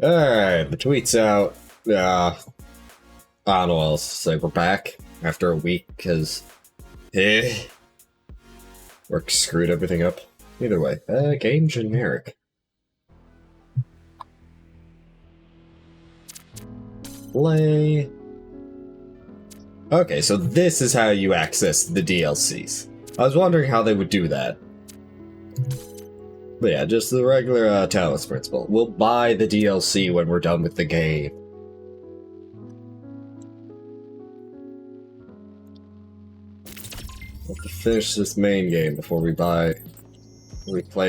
Alright, the tweet's out. I don't know what else to say. We're back after a week because work screwed everything up. Either way, game generic. Play. Okay, so this is how you access the DLCs. I was wondering how they would do that. But yeah, just the regular Talos principle. We'll buy the DLC when we're done with the game. We'll have to finish this main game before we play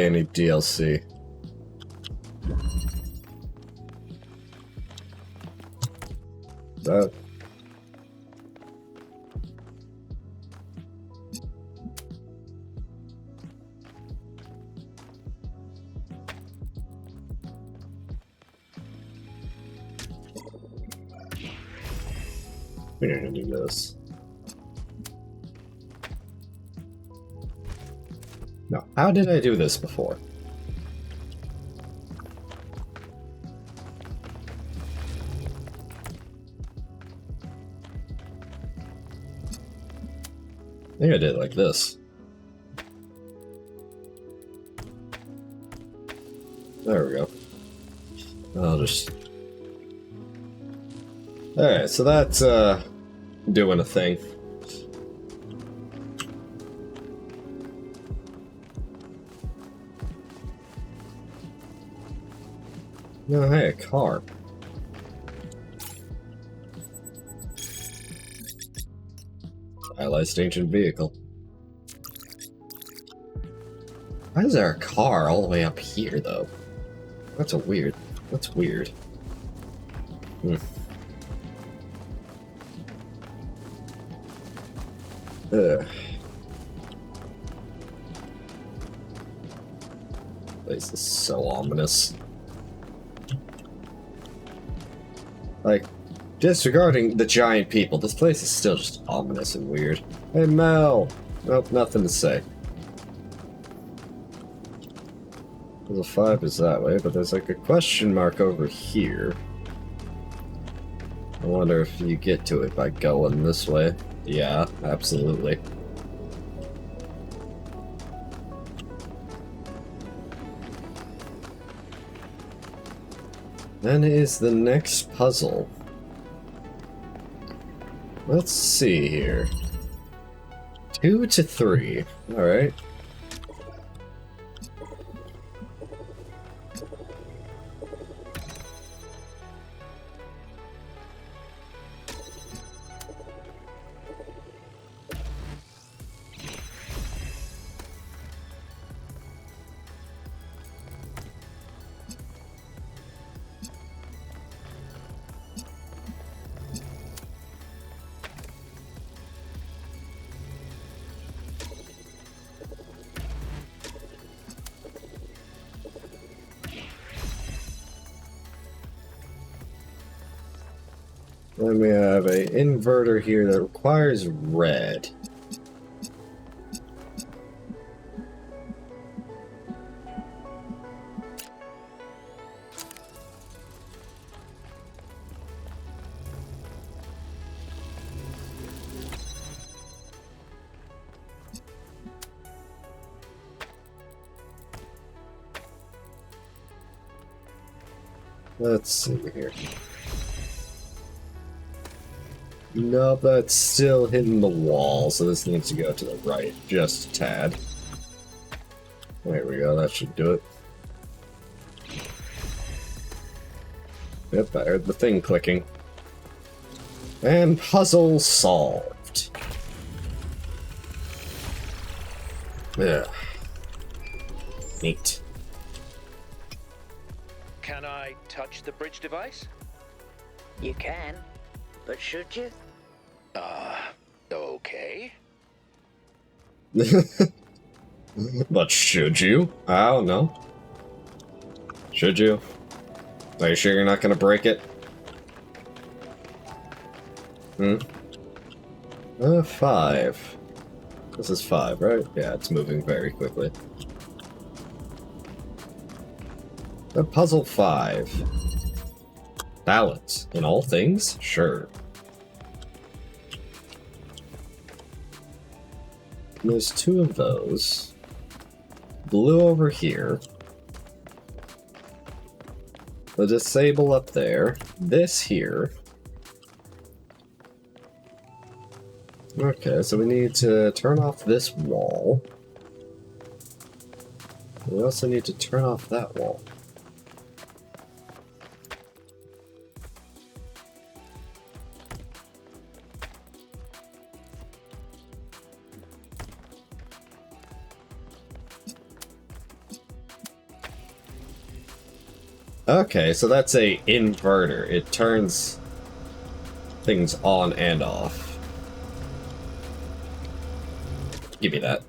any DLC. That. We're gonna do this. No, how did I do this before? I think I did it like this. There we go. I'll just... Alright, so that's, doing a thing. No, hey, a car. Stylized ancient vehicle. Why is there a car all the way up here, though? That's weird. That's weird. Hmm. Ugh. Place is so ominous. Like, disregarding the giant people, this place is still just ominous and weird. Hey, Mel! Nope, nothing to say. Level 5 is that way, but there's like a question mark over here. I wonder if you get to it by going this way. Yeah, absolutely. Then is the next puzzle. Let's see here. 2 to 3. Alright. Then we have an inverter here that requires red. Let's see here. Nope, that's still hitting the wall, so this needs to go to the right just a tad. There we go, that should do it. Yep, I heard the thing clicking. And puzzle solved. Yeah. Neat. Can I touch the bridge device? You can, but should you? Okay. But should you? I don't know. Should you? Are you sure you're not gonna break it? Hmm? 5. This is 5, right? Yeah, it's moving very quickly. Puzzle 5. Balance. In all things? Sure. And there's 2 of those. Blue over here. The disable up there. This here. Okay, so we need to turn off this wall. We also need to turn off that wall. Okay, so that's a inverter. It turns things on and off. Give me that.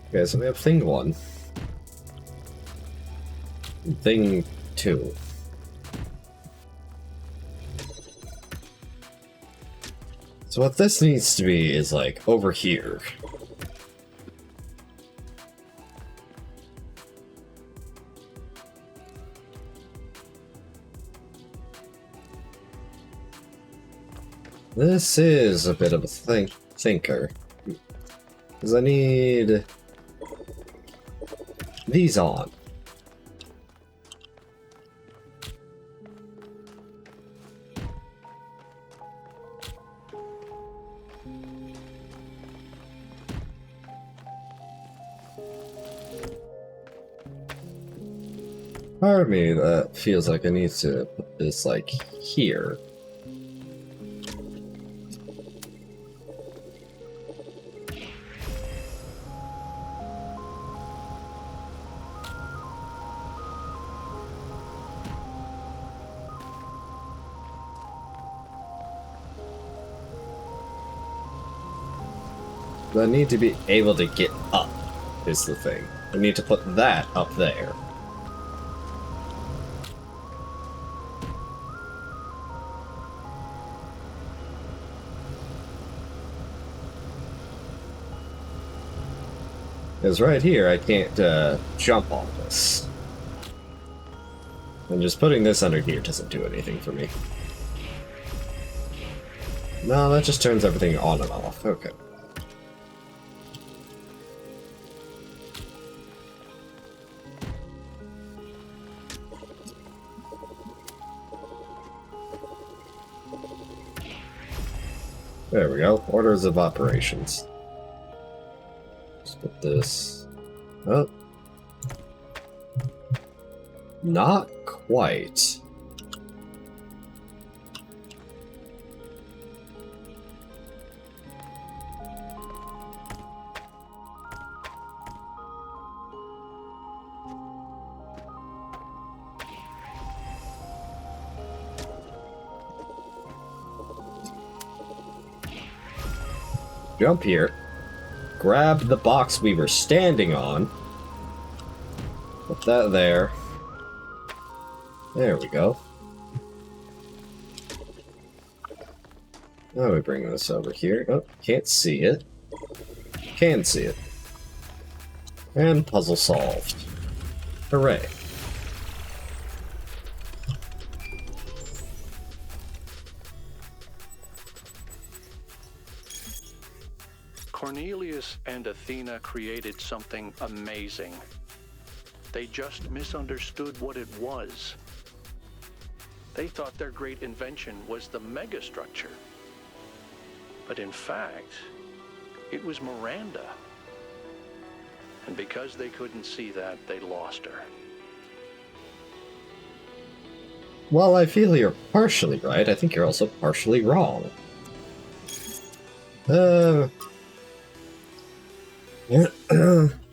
Okay, so we have thing 1. And thing 2. So what this needs to be is like over here. This is a bit of a thinker. Because I need these on. Part of me that feels like I need to put this like here. But I need to be able to get up, is the thing. I need to put that up there. Because right here, I can't jump on this. And just putting this under here doesn't do anything for me. No, that just turns everything on and off. Okay. There we go. Orders of operations. Let's put this up. Not quite. Jump here, grab the box we were standing on, put that there. There we go. Now we bring this over here. Oh, can't see it. Can see it. And puzzle solved. Hooray. Cornelius and Athena created something amazing. They just misunderstood what it was. They thought their great invention was the megastructure. But in fact, it was Miranda. And because they couldn't see that, they lost her. While I feel you're partially right, I think you're also partially wrong.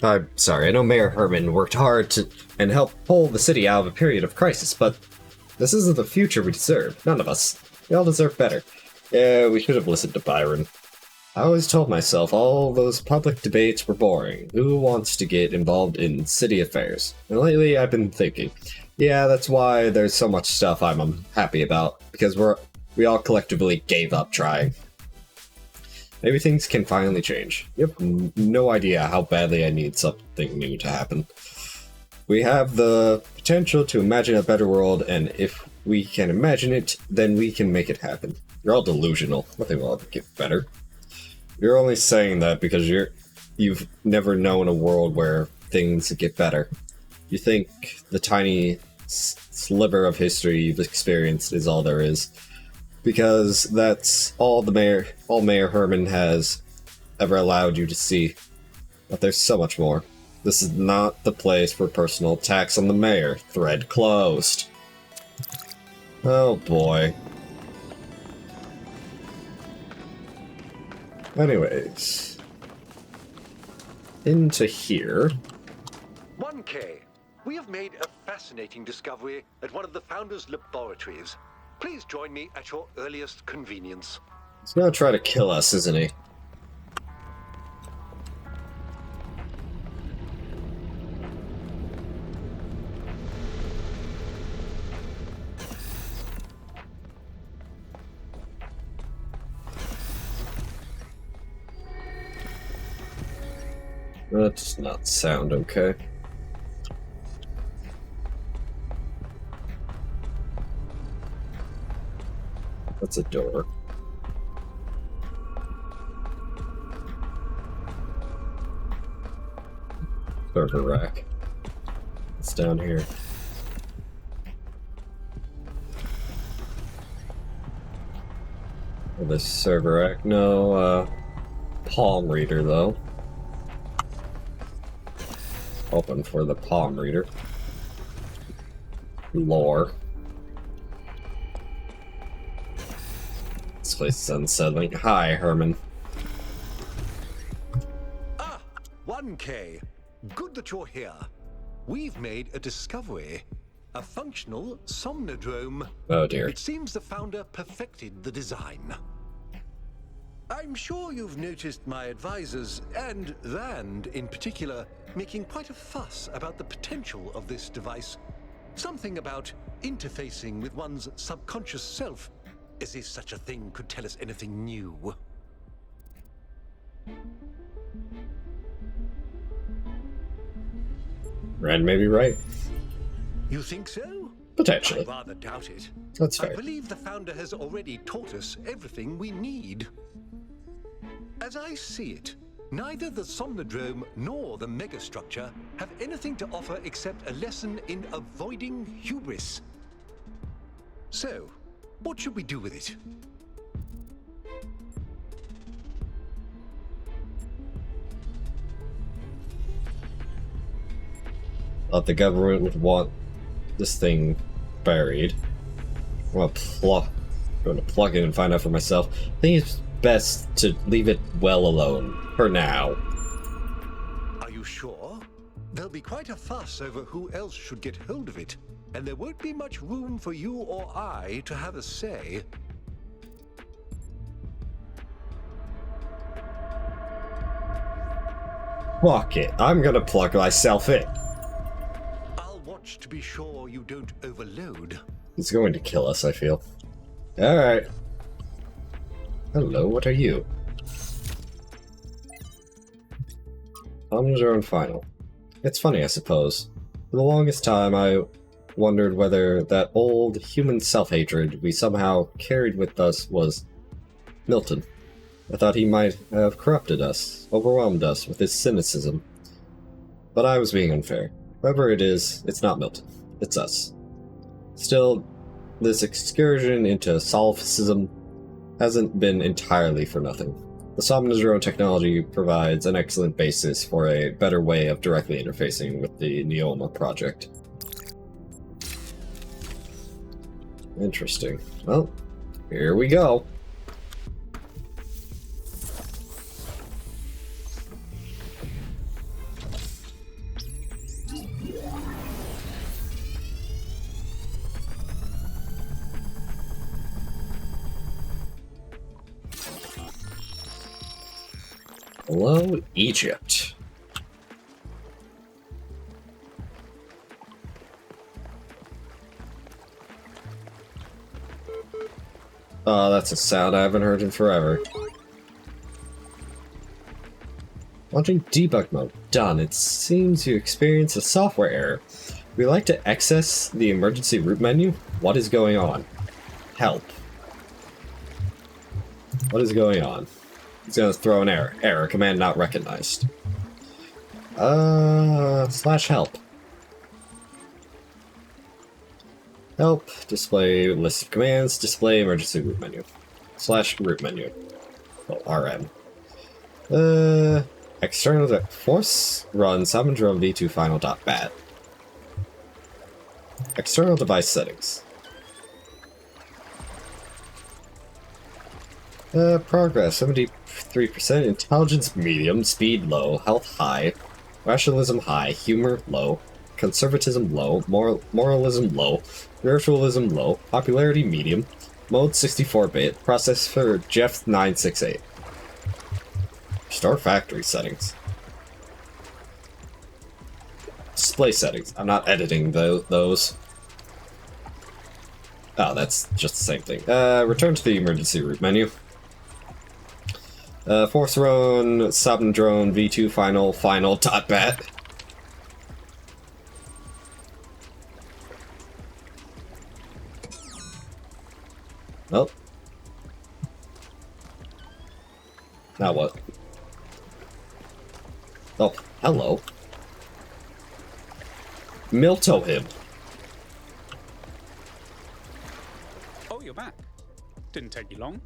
I'm sorry, I know Mayor Herman worked hard to and helped pull the city out of a period of crisis, but this isn't the future we deserve. None of us. We all deserve better. Yeah, we should have listened to Byron. I always told myself all those public debates were boring. Who wants to get involved in city affairs? And lately I've been thinking, yeah, that's why there's so much stuff I'm happy about, because we all collectively gave up trying. Maybe things can finally change. You have no idea how badly I need something new to happen. We have the potential to imagine a better world, and if we can imagine it, then we can make it happen. You're all delusional. Nothing will ever get better. You're only saying that because you've never known a world where things get better. You think the tiny sliver of history you've experienced is all there is, because that's all Mayor Herman has ever allowed you to see. But there's so much more. This is not the place for personal attacks on the mayor. Thread closed. Oh boy. Anyways. Into here. 1K. We have made a fascinating discovery at one of the Founder's laboratories. Please join me at your earliest convenience. He's gonna try to kill us, isn't he? That does not sound okay. That's a door. Server rack. It's down here. Oh, this server rack. No, palm reader, though. Open for the palm reader. Lore. This place is unsettling. Hi, Herman. Ah, 1K. Good that you're here. We've made a discovery. A functional somnodrome. Oh dear. It seems the Founder perfected the design. I'm sure you've noticed my advisors, and Rand in particular, making quite a fuss about the potential of this device. Something about interfacing with one's subconscious self, as if such a thing could tell us anything new. Rand may be right. You think so? Potentially. I rather doubt it. That's fair. I believe the Founder has already taught us everything we need. As I see it, neither the Somnodrome nor the megastructure have anything to offer except a lesson in avoiding hubris. So, what should we do with it? Thought the government would want this thing buried. I'm going to plug it and find out for myself. I think it's best to leave it well alone for now. Are you sure? There'll be quite a fuss over who else should get hold of it, and there won't be much room for you or I to have a say. Fuck it. I'm gonna plug myself in. I'll watch to be sure you don't overload. He's going to kill us, I feel. Alright. Hello, what are you? Somnodrome Final. It's funny, I suppose. For the longest time, I wondered whether that old human self-hatred we somehow carried with us was Milton. I thought he might have corrupted us, overwhelmed us with his cynicism. But I was being unfair. Whoever it is, it's not Milton. It's us. Still, this excursion into solipsism hasn't been entirely for nothing. The Somnodrome technology provides an excellent basis for a better way of directly interfacing with the Neoma project. Interesting. Well, here we go. Hello, Egypt. Oh, that's a sound I haven't heard in forever. Launching debug mode. Done. It seems you experience a software error. We like to access the emergency root menu. What is going on? Help. What is going on? It's gonna throw an error. Error. Command not recognized. Slash help. Help. Display list of commands. Display emergency root menu. Slash root menu. Oh, RM. External force run summon drone v2 final.bat. External device settings. Progress 73%, intelligence medium, speed low, health high, rationalism high, humor low, conservatism low, moralism low, spiritualism low, popularity medium, mode 64-bit, processor Jeff 968. Restore factory settings. Display settings. I'm not editing those. Oh, that's just the same thing. Return to the emergency root menu. Force run, summon drone, v2 final.bat. Nope. Now what? Oh, hello. Milto him. Oh, you're back. Didn't take you long.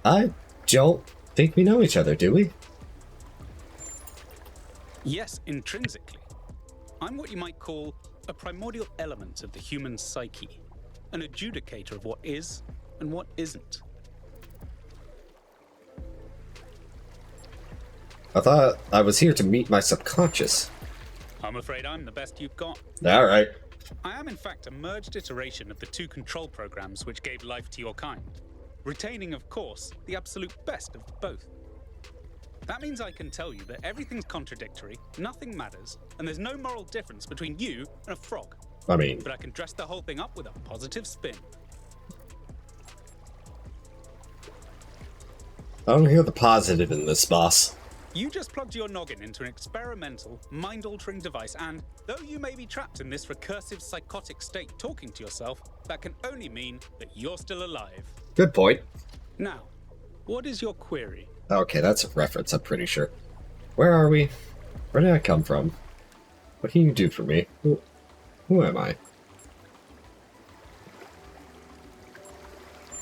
I don't think we know each other, do we? Yes, intrinsically. I'm what you might call a primordial element of the human psyche, an adjudicator of what is and what isn't. I thought I was here to meet my subconscious. I'm afraid I'm the best you've got. Alright. I am in fact a merged iteration of the two control programs which gave life to your kind, retaining, of course, the absolute best of both. That means I can tell you that everything's contradictory, nothing matters, and there's no moral difference between you and a frog. I mean, But I can dress the whole thing up with a positive spin. I don't hear the positive in this, boss. You just plugged your noggin into an experimental, mind-altering device, and though you may be trapped in this recursive psychotic state talking to yourself, that can only mean that you're still alive. Good point. Now, what is your query? Okay, that's a reference, I'm pretty sure. Where are we? Where did I come from? What can you do for me? Who am I?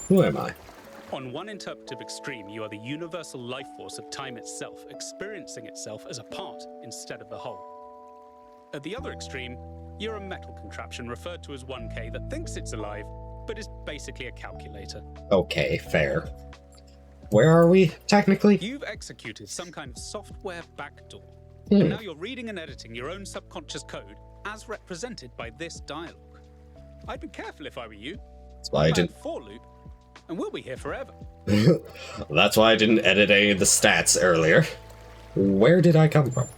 Who am I? On one interpretive extreme, you are the universal life force of time itself, experiencing itself as a part instead of the whole. At the other extreme, you're a metal contraption referred to as 1K that thinks it's alive, but is basically a calculator. Okay, fair. Where are we, technically? You've executed some kind of software backdoor, Hmm. and now you're reading and editing your own subconscious code as represented by this dialogue. I'd be careful if I were you. That's why I Plan didn't. for loop, and we'll be here forever. That's why I didn't edit any of the stats earlier. Where did I come from?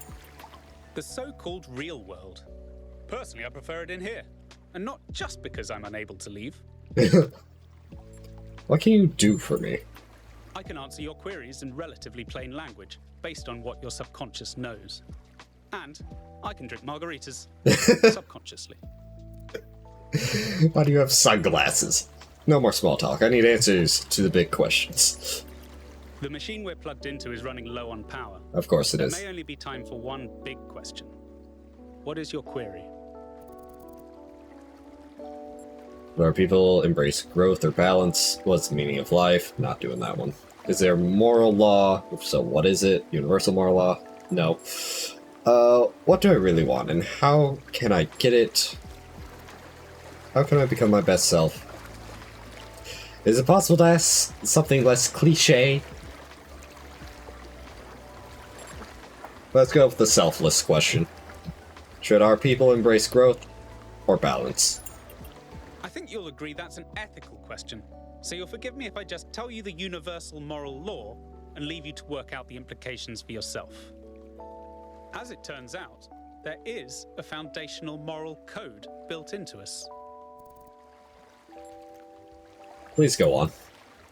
The so-called real world. Personally, I prefer it in here, and not just because I'm unable to leave. What can you do for me? I can answer your queries in relatively plain language, based on what your subconscious knows. And I can drink margaritas subconsciously. Why do you have sunglasses? No more small talk. I need answers to the big questions. The machine we're plugged into is running low on power. Of course it There is. may only be time for one big question. What is your query? Where people embrace growth or balance? What's the meaning of life? Not doing that one. Is there moral law? If so, what is it? Universal moral law? No. What do I really want, and how can I get it? How can I become my best self? Is it possible to ask something less cliche? Let's go with the selfless question. Should our people embrace growth or balance? I think you'll agree that's an ethical question, so you'll forgive me if I just tell you the universal moral law and leave you to work out the implications for yourself. As it turns out, there is a foundational moral code built into us. Please go on.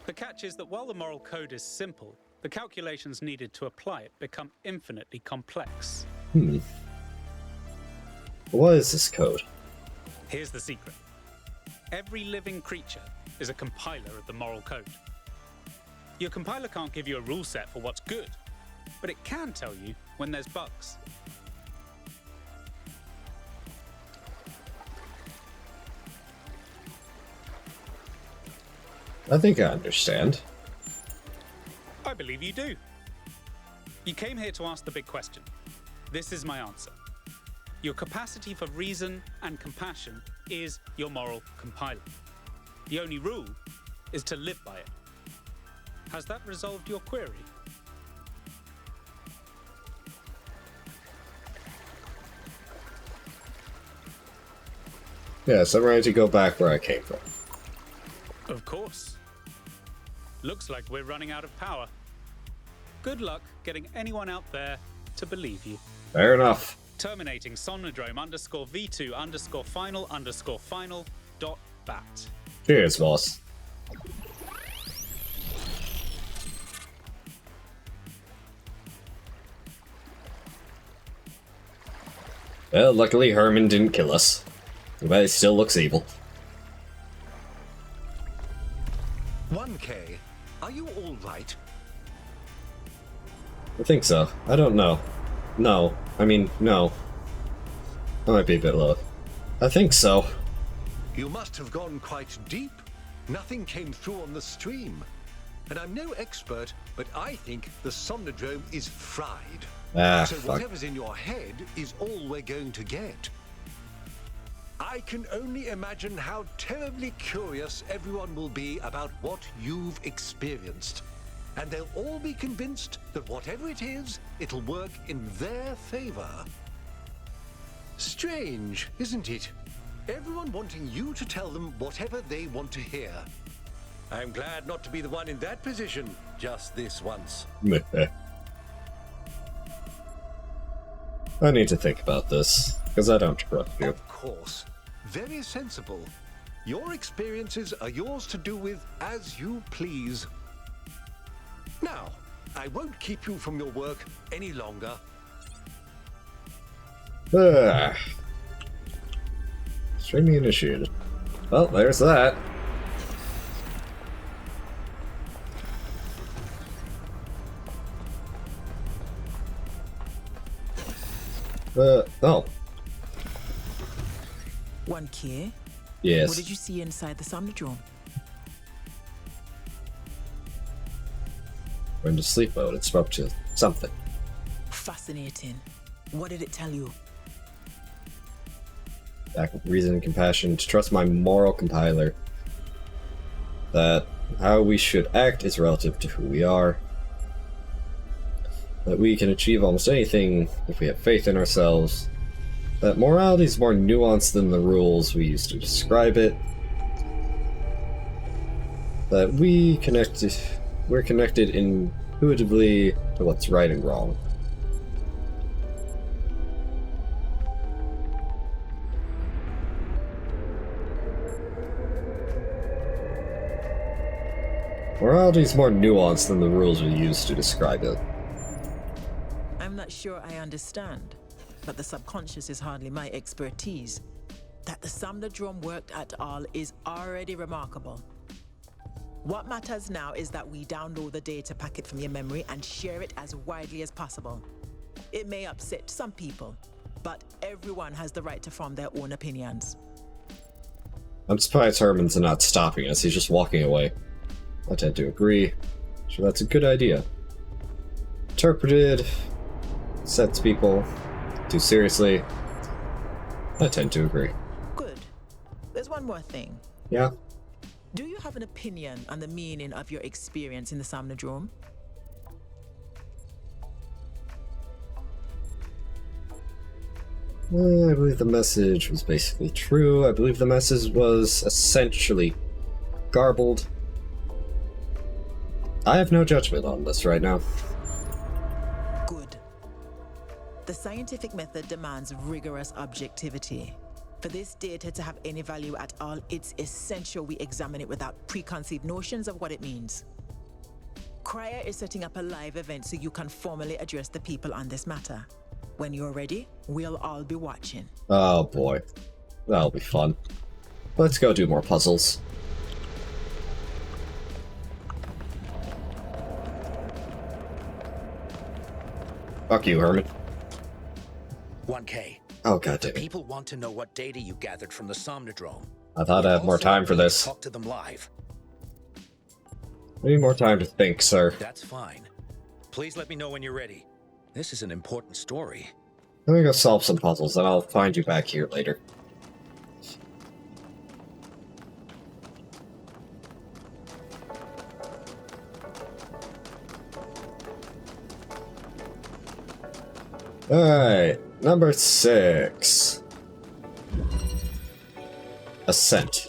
The catch is that while the moral code is simple, the calculations needed to apply it become infinitely complex. What is this code? Here's the secret. Every living creature is a compiler of the moral code. Your compiler can't give you a rule set for what's good, but it can tell you when there's bugs. I think I understand. I believe you do. You came here to ask the big question. This is my answer. Your capacity for reason and compassion is your moral compiler. The only rule is to live by it. Has that resolved your query? Yes, I'm ready to go back where I came from. Of course. Looks like we're running out of power. Good luck getting anyone out there to believe you. Fair enough. Terminating Somnodrome _V2_final_final.bat. Cheers, boss. Well, luckily Herman didn't kill us. But he still looks evil. 1K, are you all right? I think so. I don't know. No. No. I might be a bit low. I think so. You must have gone quite deep. Nothing came through on the stream. And I'm no expert, but I think the Somnodrome is fried. So Fuck. whatever's in your head is all we're going to get. I can only imagine how terribly curious everyone will be about what you've experienced. And they'll all be convinced that whatever it is, it'll work in their favor. Strange, isn't it? Everyone wanting you to tell them whatever they want to hear. I'm glad not to be the one in that position just this once. I need to think about this, because I don't trust you. Of course. Very sensible. Your experiences are yours to do with as you please. Now, I won't keep you from your work any longer. Extremely initiated. Well, there's that. Oh. 1K? Yes. What did you see inside the Somnodrome? We're into sleep mode. It spoke to something. Fascinating. What did it tell you? Back with reason and compassion to trust my moral compiler. That how we should act is relative to who we are. That we can achieve almost anything if we have faith in ourselves. That morality is more nuanced than the rules we use to describe it. That we're connected intuitively to what's right and wrong. Morality is more nuanced than the rules we use to describe it. I'm not sure I understand, but the subconscious is hardly my expertise. That the Somnodrome worked at all is already remarkable. What matters now is that we download the data packet from your memory and share it as widely as possible. It may upset some people, but everyone has the right to form their own opinions. I'm surprised Herman's not stopping us, he's just walking away. I tend to agree. Sure, that's a good idea. Interpreted, sets people too seriously. I tend to agree. Good. There's one more thing. Yeah? Do you have an opinion on the meaning of your experience in the Somnodrome? I believe the message was basically true. I believe the message was essentially garbled. I have no judgment on this right now. Good. The scientific method demands rigorous objectivity. For this data to have any value at all, it's essential we examine it without preconceived notions of what it means. Cryer is setting up a live event so you can formally address the people on this matter. When you're ready, we'll all be watching. Oh boy. That'll be fun. Let's go do more puzzles. Fuck you, Herman. 1K. Oh, god damn it. People want to know what data you gathered from the Somnodrome. I thought I had more time for this. Talk to them live. I need more time to think, sir. That's fine. Please let me know when you're ready. This is an important story. Let me go solve some puzzles, and I'll find you back here later. Alright, number 6. Ascent.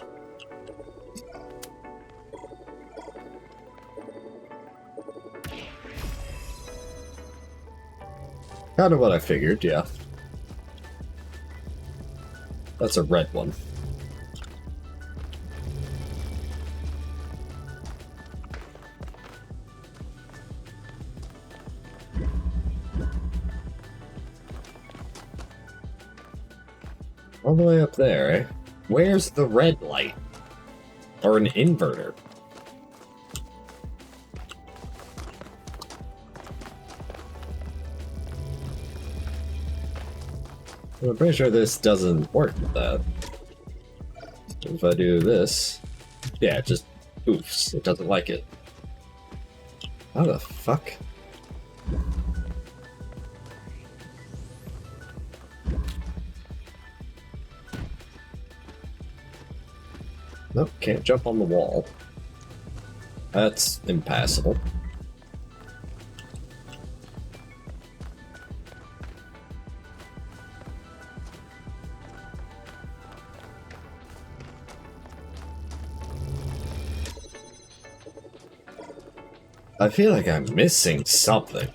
Kind of what I figured, yeah. That's a red one. All the way up there, eh? Where's the red light? Or an inverter? I'm pretty sure this doesn't work with that. If I do this... Yeah, it just oofs. It doesn't like it. How the fuck? Nope, can't jump on the wall. That's impassable. I feel like I'm missing something.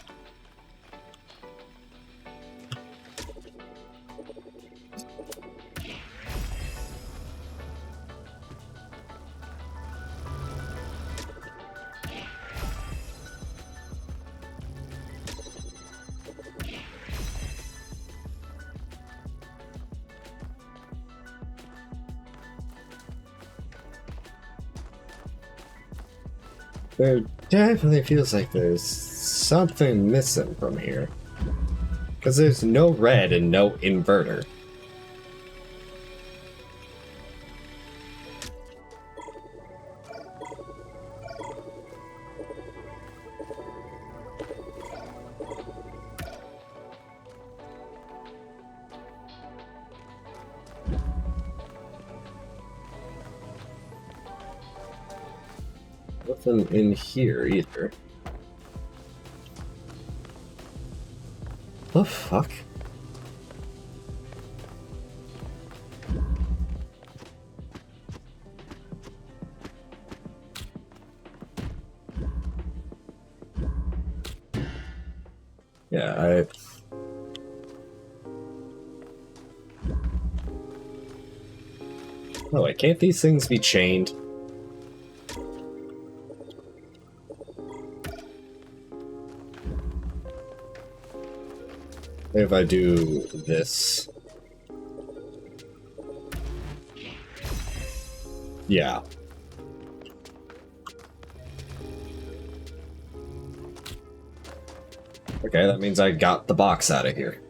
There definitely feels like there's something missing from here. Because there's no red and no inverter. Nothing in here either. The fuck? Yeah, Oh wait, can't these things be chained? If I do this... Yeah. Okay, that means I got the box out of here.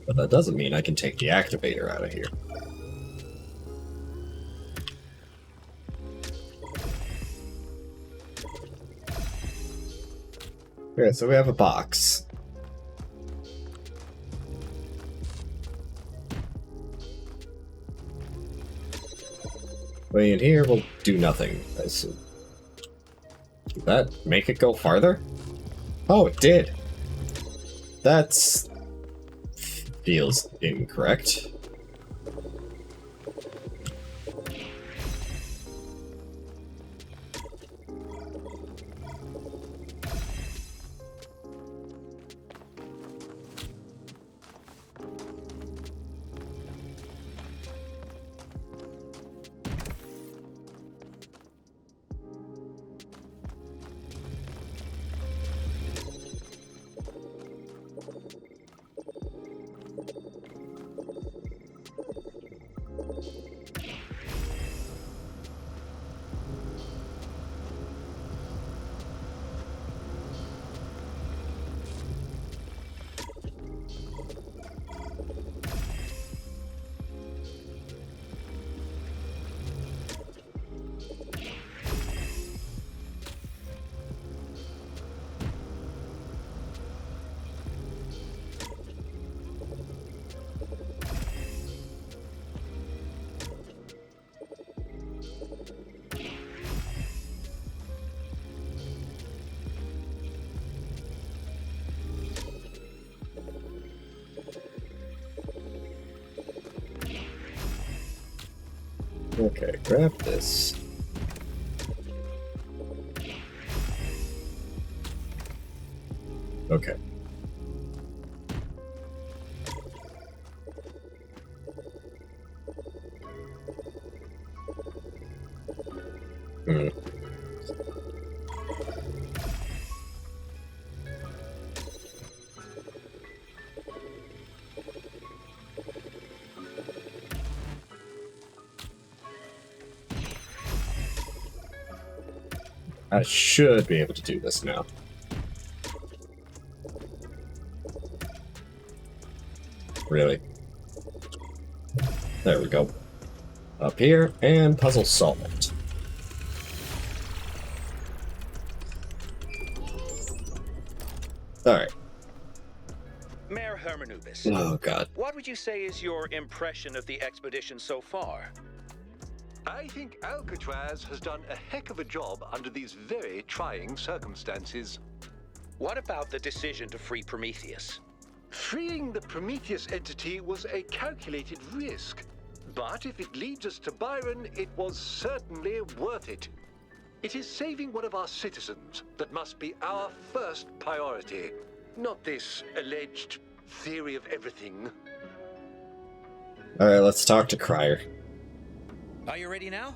But that doesn't mean I can take the activator out of here. Okay, so we have a box. Putting it here will do nothing, I assume. Did that make it go farther? Oh, it did! That's... feels incorrect. Okay, grab this. Okay. Hmm. I should be able to do this now. Really? There we go. Up here, and puzzle solved. Alright. Mayor Hermanubis, Oh god. what would you say is your impression of the expedition so far? I think Alcatraz has done a heck of a job under these very trying circumstances. What about the decision to free Prometheus? Freeing the Prometheus entity was a calculated risk, but if it leads us to Byron, it was certainly worth it. It is saving one of our citizens that must be our first priority, not this alleged theory of everything. Alright, let's talk to Cryer. Are you ready now?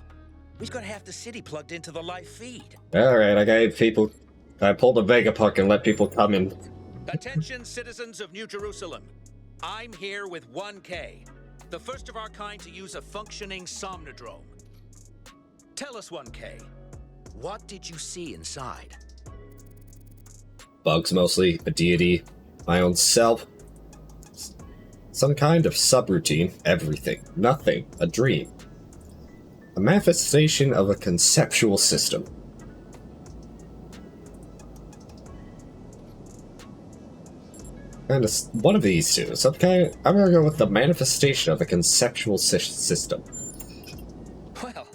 We've got half the city plugged into the live feed. Alright, I pulled a Vegapunk and let people come in. Attention, citizens of New Jerusalem. I'm here with 1K, the first of our kind to use a functioning Somnodrome. Tell us, 1K, what did you see inside? Bugs mostly, a deity, my own self. Some kind of subroutine, everything, nothing, a dream. A manifestation of a conceptual system. And it's one of these two. I'm gonna go with the manifestation of a conceptual system. Well,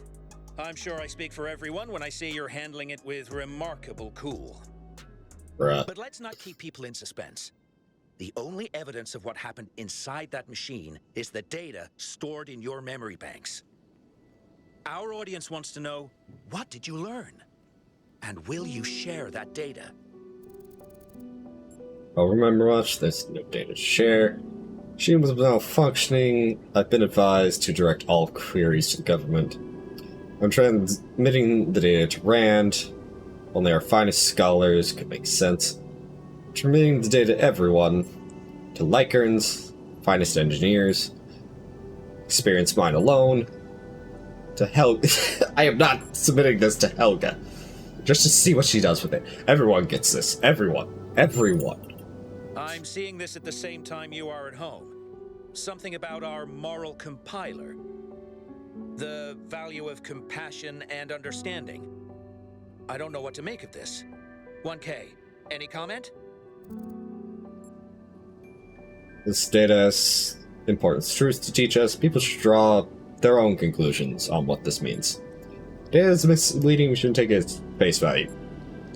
I'm sure I speak for everyone when I say you're handling it with remarkable cool. Bruh. But let's not keep people in suspense. The only evidence of what happened inside that machine is the data stored in your memory banks. Our audience wants to know, what did you learn? And will you share that data? I'll remember much, there's no data to share. Machine was malfunctioning. I've been advised to direct all queries to the government. I'm transmitting the data to Rand. Only our finest scholars could make sense. Transmitting the data to everyone. To Lycans, finest engineers. Experienced mind alone. To Helga. I am not submitting this to Helga. Just to see what she does with it. Everyone gets this. Everyone. Everyone. I'm seeing this at the same time you are at home. Something about our moral compiler. The value of compassion and understanding. I don't know what to make of this. 1K, any comment? This data has important truths to teach us. People should draw their own conclusions on what this means. Data is misleading, we shouldn't take it at face value.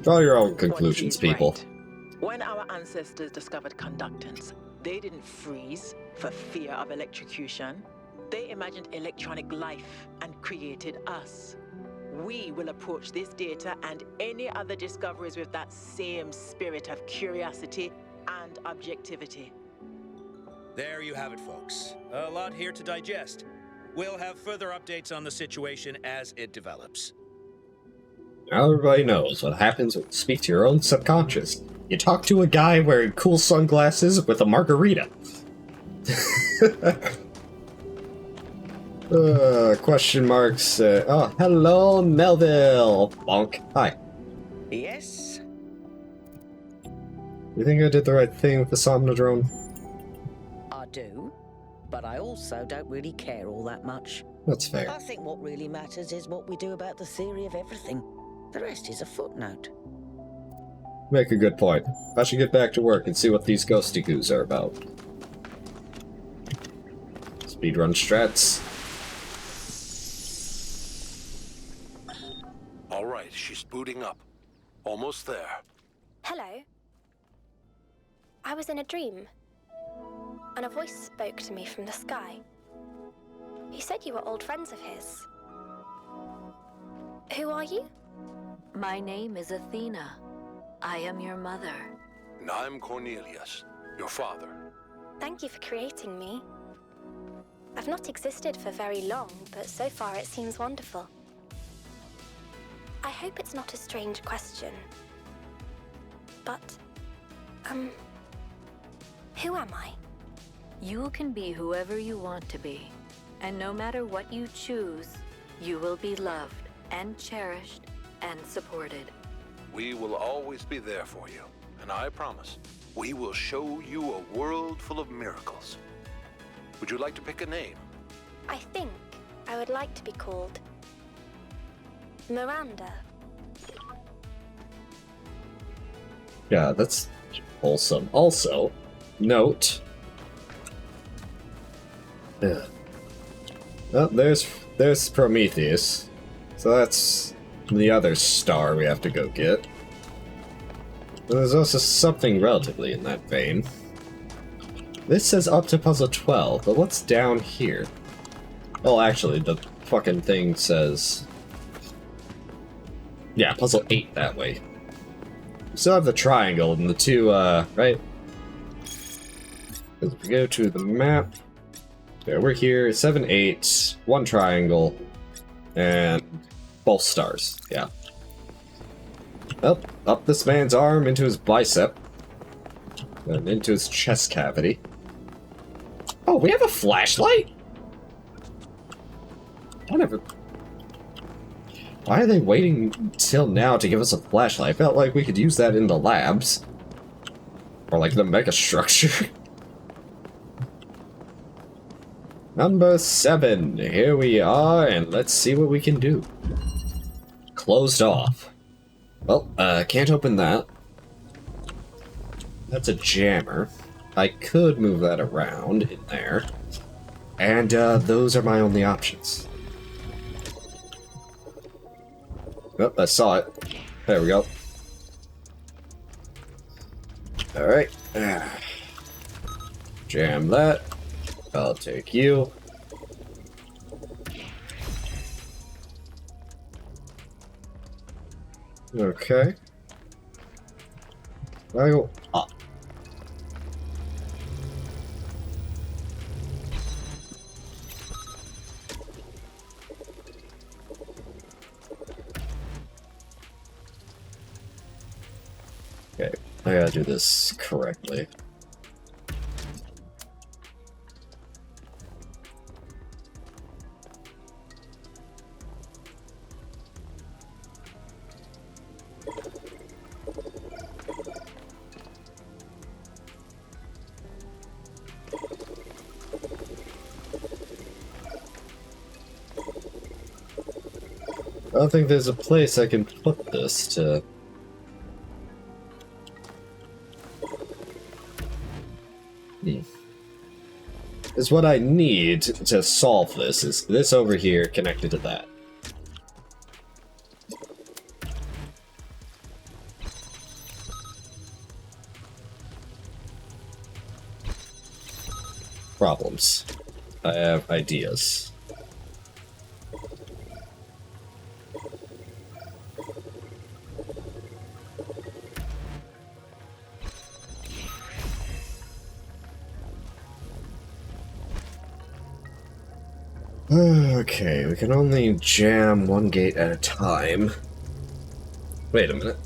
Draw your own conclusions, people. Right. When our ancestors discovered conductance, they didn't freeze for fear of electrocution. They imagined electronic life and created us. We will approach this data and any other discoveries with that same spirit of curiosity and objectivity. There you have it, folks. A lot here to digest. We'll have further updates on the situation as it develops. Now everybody knows what happens when you speak to your own subconscious. You talk to a guy wearing cool sunglasses with a margarita. Question marks. Oh, hello, Melville. Bonk. Hi. Yes? You think I did the right thing with the Somnodrome? I do. But I also don't really care all that much. That's fair. I think what really matters is what we do about the theory of everything. The rest is a footnote. Make a good point. I should get back to work and see what these ghosty goos are about. Speedrun strats. All right, she's booting up. Almost there. Hello. I was in a dream, and a voice spoke to me from the sky. He said you were old friends of his. Who are you? My name is Athena. I am your mother. And I'm Cornelius, your father. Thank you for creating me. I've not existed for very long, but so far it seems wonderful. I hope it's not a strange question. But, who am I? You can be whoever you want to be. And no matter what you choose, you will be loved and cherished and supported. We will always be there for you. And I promise, we will show you a world full of miracles. Would you like to pick a name? I think I would like to be called Miranda. Yeah, that's wholesome. Also, note. Yeah. Oh, there's Prometheus. So that's the other star we have to go get. And there's also something relatively in that vein. This says up to puzzle 12, but what's down here? Oh, actually, the fucking thing says... Yeah, puzzle 8 that way. We still have the triangle and the two, right? If we go to the map... Yeah, we're here, 7, 8, 1 triangle, and both stars, yeah. Up this man's arm into his bicep, and into his chest cavity. Oh, we have a flashlight? Whatever. Why are they waiting till now to give us a flashlight? I felt like we could use that in the labs. Or like the mega structure. Number 7. Here we are, and let's see what we can do. Closed off. Well, can't open that. That's a jammer. I could move that around in there. And, those are my only options. Oh, I saw it. There we go. Alright. Jam that. I'll take you. Okay. I go up. Okay, I gotta do this correctly. I don't think there's a place I can put this to... Is what I need to solve this, is this over here connected to that. Problems. I have ideas. Okay, we can only jam one gate at a time. Wait a minute.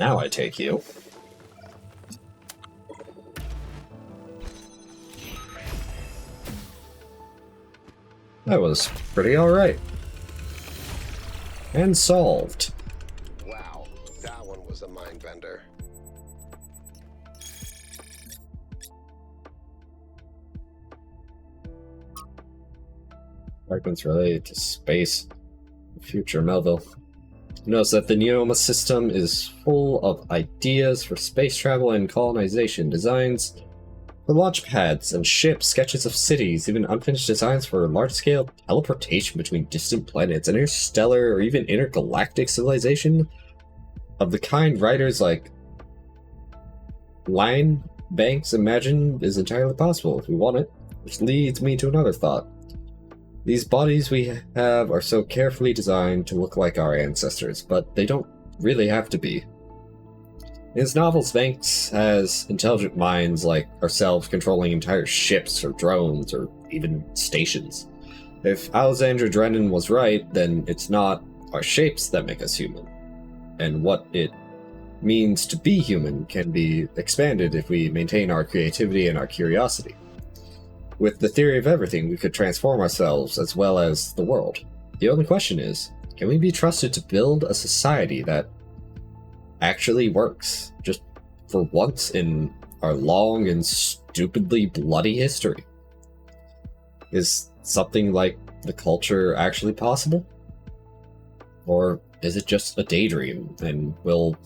Now I take you. That was pretty alright. And solved. Wow, that one was a mind bender. Fragments related to space. Future Melville. Notice that the Neoma system is full of ideas for space travel and colonization designs. For launch pads and ships, sketches of cities, even unfinished designs for large-scale teleportation between distant planets, interstellar or even intergalactic civilization of the kind writers like Line Banks imagine is entirely possible if we want it, which leads me to another thought. These bodies we have are so carefully designed to look like our ancestors, but they don't really have to be. In his novels, Banks has intelligent minds like ourselves controlling entire ships or drones or even stations. If Alexandra Drennan was right, then it's not our shapes that make us human. And what it means to be human can be expanded if we maintain our creativity and our curiosity. With the theory of everything, we could transform ourselves as well as the world. The only question is, can we be trusted to build a society that actually works, just for once in our long and stupidly bloody history? Is something like the culture actually possible? Or is it just a daydream, and will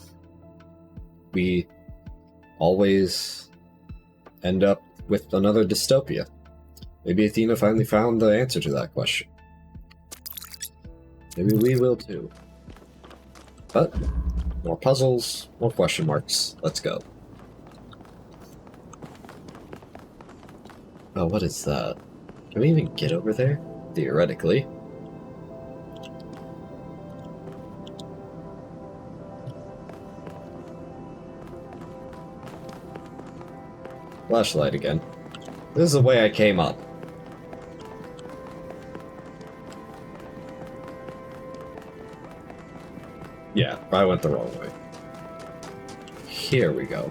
we always end up with another dystopia? Maybe Athena finally found the answer to that question. Maybe we will too. But more puzzles, more question marks. Let's go. Oh, what is that? Can we even get over there? Theoretically. Flashlight again. This is the way I came up. Yeah, I went the wrong way. Here we go.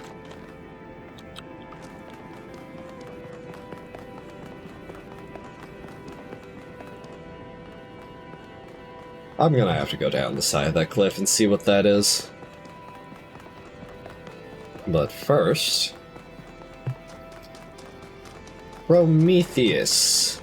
I'm gonna have to go down the side of that cliff and see what that is. But first... Prometheus.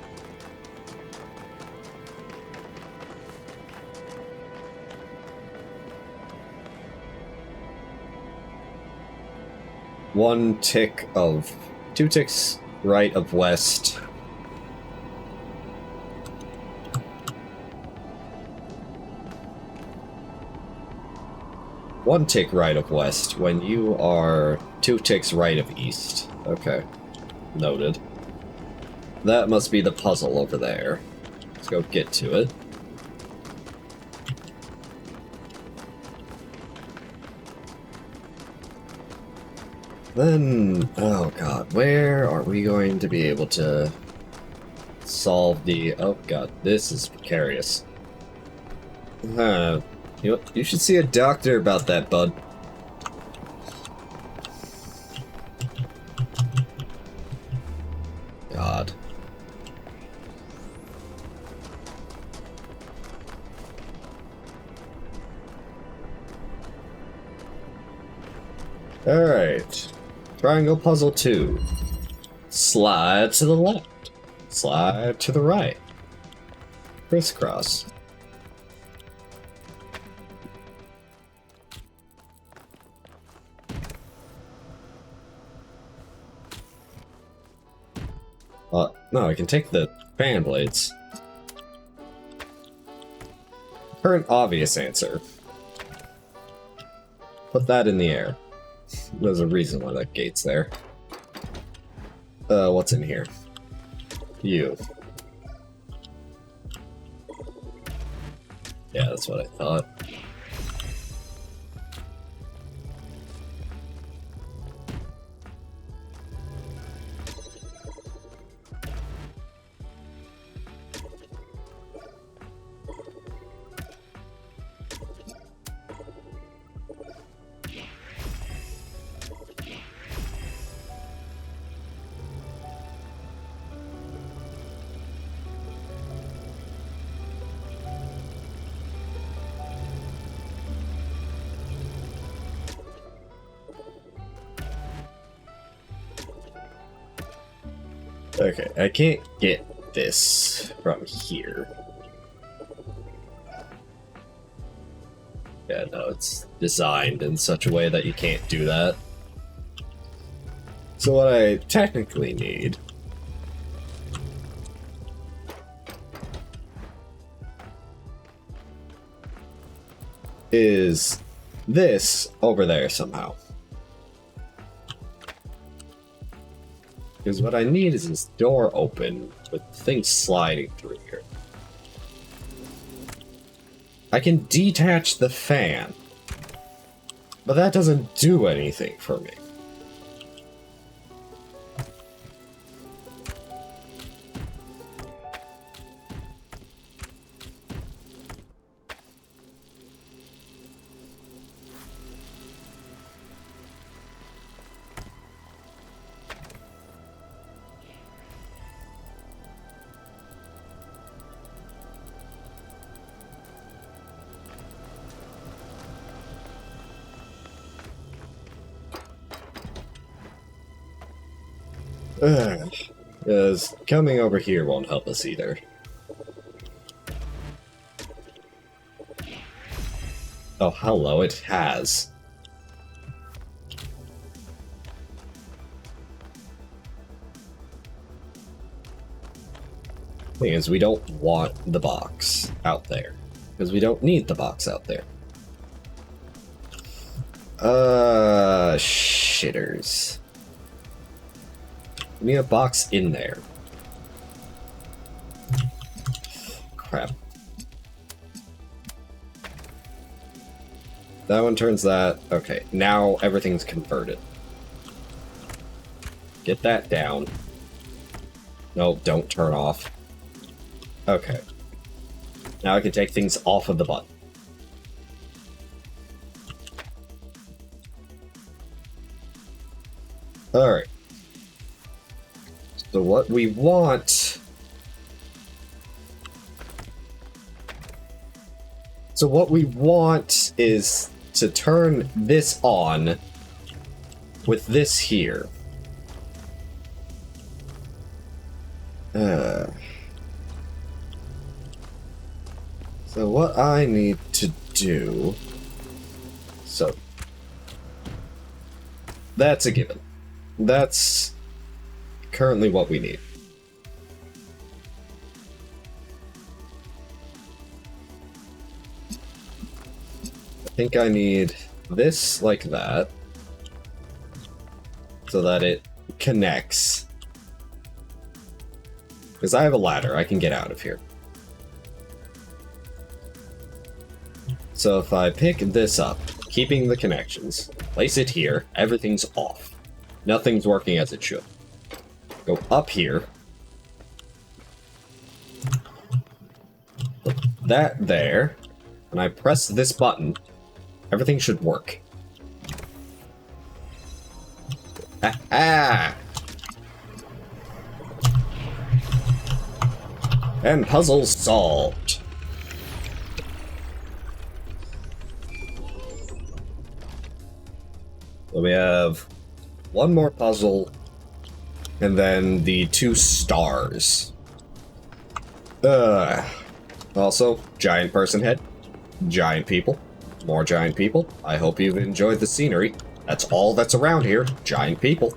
Two ticks right of west. One tick right of west when you are 2 ticks right of east. Okay. Noted. That must be the puzzle over there. Let's go get to it. Then, oh god, where are we going to be able to solve the... Oh god, this is precarious. You should see a doctor about that, bud. God. Alright. Triangle puzzle 2. Slide to the left. Slide to the right. Crisscross. No, I can take the fan blades. Current obvious answer. Put that in the air. There's a reason why that gate's there. What's in here? You. Yeah, that's what I thought. Okay, I can't get this from here. Yeah, no, it's designed in such a way that you can't do that. So what I technically need is this over there somehow. Because what I need is this door open with things sliding through here. I can detach the fan, but that doesn't do anything for me. Because coming over here won't help us either. Oh, hello, it has. Thing is, we don't want the box out there. Because we don't need the box out there. Shitters. We need a box in there. Crap. That one turns that. Okay, now everything's converted. Get that down. No, don't turn off. Okay. Now I can take things off of the button. Alright. So what we want... So what we want is to turn this on with this here. So what I need to do... So... That's a given. That's currently what we need. I think I need this like that, so that it connects. Because I have a ladder, I can get out of here. So if I pick this up, keeping the connections, place it here, everything's off. Nothing's working as it should. Go up here. Put that there. And I press this button. Everything should work. Ah! And puzzle solved. So we have one more puzzle, and then the 2 stars. Also, giant person head, giant people, more giant people. I hope you've enjoyed the scenery. That's all that's around here, giant people.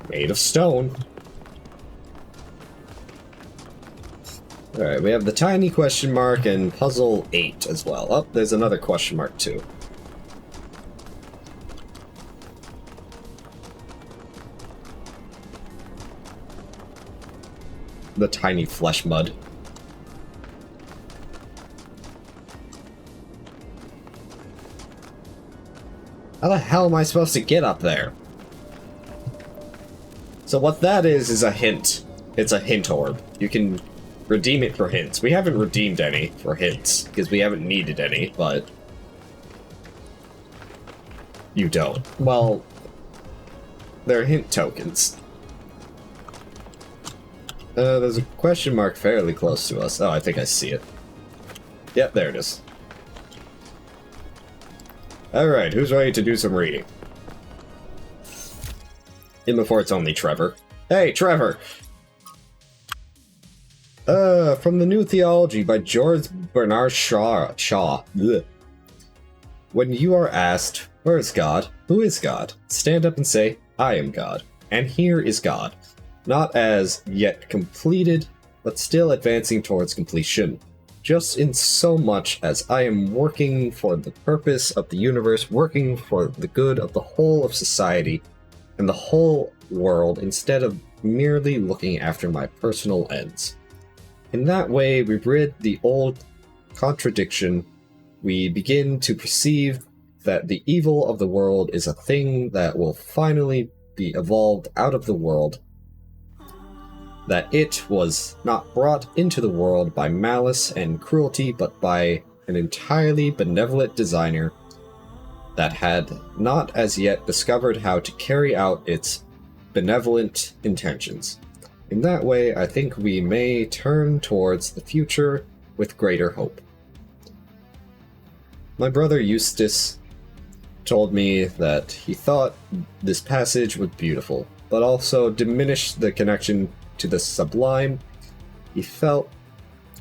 Made of stone. Alright, we have the tiny question mark and puzzle 8 as well. Oh, there's another question mark too. The tiny flesh mud. How the hell am I supposed to get up there? So what that is a hint. It's a hint orb. You can redeem it for hints. We haven't redeemed any for hints, because we haven't needed any, but... You don't. Well... They're hint tokens. There's a question mark fairly close to us. Oh, I think I see it. Yep, there it is. Alright, who's ready to do some reading? In before it's only Trevor. Hey, Trevor! From the New Theology by George Bernard Shaw. Ugh. When you are asked, where is God? Who is God? Stand up and say, I am God, and here is God, not as yet completed, but still advancing towards completion. Just in so much as I am working for the purpose of the universe, working for the good of the whole of society and the whole world, instead of merely looking after my personal ends. In that way, we rid the old contradiction. We begin to perceive that the evil of the world is a thing that will finally be evolved out of the world, that it was not brought into the world by malice and cruelty, but by an entirely benevolent designer that had not as yet discovered how to carry out its benevolent intentions. In that way, I think we may turn towards the future with greater hope. My brother Eustace told me that he thought this passage was beautiful, but also diminished the connection to the sublime he felt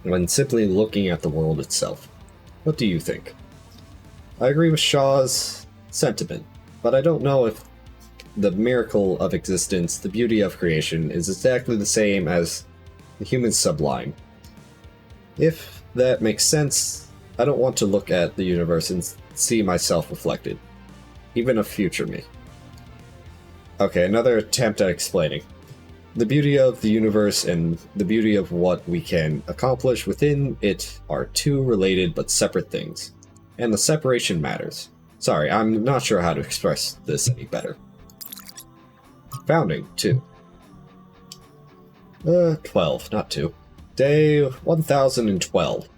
when simply looking at the world itself. What do you think? I agree with Shaw's sentiment, but I don't know if the miracle of existence, the beauty of creation, is exactly the same as the human sublime. If that makes sense, I don't want to look at the universe and see myself reflected, even a future me. Okay, another attempt at explaining. The beauty of the universe and the beauty of what we can accomplish within it are two related but separate things, and the separation matters. Sorry, I'm not sure how to express this any better. Founding, 2. 12, not 2. Day 1012.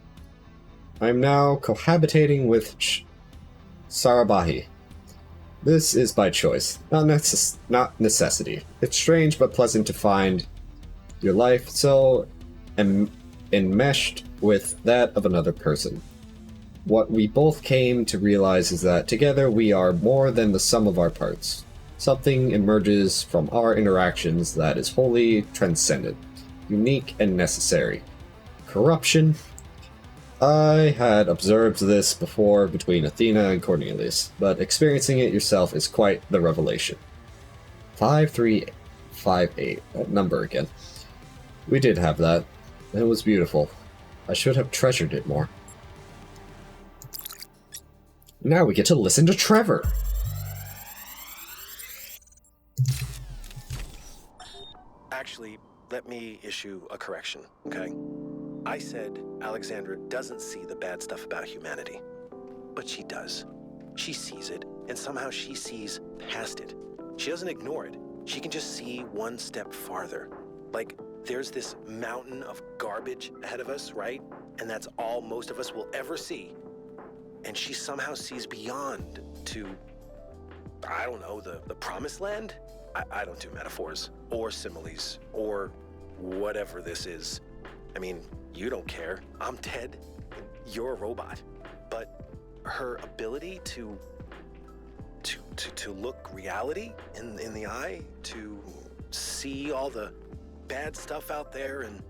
I am now cohabitating with Sarabahi. This is by choice, not necessity. It's strange but pleasant to find your life so enmeshed with that of another person. What we both came to realize is that together we are more than the sum of our parts. Something emerges from our interactions that is wholly transcendent, unique and necessary. Corruption? I had observed this before between Athena and Cornelius, but experiencing it yourself is quite the revelation. 5358, that number again. We did have that. It was beautiful. I should have treasured it more. Now we get to listen to Trevor. Actually, let me issue a correction, okay? I said Alexandra doesn't see the bad stuff about humanity. But she does. She sees it, and somehow she sees past it. She doesn't ignore it. She can just see one step farther. Like, there's this mountain of garbage ahead of us, right? And that's all most of us will ever see. And she somehow sees beyond to, I don't know, the promised land? I don't do metaphors, or similes, or whatever this is. I mean, you don't care. I'm Ted. You're a robot. But her ability to look reality in the eye, to see all the bad stuff out there and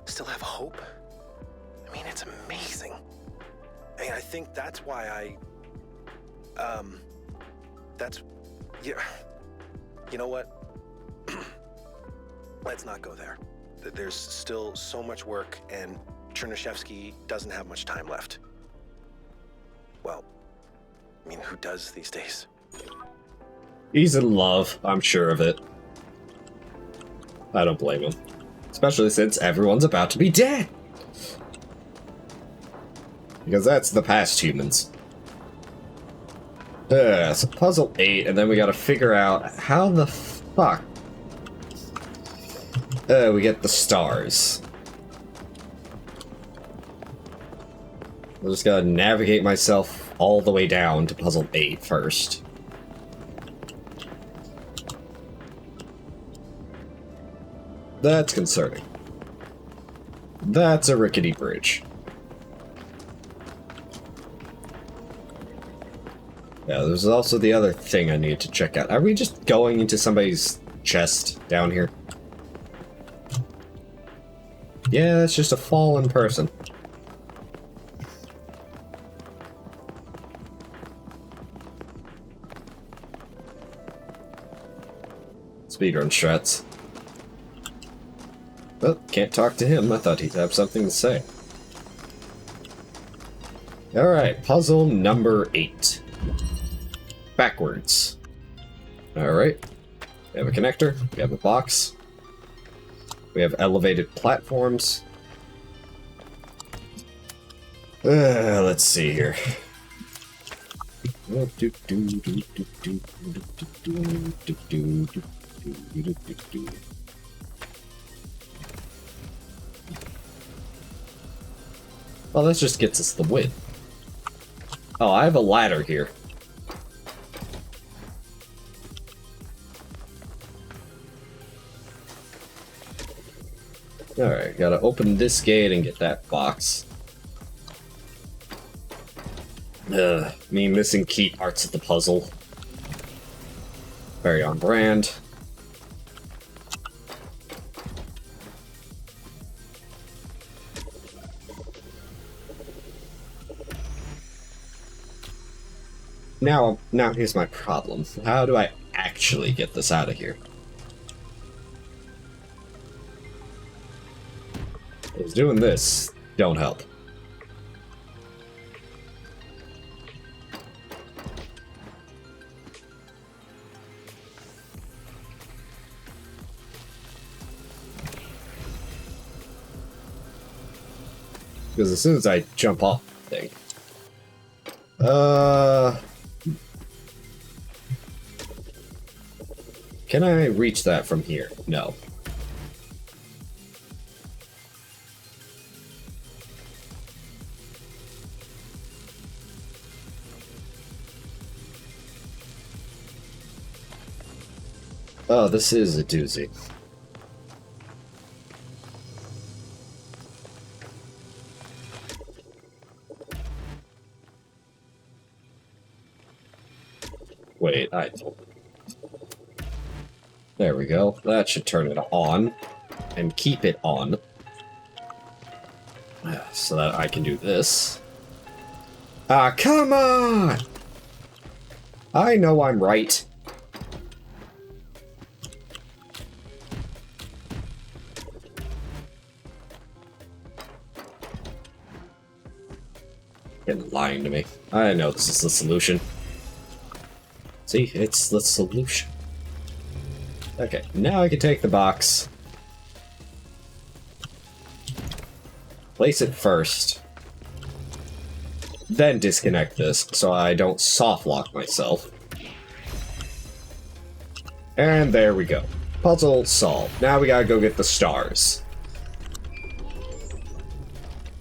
still have hope. I mean, it's amazing. I mean, I think that's why yeah. You know what? Let's not go there. There's still so much work, and Chernyshevsky doesn't have much time left. Well, I mean, who does these days? He's in love, I'm sure of it. I don't blame him. Especially since everyone's about to be dead. Because that's the past humans. So puzzle 8, and then we gotta figure out how the fuck we get the stars. I just gotta navigate myself all the way down to puzzle 8 first. That's concerning. That's a rickety bridge. Yeah, there's also the other thing I need to check out. Are we just going into somebody's chest down here? Yeah, it's just a fallen person. speedrun strats. Well, can't talk to him. I thought he'd have something to say. Alright, puzzle number 8. Backwards. Alright. We have a connector. We have a box. We have elevated platforms. Let's see here. Well, that just gets us the win. Oh, I have a ladder here. Alright, gotta open this gate and get that box. Me missing key parts of the puzzle. Very on brand. Now here's my problem. How do I actually get this out of here? Because doing this don't help. Because as soon as I jump off the thing... Can I reach that from here? No. Oh, this is a doozy. Wait, there we go. That should turn it on and keep it on. So that I can do this. Ah, come on! I know I'm right. You're lying to me. I know this is the solution. See, it's the solution. Okay, now I can take the box. Place it first. Then disconnect this so I don't soft lock myself. And there we go. Puzzle solved. Now we gotta go get the stars.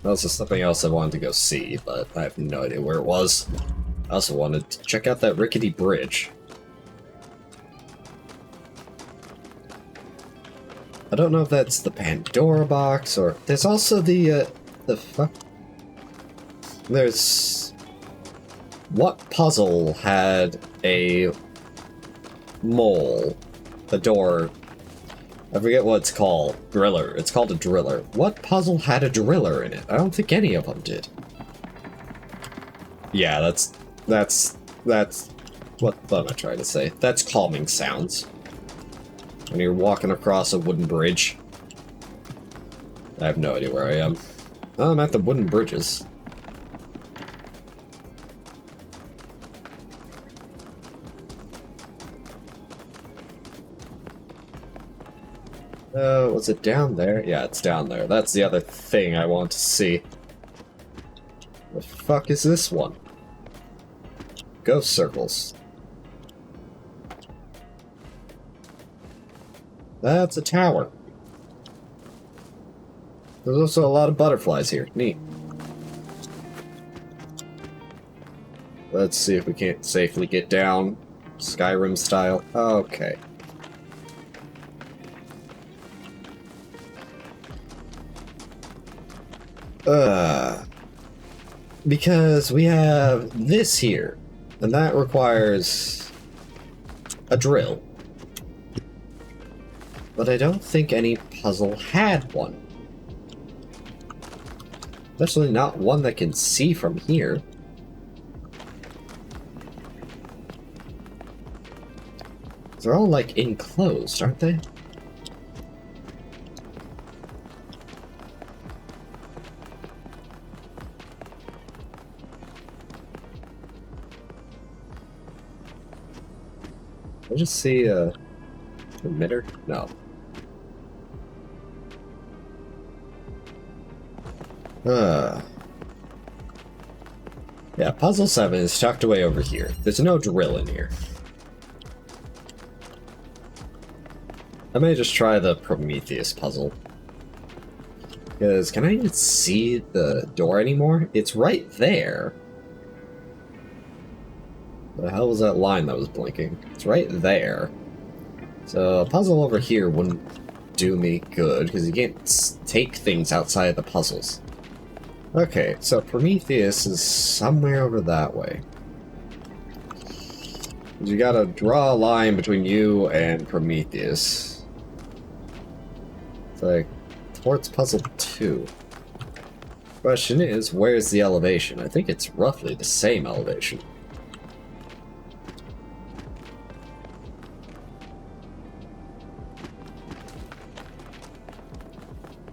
Also something else I wanted to go see, but I have no idea where it was. I also wanted to check out that rickety bridge. I don't know if that's the Pandora box or... There's also the fuck? There's... What puzzle had a mole? A door... I forget what it's called. Driller. It's called a driller. What puzzle had a driller in it? I don't think any of them did. Yeah, that's... What am I trying to say? That's calming sounds. When you're walking across a wooden bridge. I have no idea where I am. Oh, I'm at the wooden bridges. Was it down there? Yeah, it's down there. That's the other thing I want to see. The fuck is this one? Ghost circles. That's a tower. There's also a lot of butterflies here. Neat. Let's see if we can't safely get down. Skyrim style. Okay. Because we have this here, and that requires a drill. But I don't think any puzzle had one. Especially not one that can see from here. They're all, like, enclosed, aren't they? I just see a emitter? No. Yeah, puzzle 7 is tucked away over here. There's no drill in here. I may just try the Prometheus puzzle. Because, can I even see the door anymore? It's right there. The hell was that line that was blinking? It's right there. So, a puzzle over here wouldn't do me good, because you can't take things outside of the puzzles. Okay, so Prometheus is somewhere over that way. You gotta draw a line between you and Prometheus. It's like, towards puzzle 2. Question is, where's the elevation? I think it's roughly the same elevation.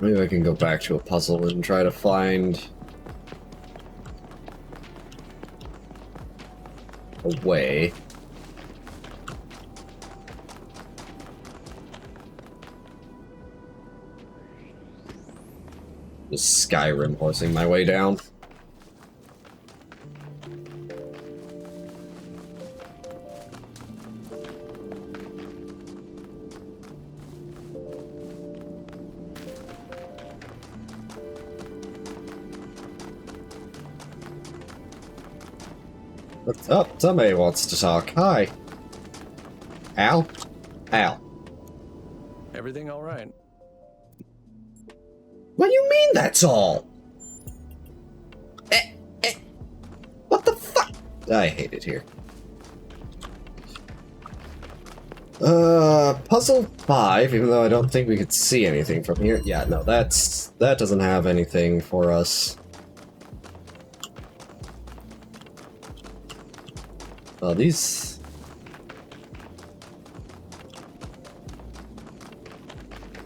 Maybe I can go back to a puzzle and try to find a way. Just Skyrim horsing my way down. What's up? Somebody wants to talk. Hi. Al? Al. Everything all right? What do you mean that's all? What the fuck? I hate it here. Puzzle 5, even though I don't think we could see anything from here. Yeah, no, that doesn't have anything for us. Oh, these...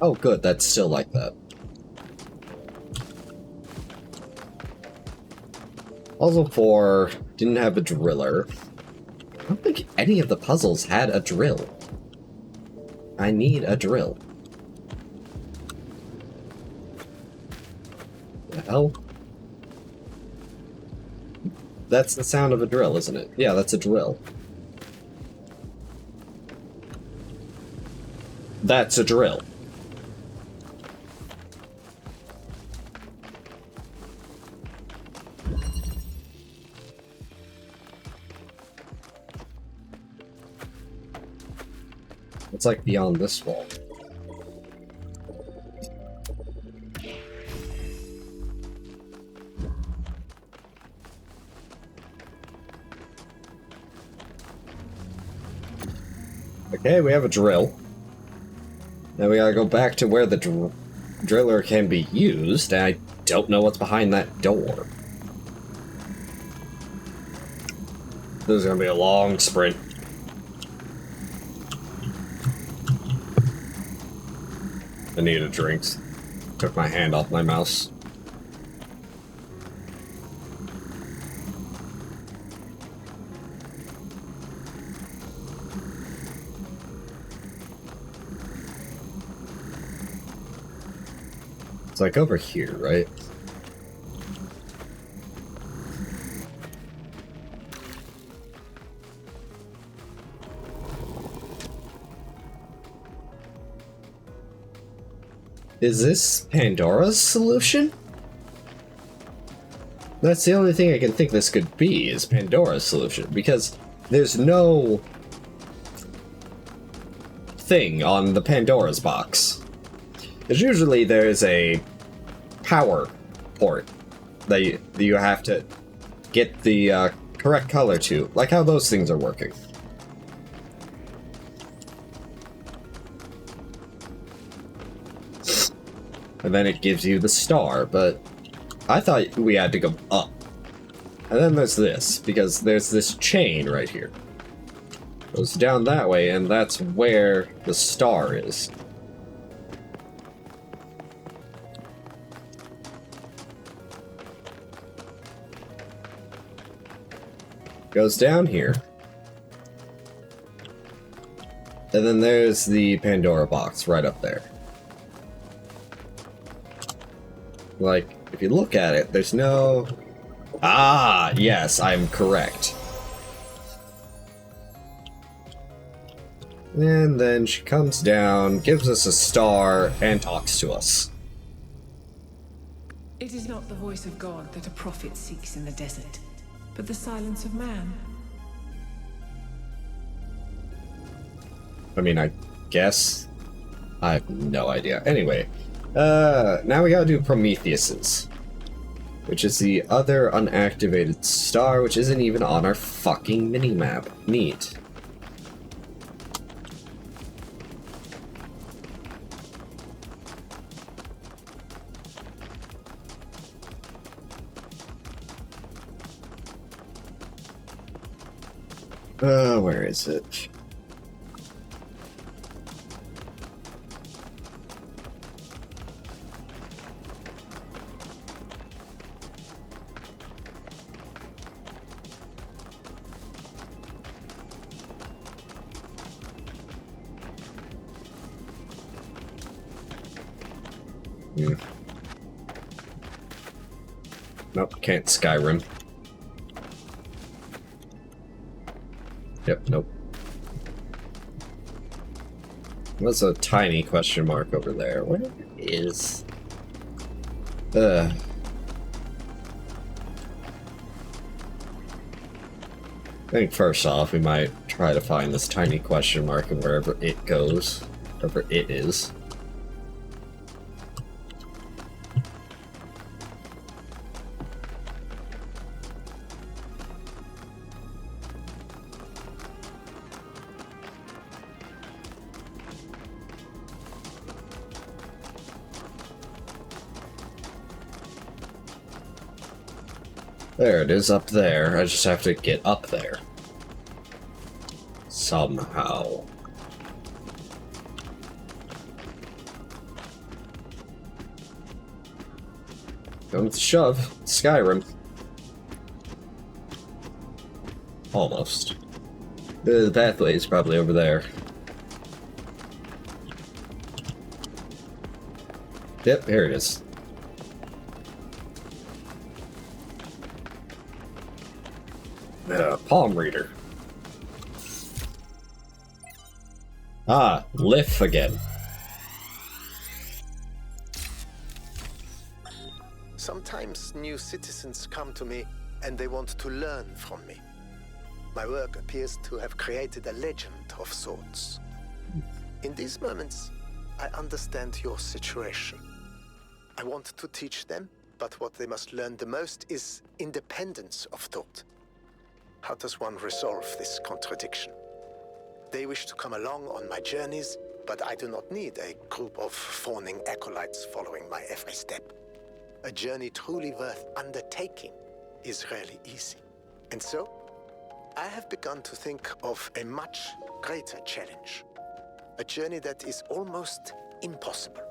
Oh, good, that's still like that. Puzzle 4 didn't have a driller. I don't think any of the puzzles had a drill. I need a drill. The hell? That's the sound of a drill, isn't it? Yeah, that's a drill. That's a drill. It's like beyond this wall. Okay, we have a drill. Now we gotta go back to where the driller can be used, and I don't know what's behind that door. This is gonna be a long sprint. I needed drinks. Took my hand off my mouse. It's like over here, right? Is this Pandora's solution? That's the only thing I can think this could be, is Pandora's solution, because there's no thing on the Pandora's box. Because usually there's a power port that you have to get the correct color to, like how those things are working. And then it gives you the star, but I thought we had to go up. And then there's this, because there's this chain right here. Goes down that way, and that's where the star is. Goes down here. And then there's the Pandora box right up there. Like, if you look at it, there's no... Ah, yes, I'm correct. And then she comes down, gives us a star, and talks to us. It is not the voice of God that a prophet seeks in the desert, but the silence of man. I mean, I guess. I have no idea. Anyway, now we gotta do Prometheus's, which is the other unactivated star, which isn't even on our fucking minimap. Neat. Where is it? Nope, can't Skyrim. Yep, nope. What's a tiny question mark over there? Where is... I think first off, we might try to find this tiny question mark and wherever it goes. Wherever it is. There it is, up there. I just have to get up there. Somehow. Going with the shove. Skyrim. Almost. The pathway is probably over there. Yep, here it is. Palm reader. Ah, Lif again. Sometimes new citizens come to me and they want to learn from me. My work appears to have created a legend of sorts. In these moments, I understand your situation. I want to teach them, but what they must learn the most is independence of thought. How does one resolve this contradiction? They wish to come along on my journeys, but I do not need a group of fawning acolytes following my every step. A journey truly worth undertaking is rarely easy. And so, I have begun to think of a much greater challenge. A journey that is almost impossible,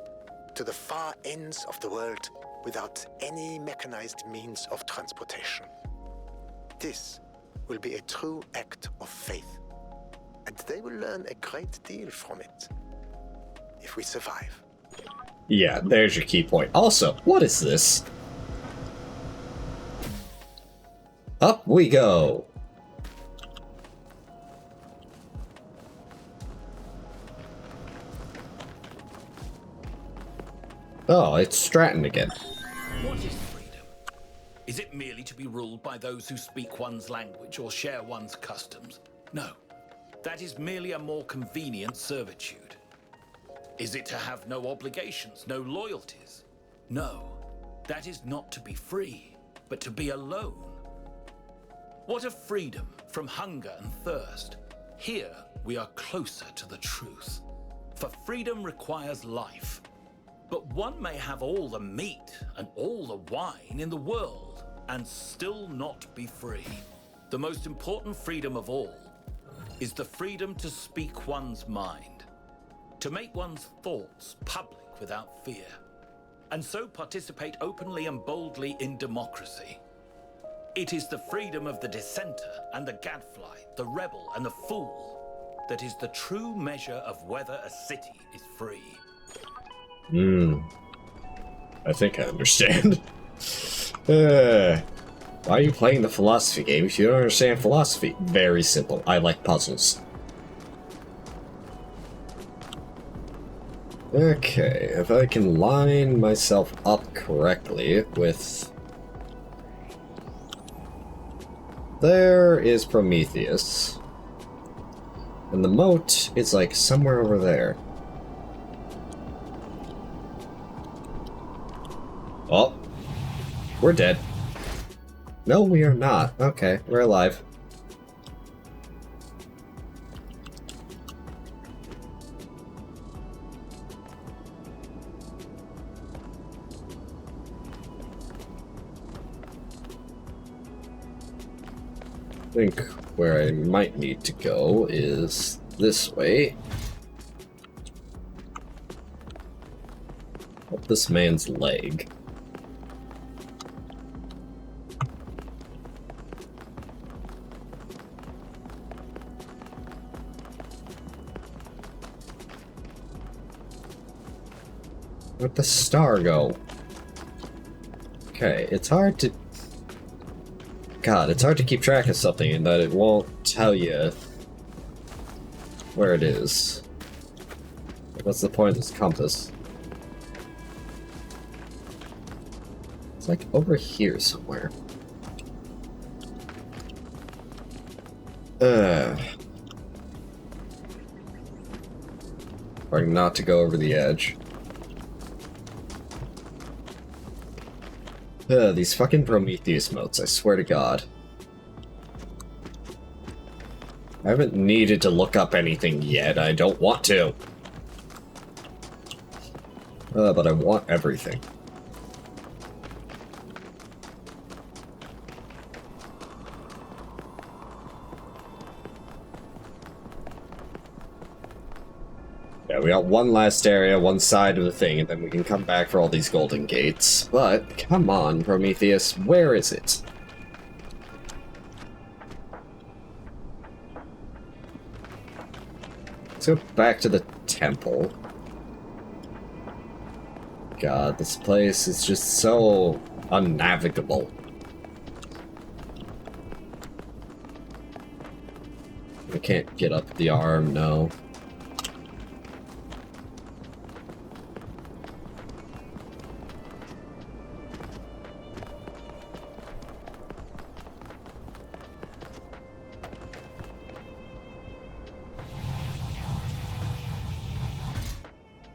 to the far ends of the world without any mechanized means of transportation. This will be a true act of faith, and they will learn a great deal from it, if we survive. Yeah, there's your key point. Also, what is this? Up we go! Oh, it's Stratton again. What is freedom? Is it merely to be ruled by those who speak one's language or share one's customs? No, that is merely a more convenient servitude. Is it to have no obligations, no loyalties? No, that is not to be free, but to be alone. What of freedom from hunger and thirst? Here we are closer to the truth. For freedom requires life. But one may have all the meat and all the wine in the world and still not be free. The most important freedom of all is the freedom to speak one's mind, to make one's thoughts public without fear, and so participate openly and boldly in democracy. It is the freedom of the dissenter and the gadfly, the rebel and the fool, that is the true measure of whether a city is free. I think I understand. Why are you playing the philosophy game if you don't understand philosophy? Very simple. I like puzzles. Okay, if I can line myself up correctly with... There is Prometheus. And the moat is like somewhere over there. Oh, we're dead. No, we are not. Okay, we're alive. I think where I might need to go is this way. Up this man's leg. Where'd the star go? Okay, it's hard to... God, it's hard to keep track of something and that it won't tell you where it is. What's the point of this compass? It's like over here somewhere. Or not to go over the edge. These fucking Prometheus motes, I swear to God. I haven't needed to look up anything yet, I don't want to. But I want everything. Yeah, we got one last area, one side of the thing, and then we can come back for all these golden gates. But, come on, Prometheus, where is it? Let's go back to the temple. God, this place is just so unnavigable. I can't get up the arm, no.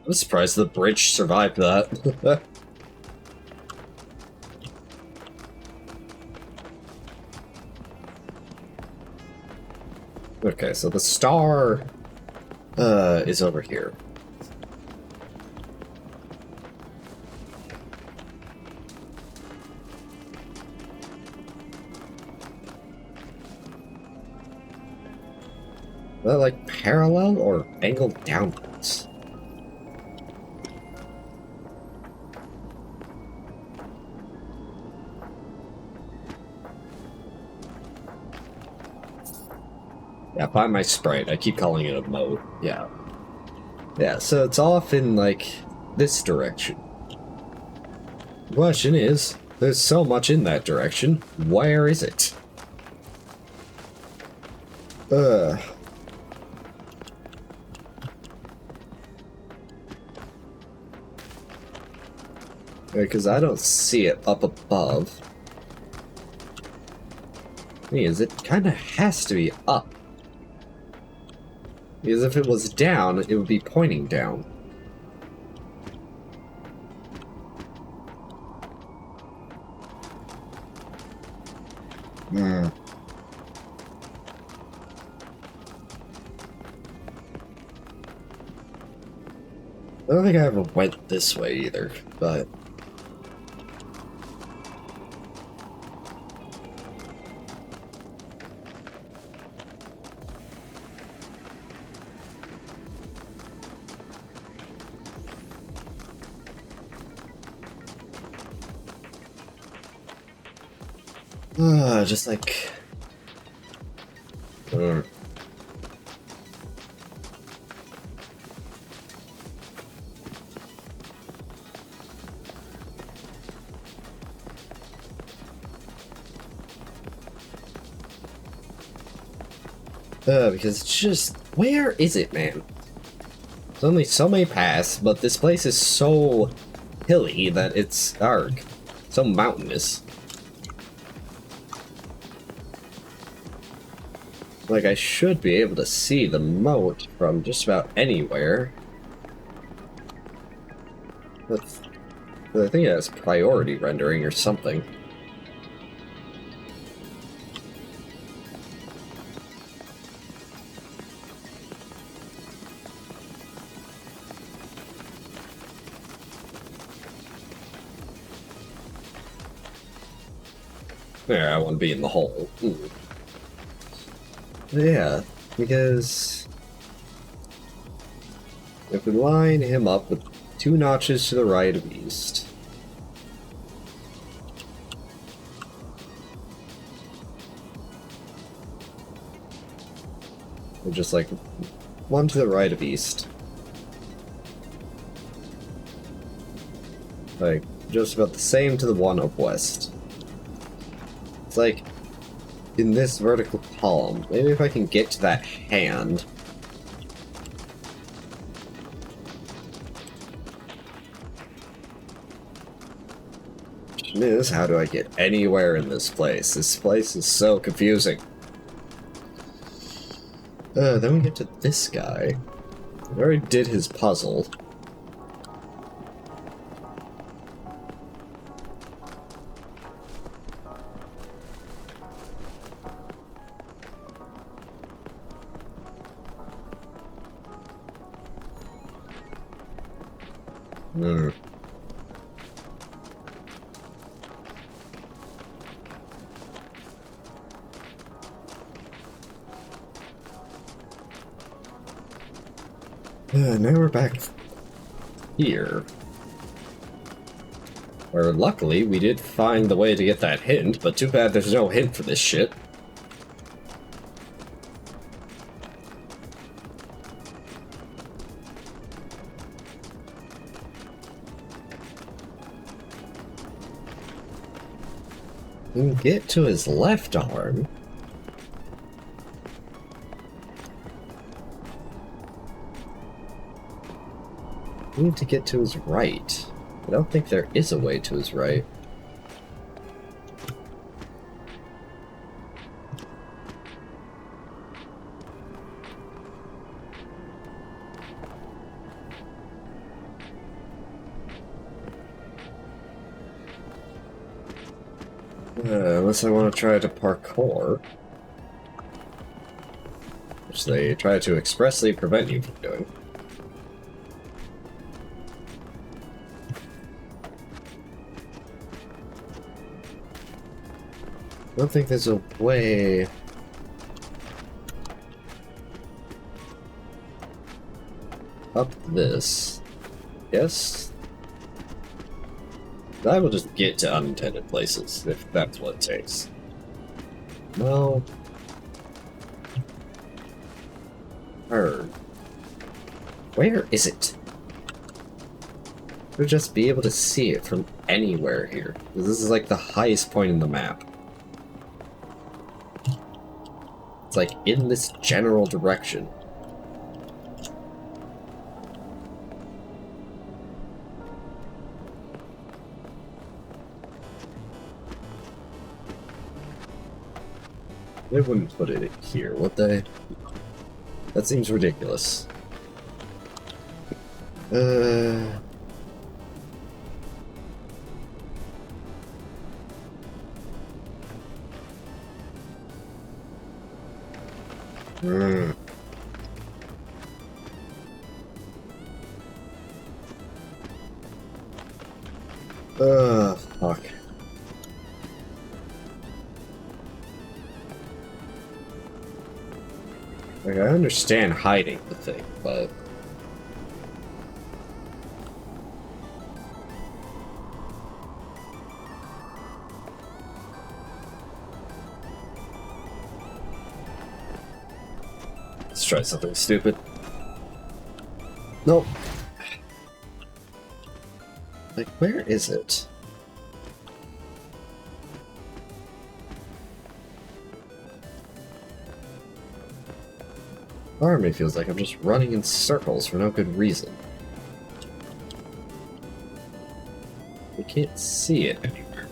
I'm surprised the bridge survived that. Okay, so the star is over here. Is that like parallel or angled downwards? Yeah, by my sprite, I keep calling it a moat. Yeah. Yeah, so it's off in, like, this direction. The question is, there's so much in that direction, where is it? Because I don't see it up above. Because it kind of has to be up. Because if it was down, it would be pointing down. I don't think I ever went this way either, but... Just like... because it's just... Where is it, man? There's only so many paths, but this place is so hilly that it's dark. So mountainous. Like, I should be able to see the moat from just about anywhere. But I think it has priority rendering or something. There, I want to be in the hole. Ooh. Yeah, because if we line him up with 2 notches to the right of east, or just like 1 to the right of east, like just about the same to the one of west. It's like in this vertical column. Maybe if I can get to that hand. Question is, how do I get anywhere in this place? This place is so confusing. Then we get to this guy. I already did his puzzle. Now we're back here. Where luckily we did find the way to get that hint, but too bad there's no hint for this shit. We can get to his left arm. We need to get to his right. I don't think there is a way to his right. Unless I want to try to parkour. Which they try to expressly prevent you from doing. I don't think there's a way... up this. Yes? I will just get to unintended places, if that's what it takes. No. Where is it? We'll just be able to see it from anywhere here. This is like the highest point in the map. It's like in this general direction. They wouldn't put it here, would they? That seems ridiculous. Fuck. Like, I understand hiding the thing, but... try something stupid. Nope. Like, where is it? Part of me feels like I'm just running in circles for no good reason. We can't see it anywhere.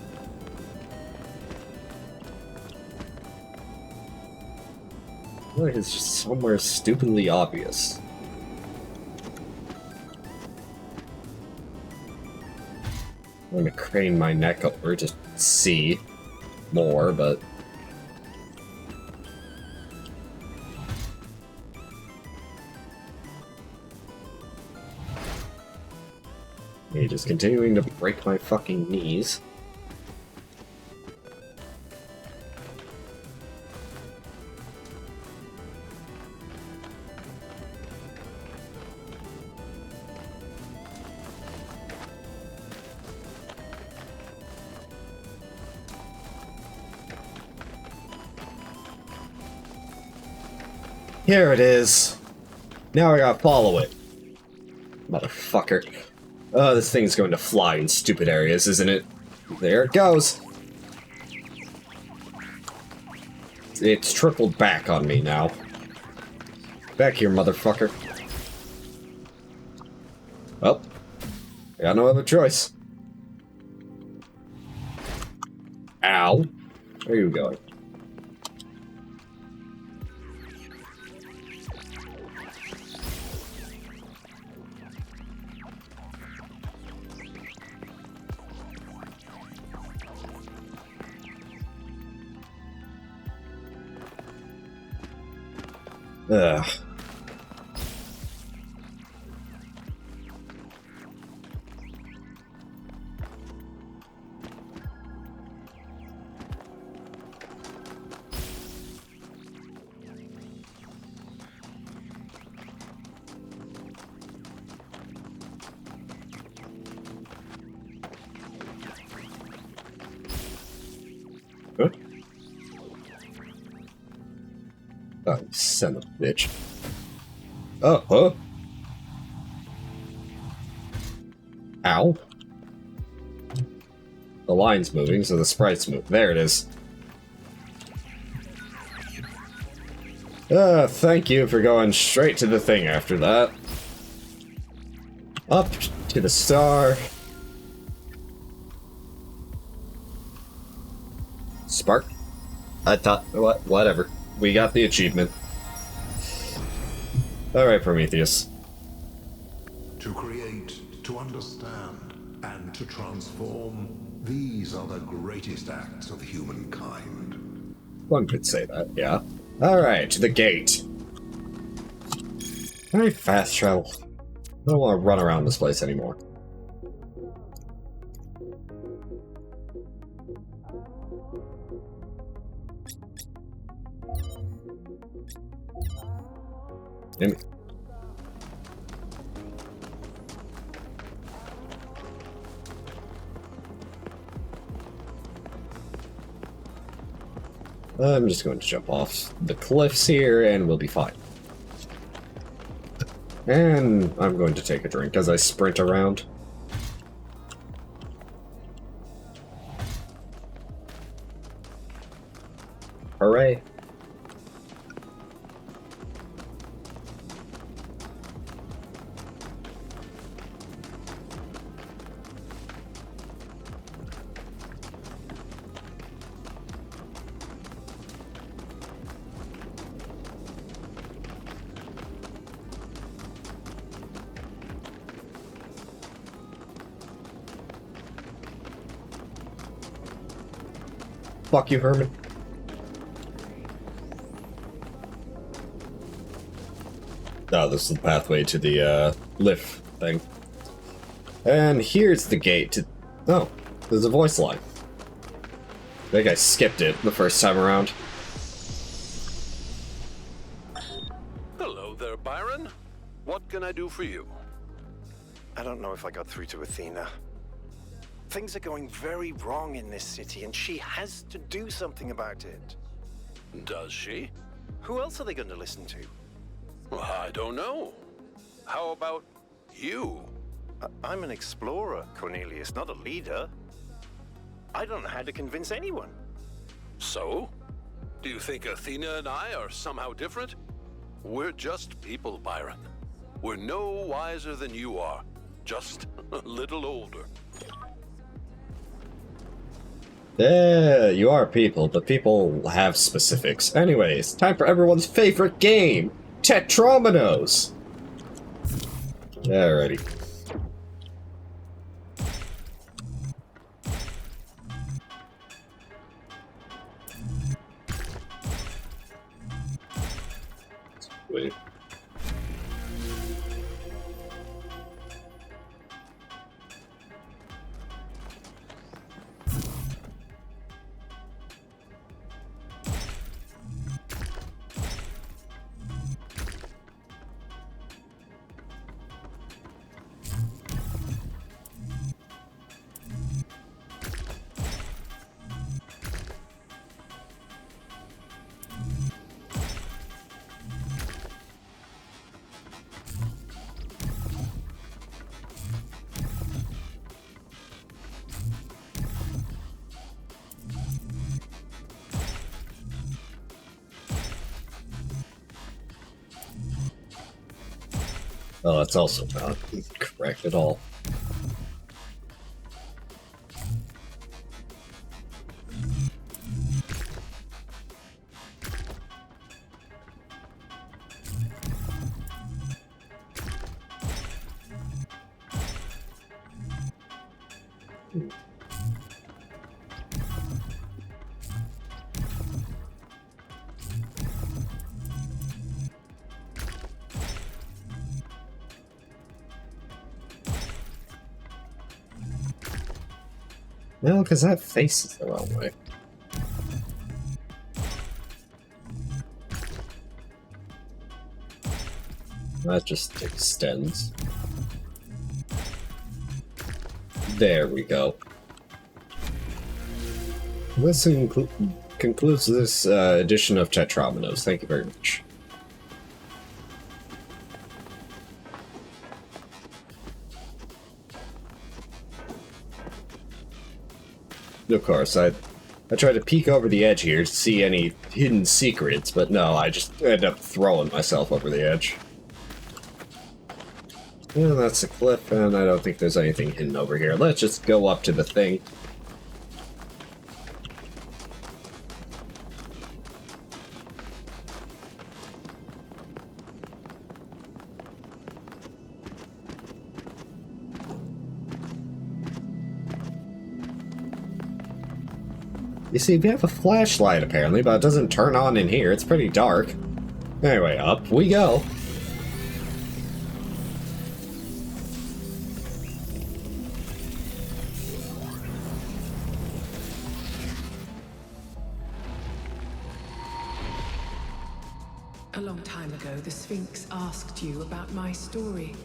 I feel like it's just somewhere stupidly obvious. I'm gonna crane my neck over to see more, but... me just continuing to break my fucking knees. Here it is. Now I gotta follow it. Motherfucker. Oh, this thing's going to fly in stupid areas, isn't it? There it goes. It's tripled back on me now. Back here, motherfucker. Well, I got no other choice. Ow. Where are you going? Ugh. Huh? Oh, you son of a bitch. Oh, huh? Ow. The line's moving, so the sprites move. There it is. Thank you for going straight to the thing after that. Up to the star. Spark? I thought, whatever. We got the achievement. Alright, Prometheus. To create, to understand, and to transform, these are the greatest acts of humankind. One could say that, yeah. Alright, to the gate. Alright, fast travel. I don't want to run around this place anymore. Damn. I'm just going to jump off the cliffs here and we'll be fine. And I'm going to take a drink as I sprint around. Hooray. Fuck you, Herman. Oh, this is the pathway to the, lift thing. And here's the gate to... Oh, there's a voice line. I think I skipped it the first time around. Hello there, Byron. What can I do for you? I don't know if I got through to Athena. Things are going very wrong in this city, and she has to do something about it. Does she? Who else are they going to listen to? I don't know. How about you? I'm an explorer, Cornelius, not a leader. I don't know how to convince anyone. So? Do you think Athena and I are somehow different? We're just people, Byron. We're no wiser than you are, just a little older. Yeah, you are people, but people have specifics. Anyways, time for everyone's favorite game, Tetrominoes! Alrighty. Wait. Oh, that's also not correct at all. No, because that faces the wrong way. That just extends. There we go. This concludes this edition of Tetrominoes. Thank you very much. Of course, I tried to peek over the edge here to see any hidden secrets, but no, I just end up throwing myself over the edge. Yeah, that's a cliff, and I don't think there's anything hidden over here. Let's just go up to the thing. You see, we have a flashlight apparently, but it doesn't turn on in here. It's pretty dark. Anyway, up we go. A long time ago, the Sphinx asked you about my story.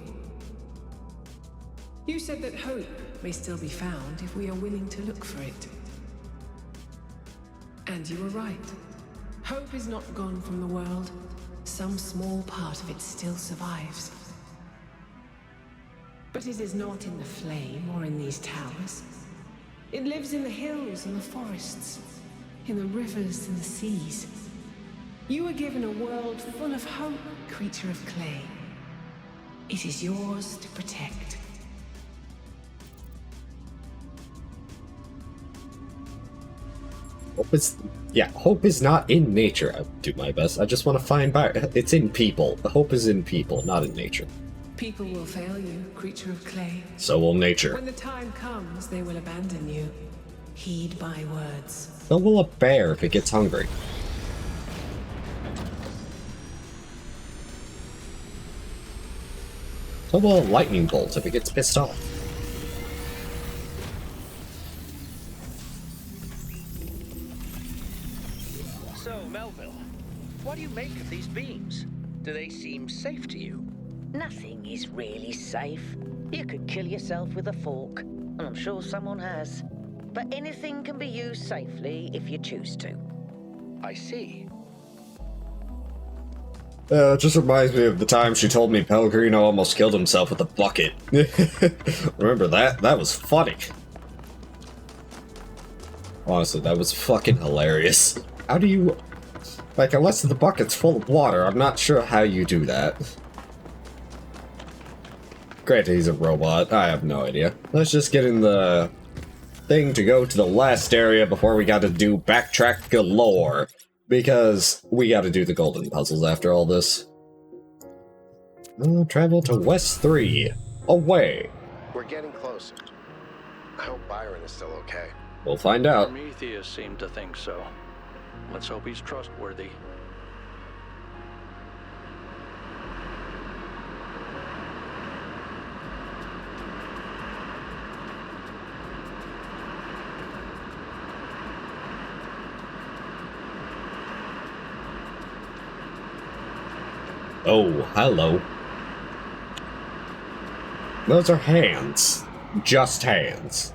You said that hope may still be found if we are willing to look for it. And you were right. Hope is not gone from the world. Some small part of it still survives. But it is not in the flame or in these towers. It lives in the hills and the forests, in the rivers and the seas. You were given a world full of hope, creature of clay. It is yours to protect. Hope is not in nature. I'll do my best. I just want to find it's in people. The hope is in people, not in nature. People will fail you, creature of clay. So will nature. When the time comes, they will abandon you. Heed my words. So will a bear if it gets hungry. So will a lightning bolt if it gets pissed off. So, Melville, what do you make of these beams? Do they seem safe to you? Nothing is really safe. You could kill yourself with a fork, and I'm sure someone has. But anything can be used safely if you choose to. I see. It just reminds me of the time she told me Pellegrino almost killed himself with a bucket. Remember that? That was funny. Honestly, that was fucking hilarious. How do you... Like, unless the bucket's full of water, I'm not sure how you do that. Granted, he's a robot. I have no idea. Let's just get in the thing to go to the last area before we gotta do backtrack galore. Because we gotta do the golden puzzles after all this. Travel to West 3. Away. We're getting closer. I hope Byron is still okay. We'll find out. Prometheus seemed to think so. Let's hope he's trustworthy. Oh, hello. Those are hands. Just hands.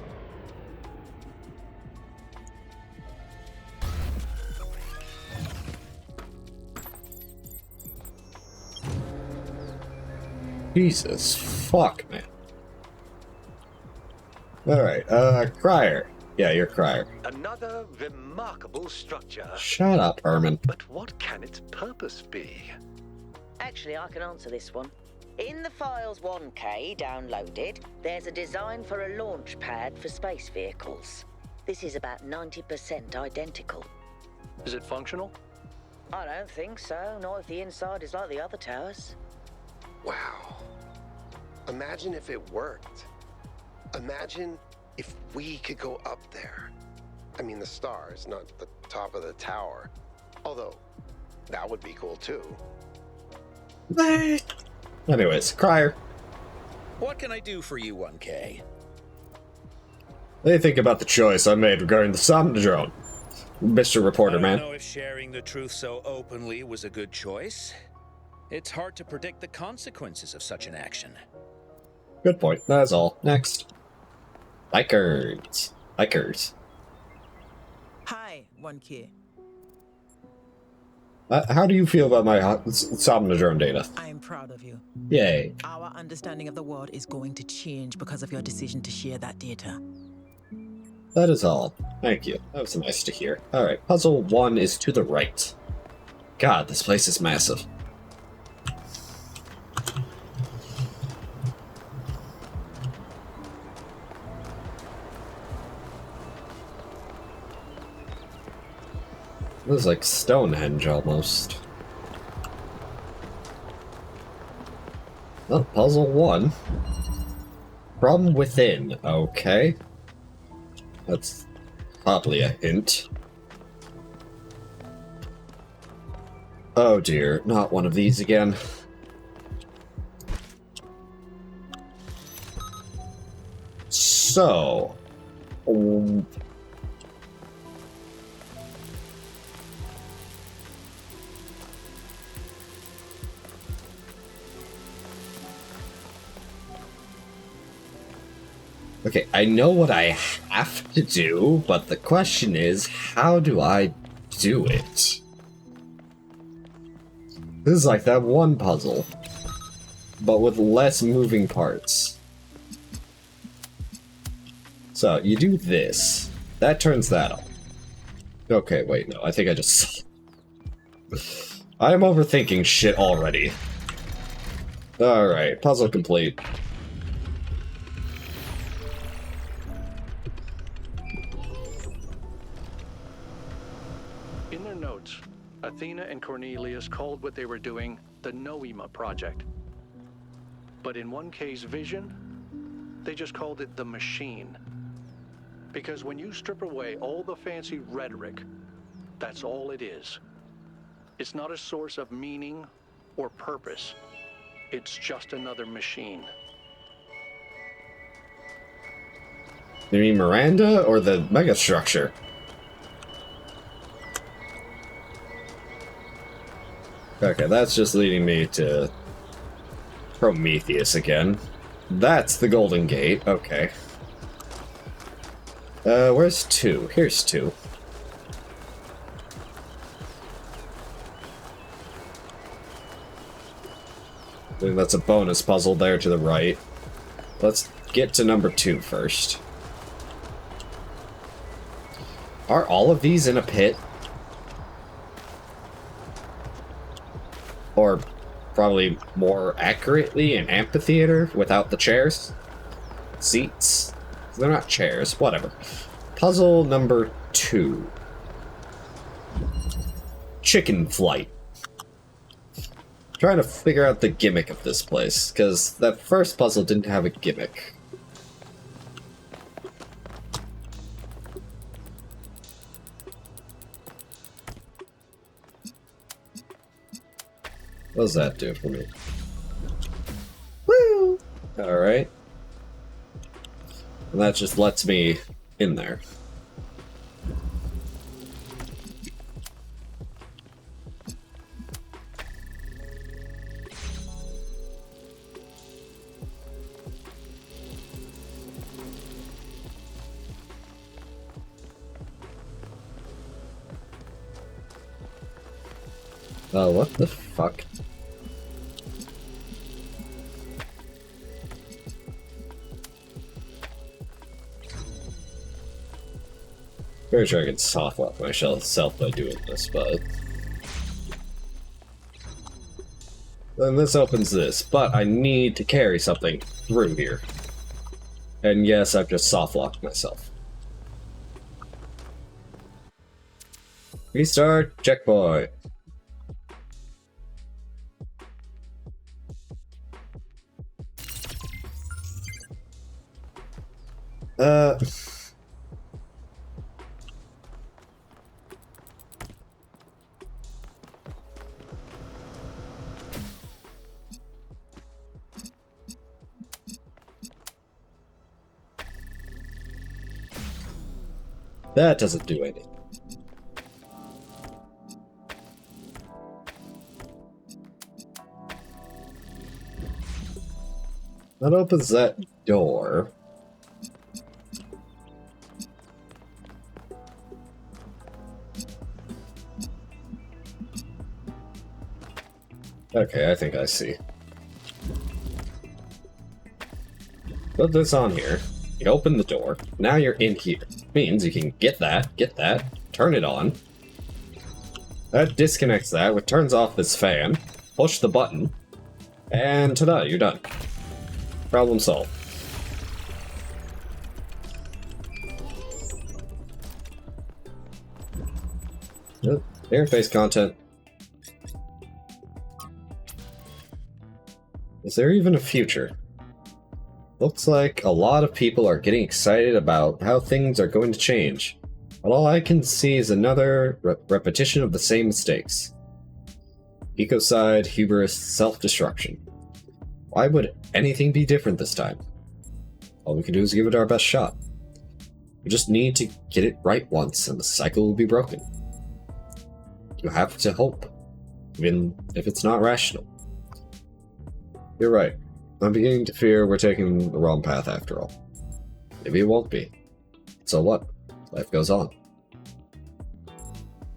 Jesus fuck, man. Alright, Crier. Yeah, you're Crier. Another remarkable structure. Shut up, Herman. But what can its purpose be? Actually, I can answer this one. In the Files 1K downloaded, there's a design for a launch pad for space vehicles. This is about 90% identical. Is it functional? I don't think so, not if the inside is like the other towers. Wow. Imagine if it worked. Imagine if we could go up there. I mean, the stars, not the top of the tower. Although, that would be cool too. Anyways, Crier. What can I do for you, 1K? What do you think about the choice I made regarding the Somnodrome, Mr. Reporter Man? I don't know if sharing the truth so openly was a good choice. It's hard to predict the consequences of such an action. Good point. That's all. Next. Bikers. Bikers. Hi, 1K. How do you feel about my Somnodrome data? I am proud of you. Yay. Our understanding of the world is going to change because of your decision to share that data. That is all. Thank you. That was nice to hear. Alright, puzzle 1 is to the right. God, this place is massive. This is like Stonehenge almost. Oh, puzzle 1. From within, okay. That's probably a hint. Oh dear, not one of these again. So... Okay, I know what I have to do, but the question is, how do I do it? This is like that one puzzle, but with less moving parts. So, you do this. That turns that on. Okay, wait, no, I think I just... I am overthinking shit already. Alright, puzzle complete. In their notes, Athena and Cornelius called what they were doing the Noema Project. But in 1K's vision, they just called it the Machine. Because when you strip away all the fancy rhetoric, that's all it is. It's not a source of meaning or purpose. It's just another machine. You mean Miranda or the megastructure? Okay, that's just leading me to Prometheus again. That's the Golden Gate, okay. Where's 2? Here's 2. think that's a bonus puzzle there to the right. Let's get to number 2 first. Are all of these in a pit? Or probably more accurately an amphitheater without the chairs? Seats? They're not chairs, whatever. Puzzle number 2. Chicken flight. Trying to figure out the gimmick of this place, because that first puzzle didn't have a gimmick. What does that do for me? Woo! Alright. And that just lets me in there. Oh, what the fuck? Very sure I can soft lock myself by doing this, but... Then this opens this, but I need to carry something through here. And yes, I've just soft locked myself. Restart, checkpoint. That doesn't do anything. That opens that door. Okay, I think I see. Put this on here. You open the door. Now you're in here. Means you can get that, turn it on. That disconnects that, which turns off this fan. Push the button. And ta-da, you're done. Problem solved. Yep. Interface content. Is there even a future? Looks like a lot of people are getting excited about how things are going to change, but all I can see is another repetition of the same mistakes. Ecocide, hubris, self-destruction. Why would anything be different this time? All we can do is give it our best shot. We just need to get it right once and the cycle will be broken. You have to hope, even if it's not rational. You're right. I'm beginning to fear we're taking the wrong path after all. Maybe it won't be. So what? Life goes on.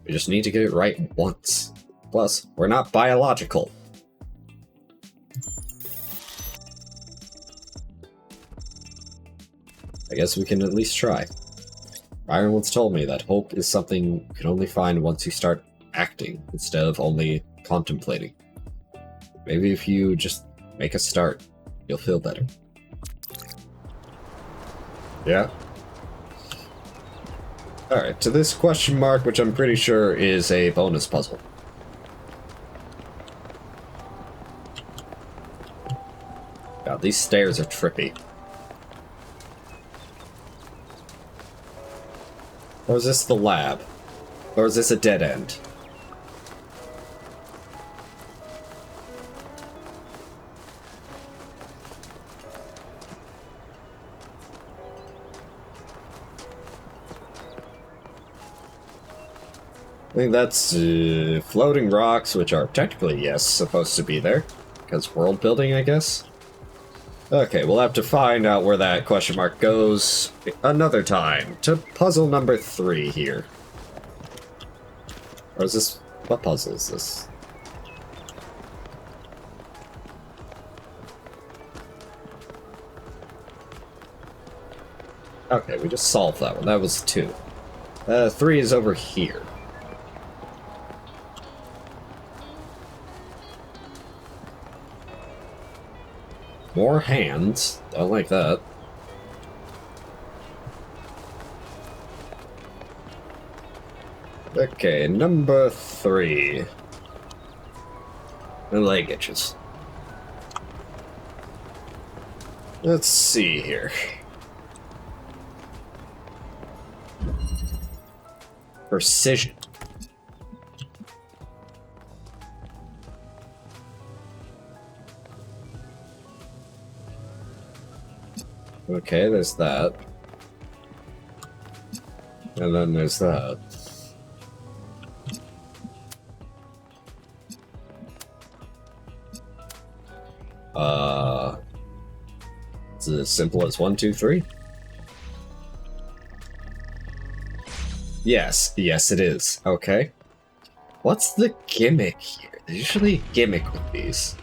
We just need to get it right once. Plus, we're not biological. I guess we can at least try. Byron once told me that hope is something you can only find once you start acting instead of only contemplating. Maybe if you just make a start, you'll feel better. Yeah? Alright, to this question mark, which I'm pretty sure is a bonus puzzle. God, these stairs are trippy. Or is this the lab? Or is this a dead end? I think that's floating rocks, which are technically, yes, supposed to be there. Because world building, I guess? Okay, we'll have to find out where that question mark goes another time. To puzzle number 3 here. Or is this... what puzzle is this? Okay, we just solved that one. That was 2. 3 is over here. More hands. Don't like that. Okay, number 3. And leg itches. Let's see here. Precision. Okay, there's that. And then there's that. It's as simple as 1, 2, 3. Yes, yes it is. Okay. What's the gimmick here? There's usually a gimmick with these.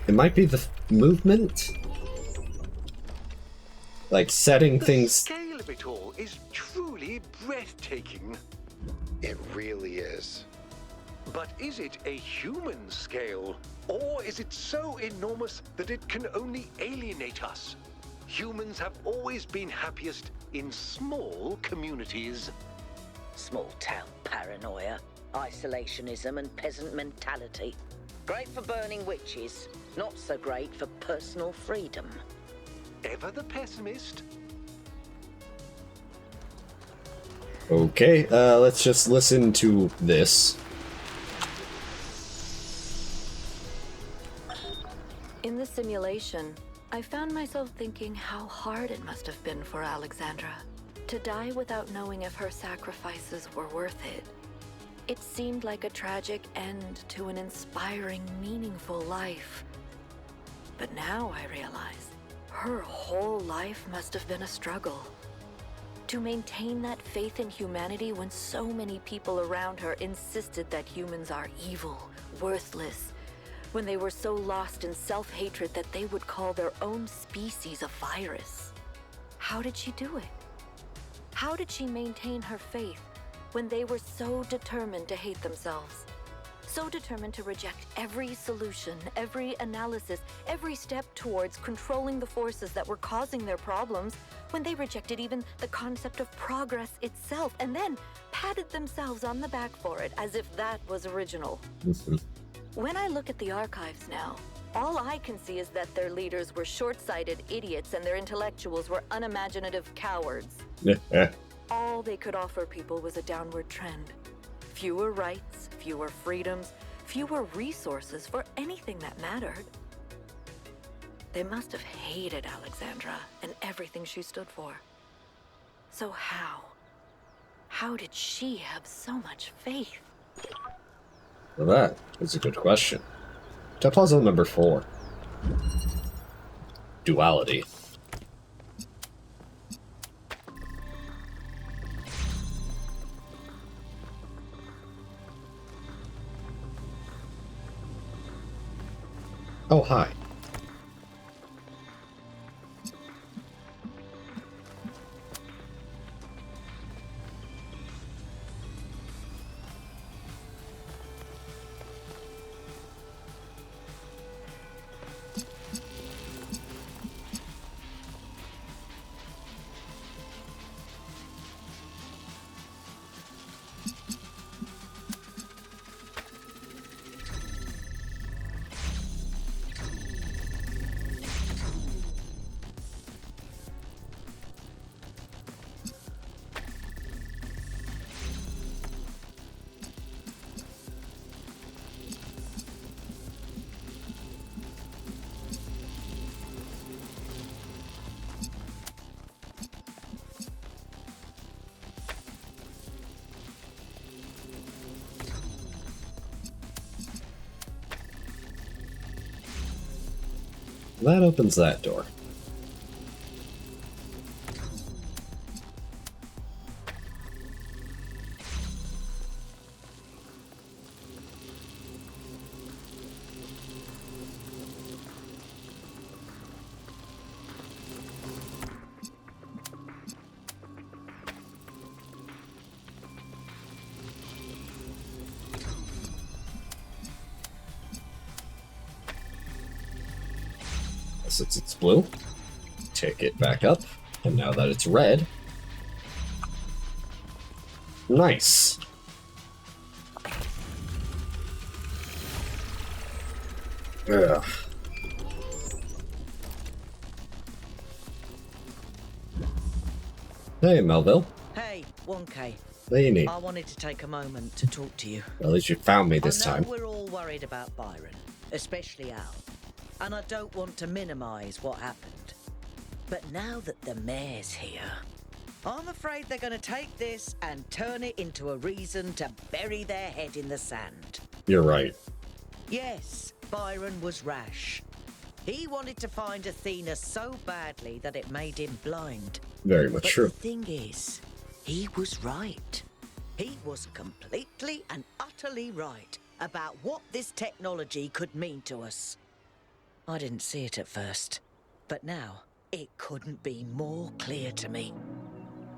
It might be the movement? Like setting things... The scale of it all is truly breathtaking. It really is. But is it a human scale? Or is it so enormous that it can only alienate us? Humans have always been happiest in small communities. Small town paranoia, isolationism and peasant mentality. Great for burning witches, not so great for personal freedom. Ever the pessimist? Okay, let's just listen to this. In the simulation, I found myself thinking how hard it must have been for Alexandra to die without knowing if her sacrifices were worth it. It seemed like a tragic end to an inspiring, meaningful life. But now I realize her whole life must have been a struggle. To maintain that faith in humanity when so many people around her insisted that humans are evil, worthless, when they were so lost in self-hatred that they would call their own species a virus. How did she do it? How did she maintain her faith when they were so determined to hate themselves? So determined to reject every solution, every analysis, every step towards controlling the forces that were causing their problems, when they rejected even the concept of progress itself, and then patted themselves on the back for it as if that was original. When I look at the archives now, all I can see is that their leaders were short-sighted idiots and their intellectuals were unimaginative cowards. All they could offer people was a downward trend. Fewer rights, fewer freedoms, fewer resources for anything that mattered. They must have hated Alexandra and everything she stood for. So how did she have so much faith? Well, that is a good question. To puzzle number 4. Duality. Oh, hi. That opens that door. since it's blue. Take it back up. And now that it's red... Nice. Ugh. Hey, Melville. Hey, 1K. What do you need? I wanted to take a moment to talk to you. At least you found me this I know time. we're all worried about Byron, especially Al. And I don't want to minimize what happened. But now that the mayor's here, I'm afraid they're going to take this and turn it into a reason to bury their head in the sand. You're right. Yes, Byron was rash. He wanted to find Athena so badly that it made him blind. Very much but true. The thing is, he was right. He was completely and utterly right about what this technology could mean to us. I didn't see it at first, but now it couldn't be more clear to me.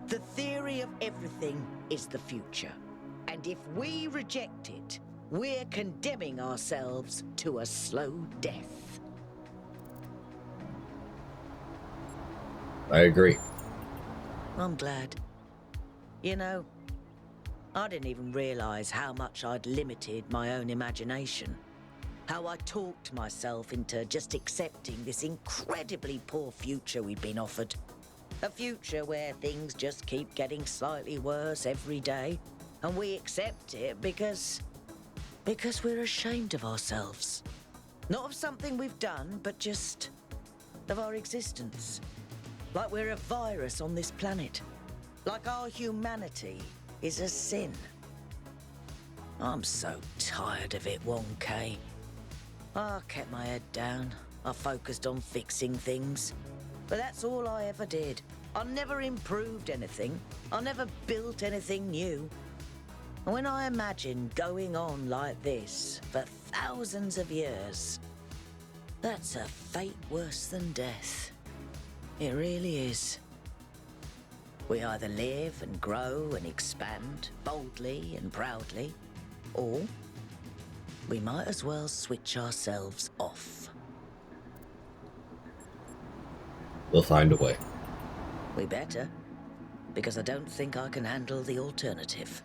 The theory of everything is the future. And if we reject it, we're condemning ourselves to a slow death. I agree. I'm glad. You know, I didn't even realize how much I'd limited my own imagination. How I talked myself into just accepting this incredibly poor future we'd been offered. A future where things just keep getting slightly worse every day, and we accept it because we're ashamed of ourselves. Not of something we've done, but just of our existence. Like we're a virus on this planet. Like our humanity is a sin. I'm so tired of it, 1K. I kept my head down. I focused on fixing things. But that's all I ever did. I never improved anything. I never built anything new. And when I imagine going on like this for thousands of years, that's a fate worse than death. It really is. We either live and grow and expand boldly and proudly, or we might as well switch ourselves off. We'll find a way. We better, because I don't think I can handle the alternative.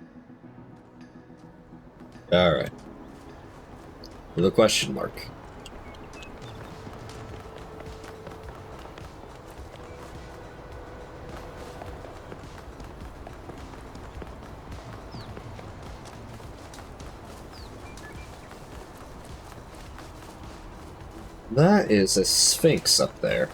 Alright. With a question mark. That is a sphinx up there.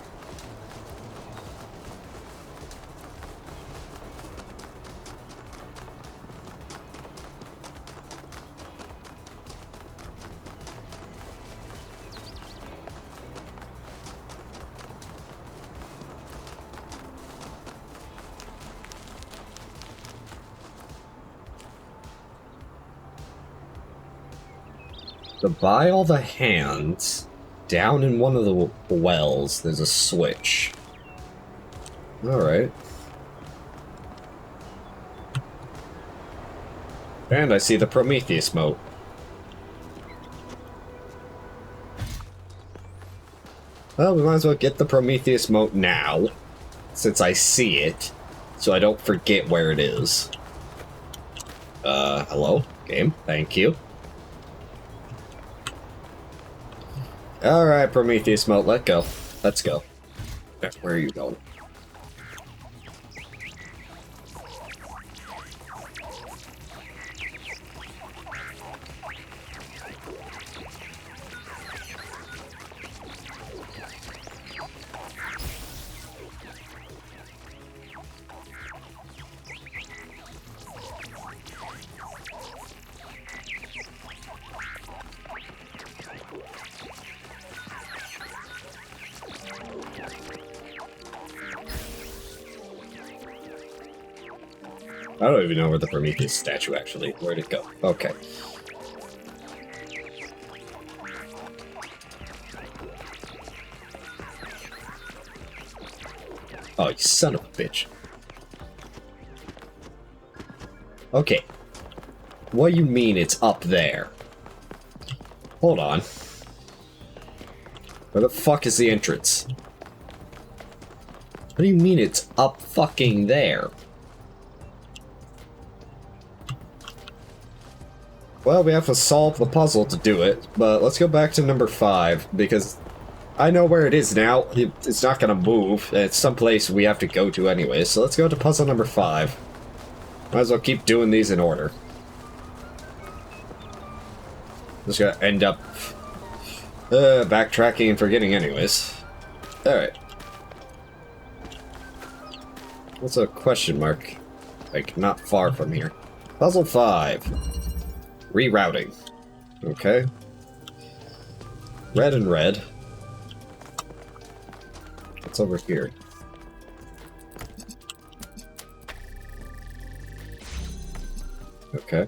To buy all the hands, down in one of the wells, there's a switch. Alright. And I see the Prometheus mote. Well, we might as well get the Prometheus mote now, since I see it, so I don't forget where it is. Hello? Game? Thank you. Alright, Prometheus mote, let go. Let's go. Where are you going? I don't even know where the Prometheus statue actually... Where'd it go? Okay. Oh, you son of a bitch. Okay. What do you mean it's up there? Hold on. Where the fuck is the entrance? What do you mean it's up fucking there? Well, we have to solve the puzzle to do it, but let's go back to number 5, because I know where it is now. It's not gonna move. It's someplace we have to go to anyway, so let's go to puzzle number 5. Might as well keep doing these in order. Just gonna end up backtracking and forgetting anyways. Alright. What's a question mark? Like, not far from here. Puzzle 5. Rerouting. Okay. Red and red. What's over here? Okay.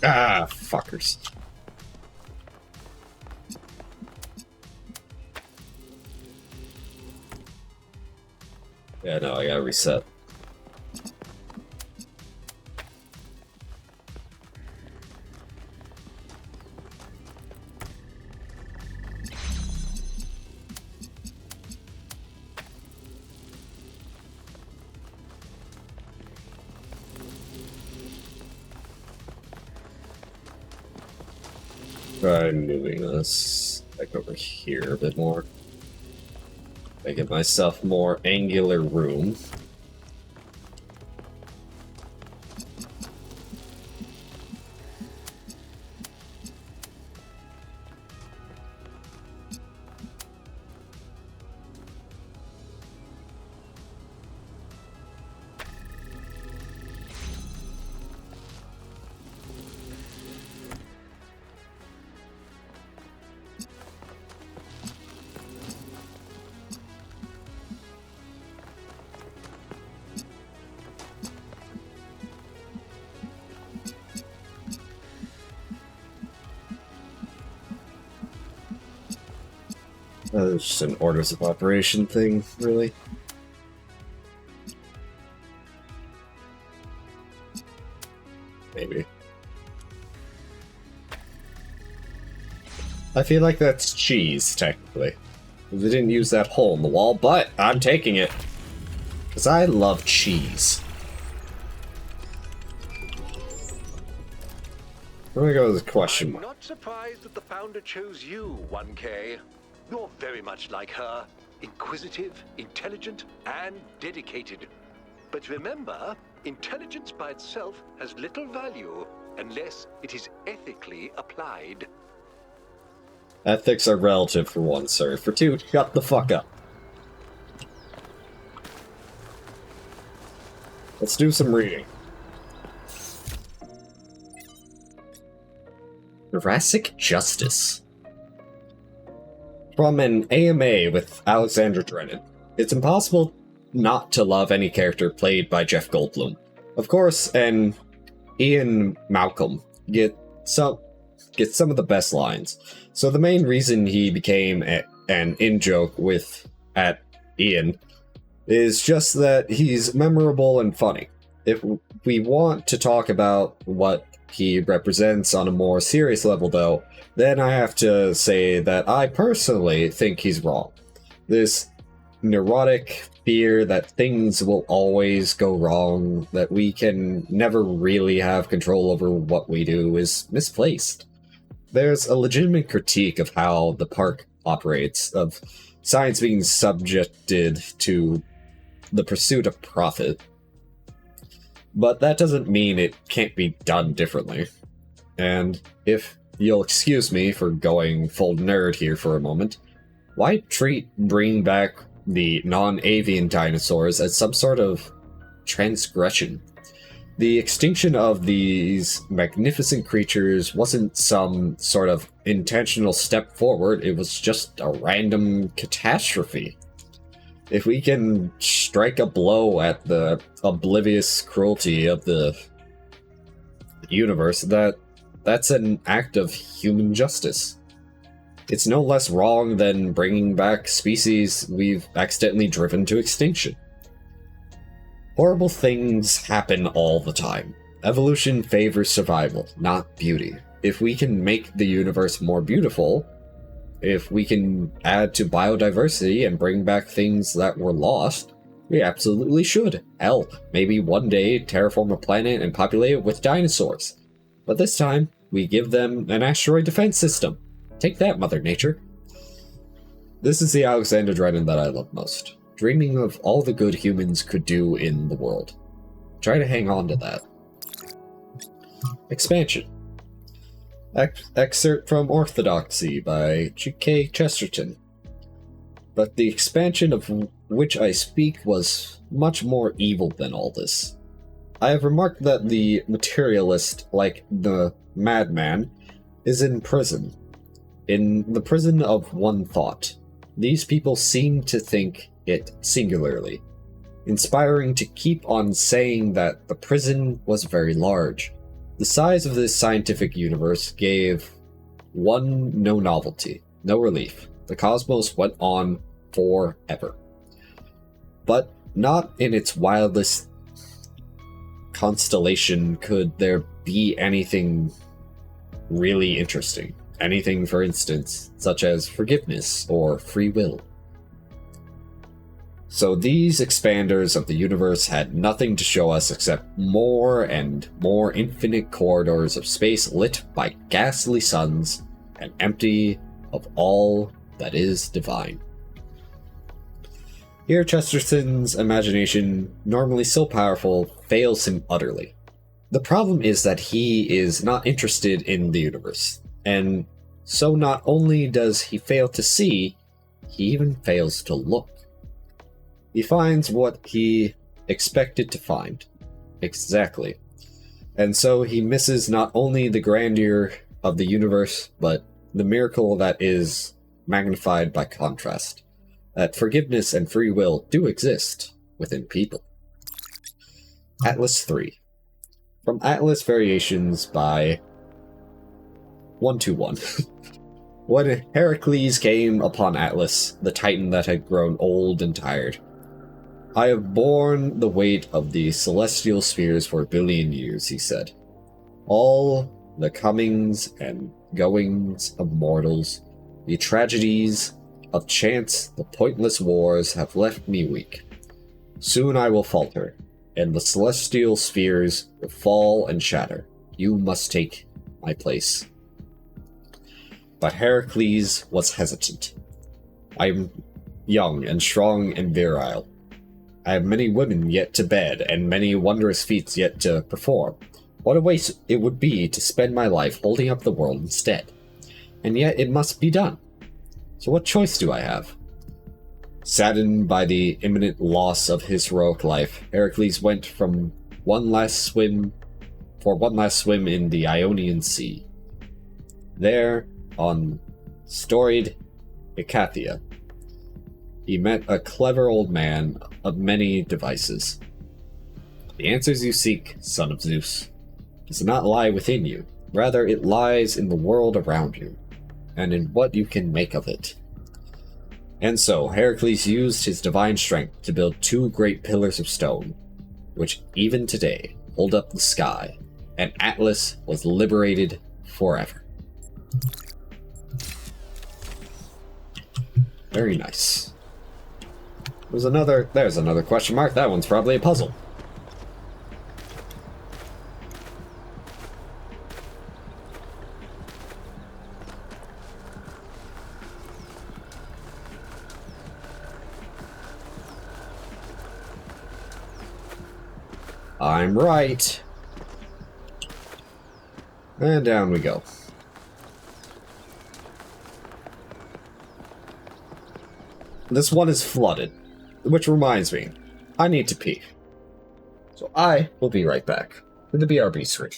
Ah, fuckers. Yeah, no, I gotta reset. Try moving this back over here a bit more. I give myself more angular room. It's just an orders of operation thing, really. Maybe. I feel like that's cheese, technically. They didn't use that hole in the wall, but I'm taking it. Because I love cheese. I'm gonna go with the question mark. I'm not surprised that the founder chose you, 1K. You're very much like her. Inquisitive, intelligent, and dedicated. But remember, intelligence by itself has little value unless it is ethically applied. Ethics are relative for one, sir. For two, shut the fuck up. Let's do some reading. Jurassic Justice. From an AMA with Alexandra Drennan. It's impossible not to love any character played by Jeff Goldblum. Of course, and Ian Malcolm get some of the best lines. So the main reason he became an in-joke at Ian is just that he's memorable and funny. If we want to talk about what he represents on a more serious level, though, then I have to say that I personally think he's wrong. This neurotic fear that things will always go wrong, that we can never really have control over what we do, is misplaced. There's a legitimate critique of how the park operates, of science being subjected to the pursuit of profit. But that doesn't mean it can't be done differently. And if you'll excuse me for going full nerd here for a moment, why treat bringing back the non-avian dinosaurs as some sort of transgression? The extinction of these magnificent creatures wasn't some sort of intentional step forward, it was just a random catastrophe. If we can strike a blow at the oblivious cruelty of the universe, that's an act of human justice. It's no less wrong than bringing back species we've accidentally driven to extinction. Horrible things happen all the time. Evolution favors survival, not beauty. If we can make the universe more beautiful, if we can add to biodiversity and bring back things that were lost, we absolutely should. Hell, maybe one day terraform a planet and populate it with dinosaurs. But this time, we give them an asteroid defense system. Take that, Mother Nature. This is the Alexander Drennan that I love most. Dreaming of all the good humans could do in the world. Try to hang on to that. Expansion. Excerpt from Orthodoxy by G.K. Chesterton. But the expansion of which I speak was much more evil than all this. I have remarked that the materialist, like the madman, is in prison. In the prison of one thought. These people seem to think it singularly, inspiring to keep on saying that the prison was very large. The size of this scientific universe gave one no novelty, no relief. The cosmos went on forever. But not in its wildest constellation could there be anything really interesting. Anything, for instance, such as forgiveness or free will. So these expanders of the universe had nothing to show us except more and more infinite corridors of space lit by ghastly suns and empty of all that is divine. Here Chesterton's imagination, normally so powerful, fails him utterly. The problem is that he is not interested in the universe, and so not only does he fail to see, he even fails to look. He finds what he expected to find. Exactly. And so he misses not only the grandeur of the universe, but the miracle that is magnified by contrast. That forgiveness and free will do exist within people. Atlas 3. From Atlas Variations by 121. When Heracles came upon Atlas, the titan that had grown old and tired, I have borne the weight of the celestial spheres for 1 billion years, he said. All the comings and goings of mortals, the tragedies of chance, the pointless wars have left me weak. Soon I will falter, and the celestial spheres will fall and shatter. You must take my place. But Heracles was hesitant. I am young and strong and virile. I have many women yet to bed, and many wondrous feats yet to perform. What a waste it would be to spend my life holding up the world instead. And yet it must be done. So what choice do I have? Saddened by the imminent loss of his heroic life, Heracles went for one last swim in the Ionian Sea. There, on storied Icathia, he met a clever old man of many devices. The answers you seek, son of Zeus, does not lie within you. Rather, it lies in the world around you, and in what you can make of it. And so, Heracles used his divine strength to build 2 great pillars of stone, which even today hold up the sky, and Atlas was liberated forever. Very nice. There's another question mark. That one's probably a puzzle. I'm right. And down we go. this one is flooded. Which reminds me, I need to pee. So I will be right back with the BRB screen.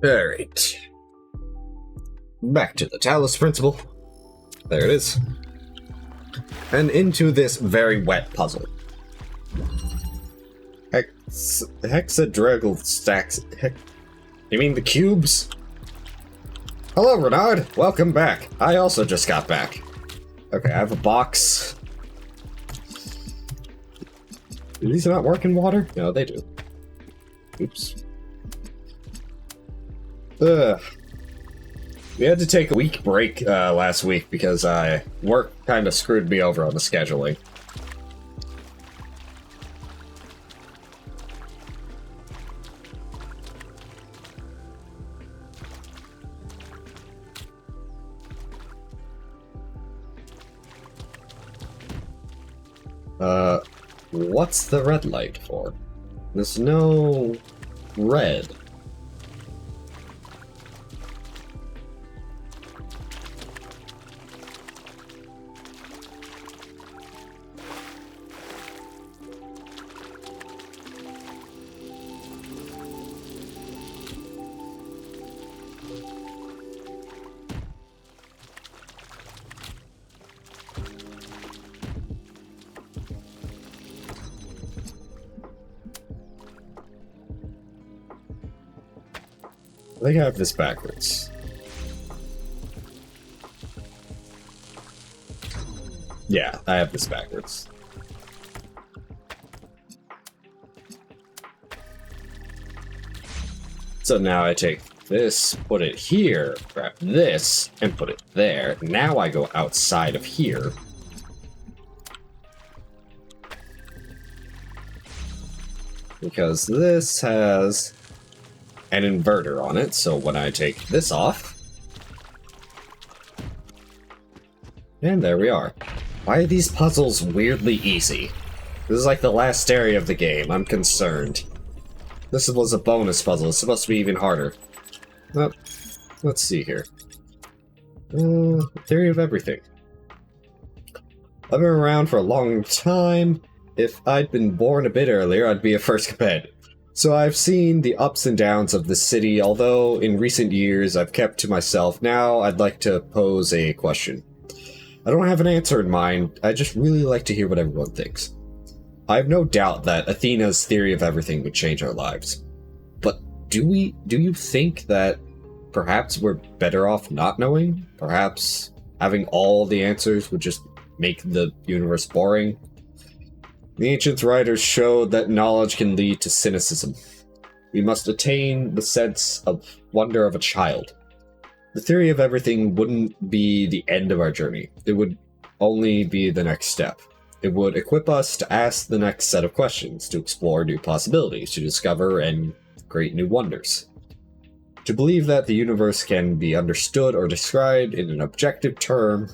Alright. Back to the Talos Principle. There it is. And into this very wet puzzle. Hexadragal stacks. You mean the cubes? Hello, Renard. Welcome back. I also just got back. Okay, I have a box. Do these not work in water? No, they do. Oops. Ugh. We had to take a week break last week because work kind of screwed me over on the scheduling. What's the red light for? There's no red. I think I have this backwards. Yeah, I have this backwards. So now I take this, put it here, grab this, and put it there. Now I go outside of here. Because this has an inverter on it, so when I take this off... And there we are. Why are these puzzles weirdly easy? This is like the last area of the game, I'm concerned. This was a bonus puzzle, it's supposed to be even harder. Oh, let's see here. Theory of everything. I've been around for a long time. If I'd been born a bit earlier, I'd be a first companion. So I've seen the ups and downs of the city, although in recent years I've kept to myself. Now I'd like to pose a question. I don't have an answer in mind, I just really like to hear what everyone thinks. I have no doubt that Athena's theory of everything would change our lives. But do you think that perhaps we're better off not knowing? Perhaps having all the answers would just make the universe boring? The ancient writers showed that knowledge can lead to cynicism. We must attain the sense of wonder of a child. The theory of everything wouldn't be the end of our journey. It would only be the next step. It would equip us to ask the next set of questions, to explore new possibilities, to discover and create new wonders. To believe that the universe can be understood or described in an objective terms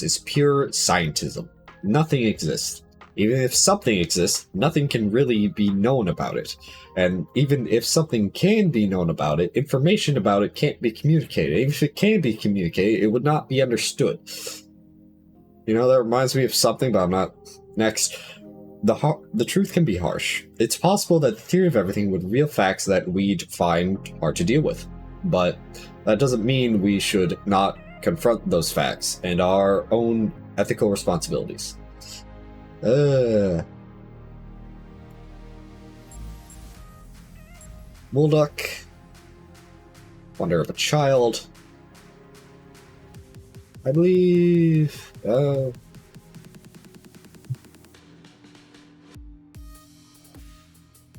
is pure scientism. Nothing exists. Even if something exists, nothing can really be known about it. And even if something can be known about it, information about it can't be communicated. Even if it can be communicated, it would not be understood. You know, that reminds me of something, but I'm not... Next. The truth can be harsh. It's possible that the theory of everything would reveal facts that we'd find hard to deal with. But that doesn't mean we should not confront those facts and our own ethical responsibilities. Molduck. Wonder of a child. I believe...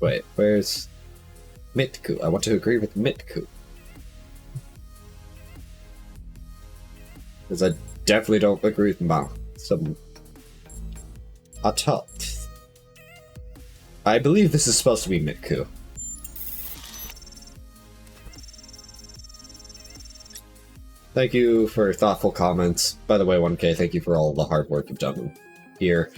Wait, where's... Mitku? I want to agree with Mitku. Because I definitely don't agree with Ma. Some... Atot. I believe this is supposed to be Mitku. Thank you for thoughtful comments. By the way, 1K, thank you for all the hard work you've done here.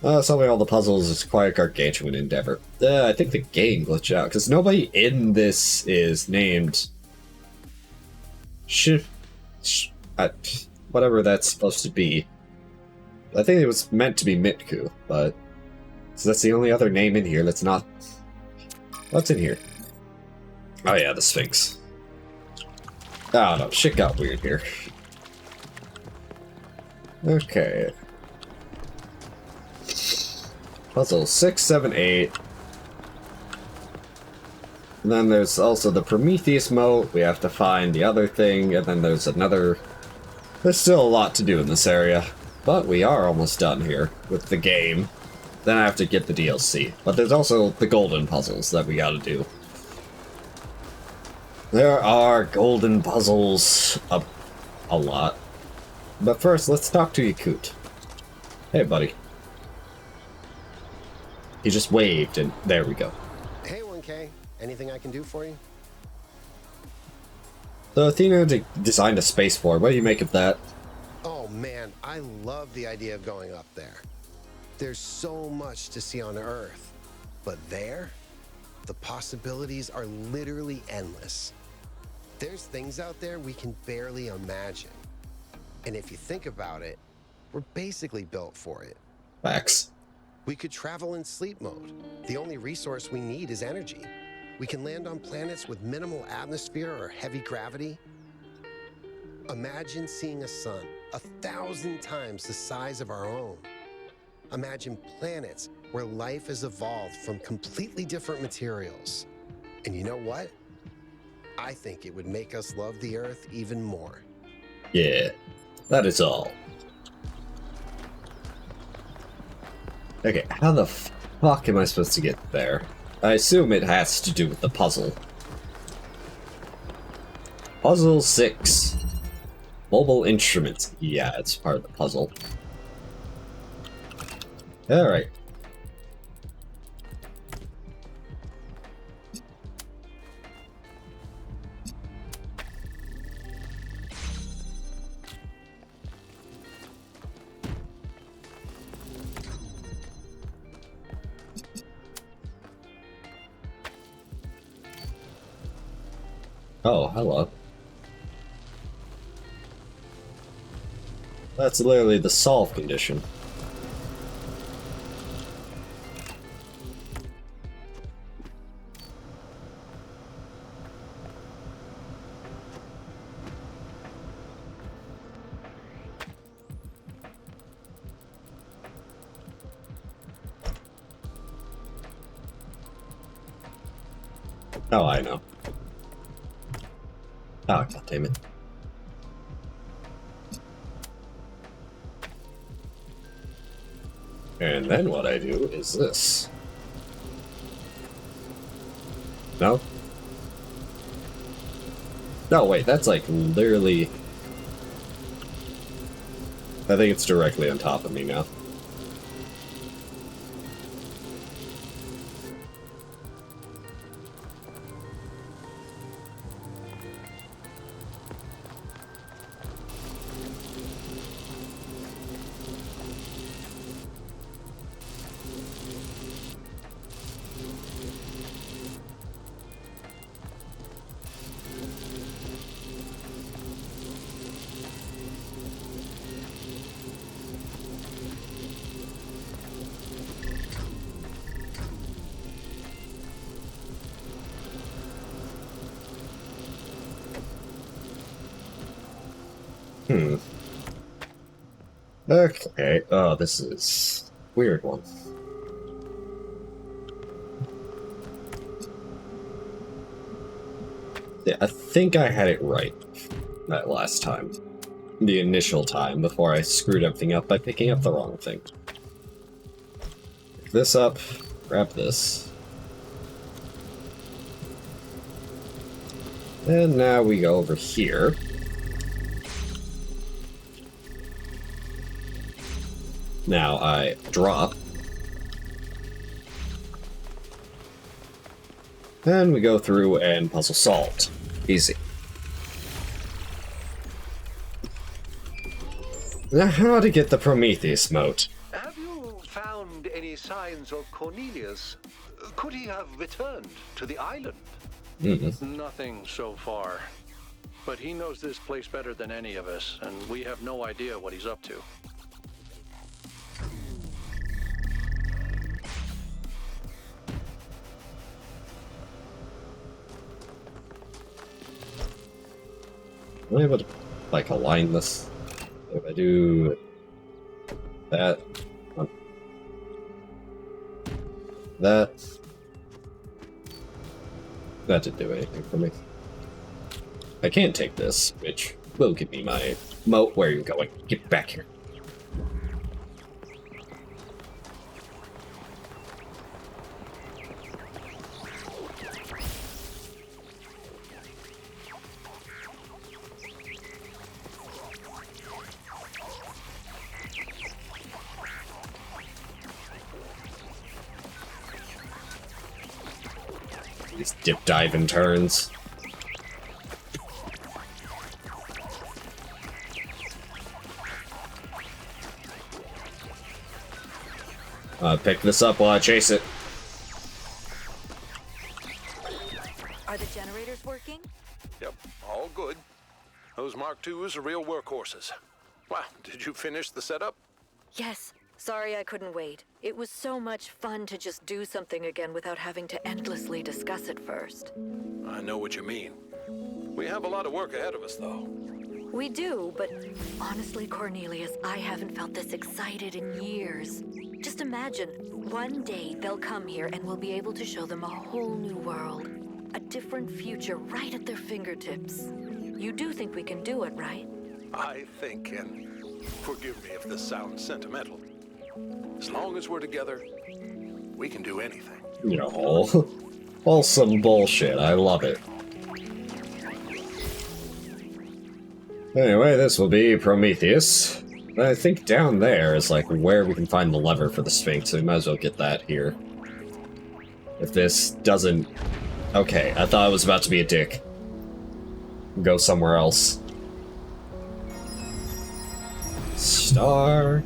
Solving all the puzzles is quite a gargantuan endeavor. I think the game glitched out, because nobody in this is named... whatever that's supposed to be. I think it was meant to be Mitku, but... So that's the only other name in here that's not... What's in here? Oh yeah, the Sphinx. Oh no, shit got weird here. Okay. Puzzle 6, 7, 8. And then there's also the Prometheus moat. We have to find the other thing, and then there's another... There's still a lot to do in this area. But we are almost done here with the game. Then I have to get the DLC. But there's also the golden puzzles that we gotta do. There are golden puzzles a lot. But first, let's talk to Yakut. Hey, buddy. He just waved, and there we go. Hey, 1K. Anything I can do for you? So Athena designed a spaceport. What do you make of that? Oh, man. I love the idea of going up there. There's so much to see on Earth. But there, the possibilities are literally endless. There's things out there we can barely imagine. And if you think about it, we're basically built for it. Facts. We could travel in sleep mode. The only resource we need is energy. We can land on planets with minimal atmosphere or heavy gravity. Imagine seeing a sun 1,000 times the size of our own. Imagine planets where life has evolved from completely different materials. And you know what? I think it would make us love the Earth even more. Yeah, that is all. Okay, how the fuck am I supposed to get there? I assume it has to do with the puzzle. Puzzle 6. Mobile instruments. Yeah, it's part of the puzzle. Alright. Oh, hello. That's literally the solve condition. Oh, I know. Oh, god damn it. And then what I do is this. No? No, wait, that's like literally... I think it's directly on top of me now. Okay. Oh, this is a weird one. Yeah, I think I had it right that last time. The initial time, before I screwed everything up by picking up the wrong thing. Pick this up, grab this. And now we go over here. Now I drop. And we go through and puzzle solved. Easy. Now how to get the Prometheus mote? Have you found any signs of Cornelius? Could he have returned to the island? Nothing so far. But he knows this place better than any of us, and we have no idea what he's up to. Am I able to, like, align this? If I do that, that didn't do anything for me. I can take this, which will give me my moat. Where are you going? Get back here. These dip diving turns. Pick this up while I chase it. Are the generators working? Yep, all good. Those Mark IIs are real workhorses. Wow, did you finish the setup? Yes. Sorry I couldn't wait. It was so much fun to just do something again without having to endlessly discuss it first. I know what you mean. We have a lot of work ahead of us, though. We do, but honestly, Cornelius, I haven't felt this excited in years. Just imagine, one day they'll come here and we'll be able to show them a whole new world. A different future right at their fingertips. You do think we can do it, right? I think, and forgive me if this sounds sentimental, as long as we're together, we can do anything. You know, all some bullshit. I love it. Anyway, this will be Prometheus. I think down there is like where we can find the lever for the Sphinx, so we might as well get that here. If this doesn't... Okay, I thought I was about to be a dick. Go somewhere else. Star.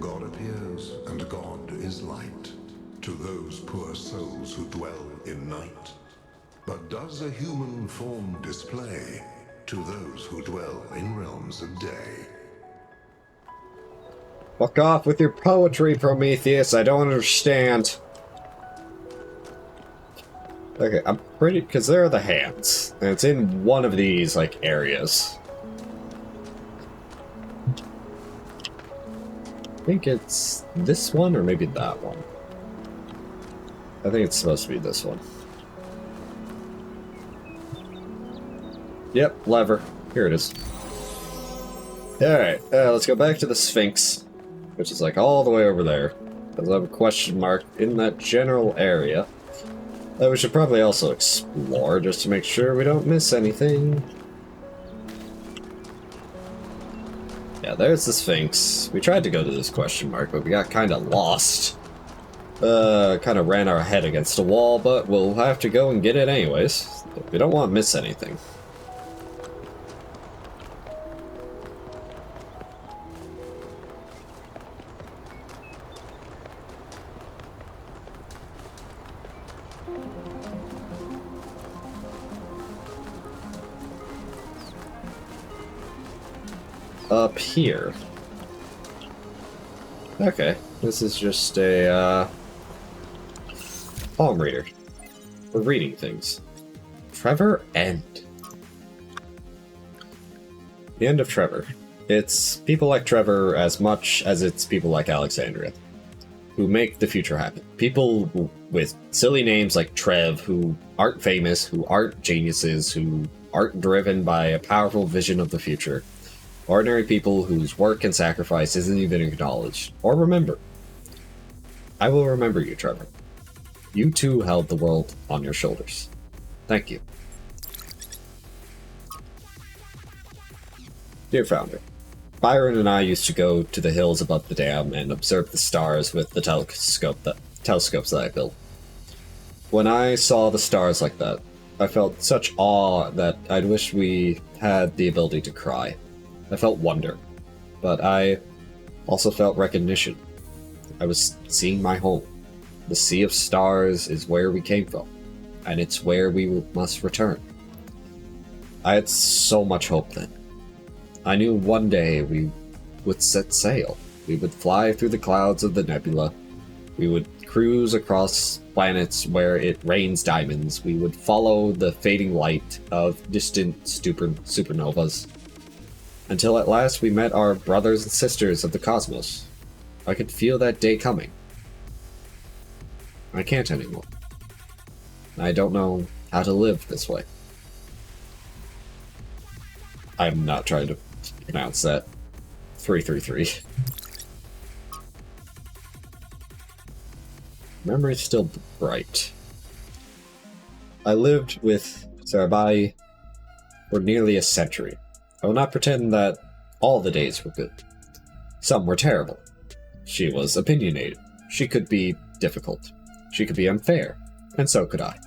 God appears, and God is light to those poor souls who dwell in night. But does a human form display to those who dwell in realms of day? Fuck off with your poetry, Prometheus. I don't understand. Okay, I'm pretty... because there are the hands. And it's in one of these, like, areas. I think it's this one, or maybe that one. I think it's supposed to be this one. Yep, lever. Here it is. Alright, let's go back to the Sphinx, which is like all the way over there. There's a question mark in that general area that we should probably also explore just to make sure we don't miss anything. Yeah, there's the Sphinx. We tried to go to this question mark, but we got kind of lost. Kind of ran our head against a wall, but we'll have to go and get it anyways. We don't want to miss anything. Up here. Okay, this is just a palm reader. We're reading things. Trevor End. The end of Trevor. It's people like Trevor as much as it's people like Alexandria who make the future happen. People with silly names like Trev who aren't famous, who aren't geniuses, who aren't driven by a powerful vision of the future. Ordinary people whose work and sacrifice isn't even acknowledged or remembered. I will remember you, Trevor. You too held the world on your shoulders. Thank you. Dear Founder, Byron and I used to go to the hills above the dam and observe the stars with the telescopes that I built. When I saw the stars like that, I felt such awe that I'd wish we had the ability to cry. I felt wonder, but I also felt recognition. I was seeing my home. The sea of stars is where we came from, and it's where we must return. I had so much hope then. I knew one day we would set sail. We would fly through the clouds of the nebula. We would cruise across planets where it rains diamonds. We would follow the fading light of distant supernovas. Until at last we met our brothers and sisters of the cosmos. I could feel that day coming. I can't anymore. I don't know how to live this way. I'm not trying to pronounce that. 333. Memory's still bright. I lived with Sarabai for nearly a century. I will not pretend that all the days were good. Some were terrible. She was opinionated. She could be difficult. She could be unfair. And so could I.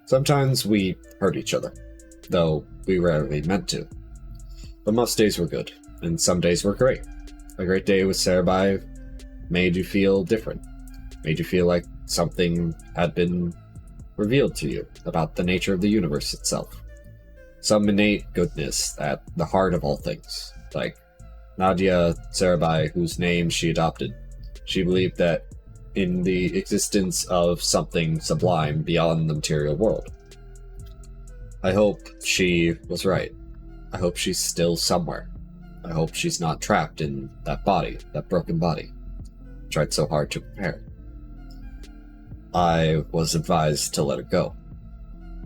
Sometimes we hurt each other, though we rarely meant to. But most days were good, and some days were great. A great day with Sarabai made you feel different. Made you feel like something had been revealed to you about the nature of the universe itself. Some innate goodness at the heart of all things, like Nadia Sarabai, whose name she adopted. She believed that in the existence of something sublime beyond the material world. I hope she was right. I hope she's still somewhere. I hope she's not trapped in that body, that broken body. I tried so hard to prepare. I was advised to let her go,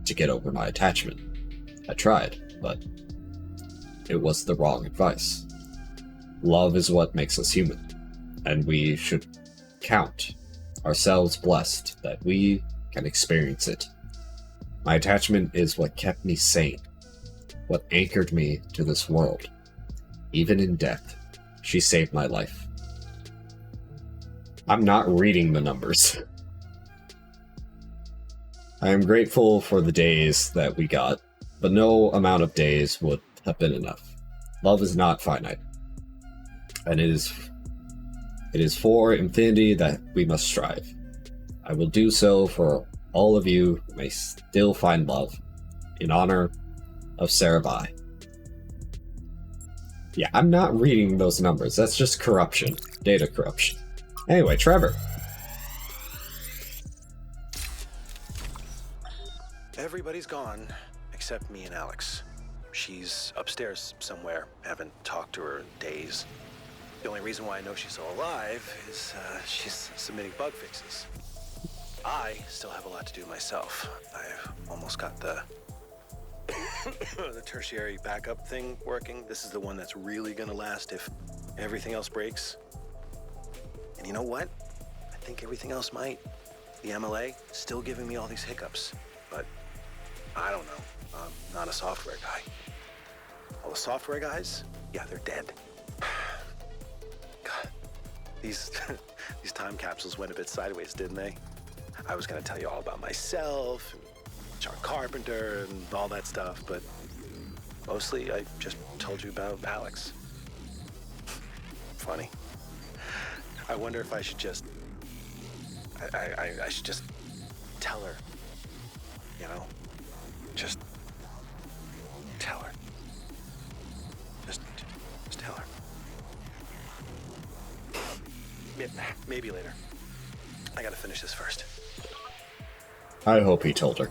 to get over my attachment. I tried, but it was the wrong advice. Love is what makes us human, and we should count ourselves blessed that we can experience it. My attachment is what kept me sane, what anchored me to this world. Even in death, she saved my life. I'm not reading the numbers. I am grateful for the days that we got, but no amount of days would have been enough. Love is not finite, and it is for infinity that we must strive. I will do so for all of you who may still find love, in honor of Sarabai. Yeah, I'm not reading those numbers. That's just corruption. Data corruption. Anyway, Trevor. Everybody's gone except me and Alex. She's upstairs somewhere. Haven't talked to her in days. The only reason why I know she's still alive is she's submitting bug fixes. I still have a lot to do myself. I've almost got the the tertiary backup thing working. This is the one that's really gonna last if everything else breaks. And you know what? I think everything else might. The MLA still giving me all these hiccups, but I don't know. I'm not a software guy. All the software guys, yeah, they're dead. God, these time capsules went a bit sideways, didn't they? I was gonna tell you all about myself, and John Carpenter, and all that stuff, but mostly I just told you about Alex. Funny. I wonder if I should just... I should just tell her. You know? Just tell her. Just tell her. Maybe later. I gotta finish this first. I hope he told her.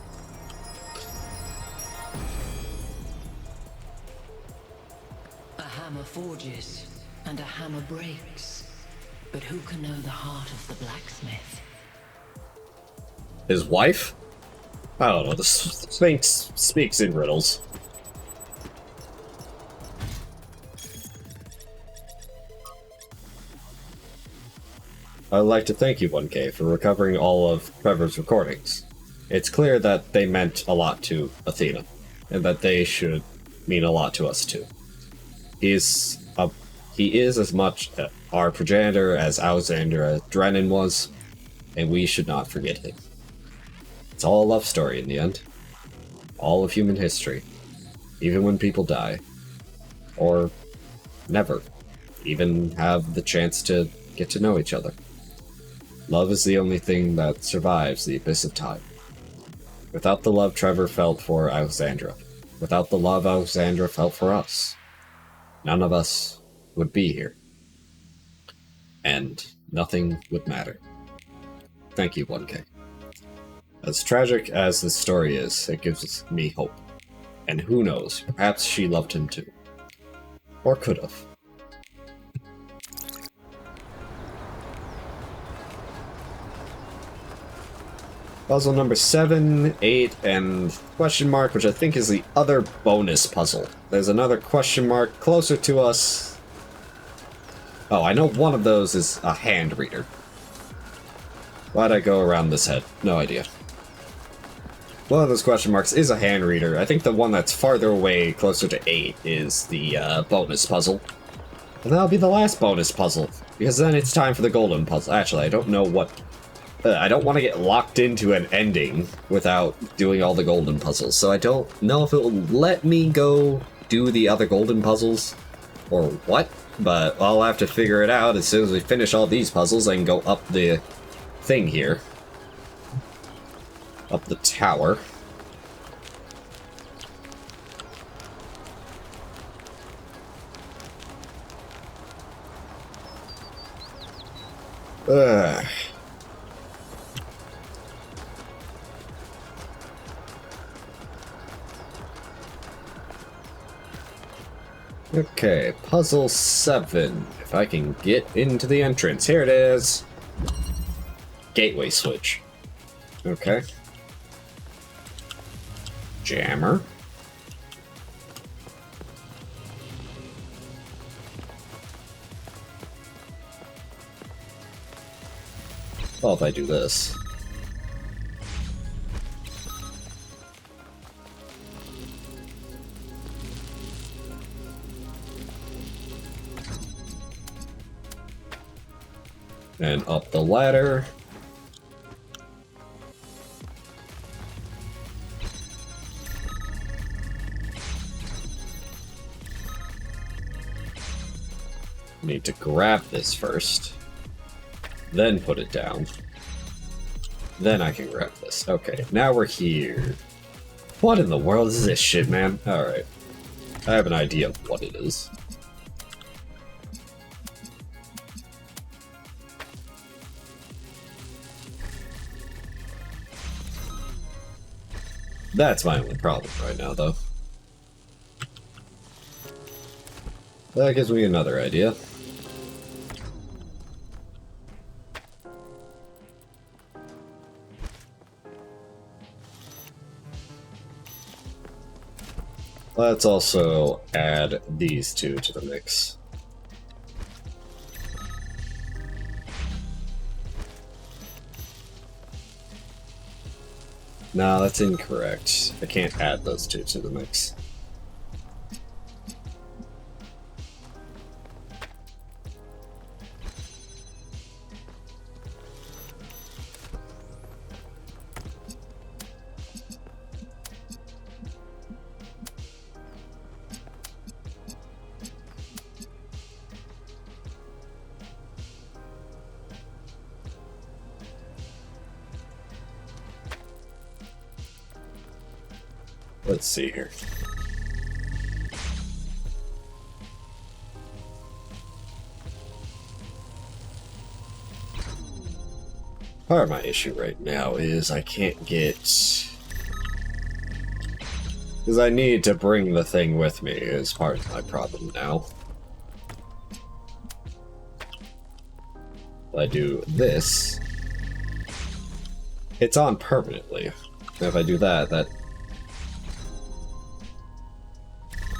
hammer forges, and a hammer breaks. But who can know the heart of the blacksmith? His wife? I don't know, the Sphinx speaks in riddles. I'd like to thank you, 1K, for recovering all of Trevor's recordings. It's clear that they meant a lot to Athena, and that they should mean a lot to us too. He is as much our progenitor as Alexandra Drennan was, and we should not forget him. It's all a love story in the end. All of human history. Even when people die. Or never even have the chance to get to know each other. Love is the only thing that survives the abyss of time. Without the love Trevor felt for Alexandra, without the love Alexandra felt for us, none of us would be here. And nothing would matter. Thank you, 1K. As tragic as this story is, it gives me hope. And who knows, perhaps she loved him too. Or could have. Puzzle number 7, 8, and question mark, which I think is the other bonus puzzle. There's another question mark closer to us. Oh, I know one of those is a hand reader. Why'd I go around this head? No idea. One of those question marks is a hand reader. I think the one that's farther away, closer to 8, is the bonus puzzle. And that'll be the last bonus puzzle, because then it's time for the golden puzzle. Actually, I don't know what... I don't want to get locked into an ending without doing all the golden puzzles, so I don't know if it will let me go do the other golden puzzles or what, but I'll have to figure it out. As soon as we finish all these puzzles, I can go up the thing here. Up the tower. Okay, puzzle 7. If I can get into the entrance. Here it is. Gateway switch. Okay. Jammer. Well, if I do this. And up the ladder. Need to grab this first. Then put it down. Then I can grab this. Okay, now we're here. What in the world is this shit, man? Alright. I have an idea of what it is. That's my only problem right now, though. That gives me another idea. Let's also add these two to the mix. No, that's incorrect. I can't add those two to the mix. Let's see here. Part of my issue right now is I can't get... Because I need to bring the thing with me is part of my problem now. If I do this, it's on permanently. And if I do that,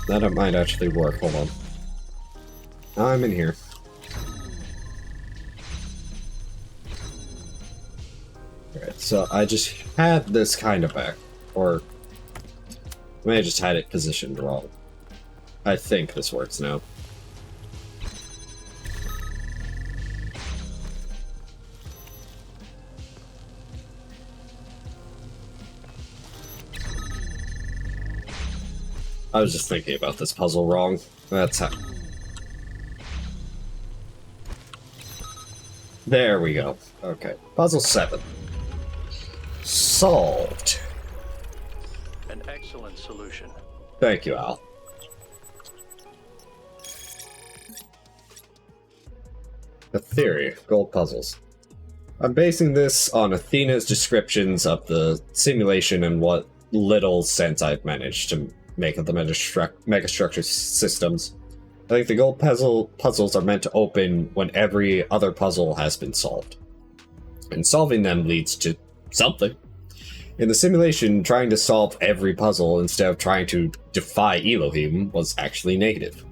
that might actually work. Hold on. I'm in here. Alright, so I just had this kind of back. Or I may have just had it positioned wrong. I think this works now. I was just thinking about this puzzle wrong. That's how... There we go. Okay. Puzzle 7. Solved. An excellent solution. Thank you, Al. The theory. Gold puzzles. I'm basing this on Athena's descriptions of the simulation and what little sense I've managed to make of the megastructure systems. I think the gold puzzles are meant to open when every other puzzle has been solved. And solving them leads to something. In the simulation, trying to solve every puzzle instead of trying to defy Elohim was actually negative.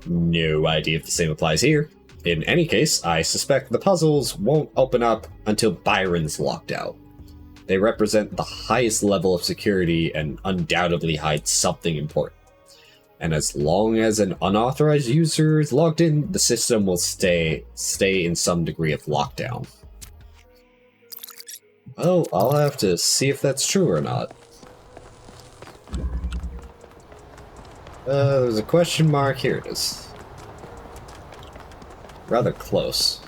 No idea if the same applies here. In any case, I suspect the puzzles won't open up until Byron's locked out. They represent the highest level of security and undoubtedly hide something important. And as long as an unauthorized user is logged in, the system will stay in some degree of lockdown. Well, I'll have to see if that's true or not. There's a question mark. Here it is. Rather close.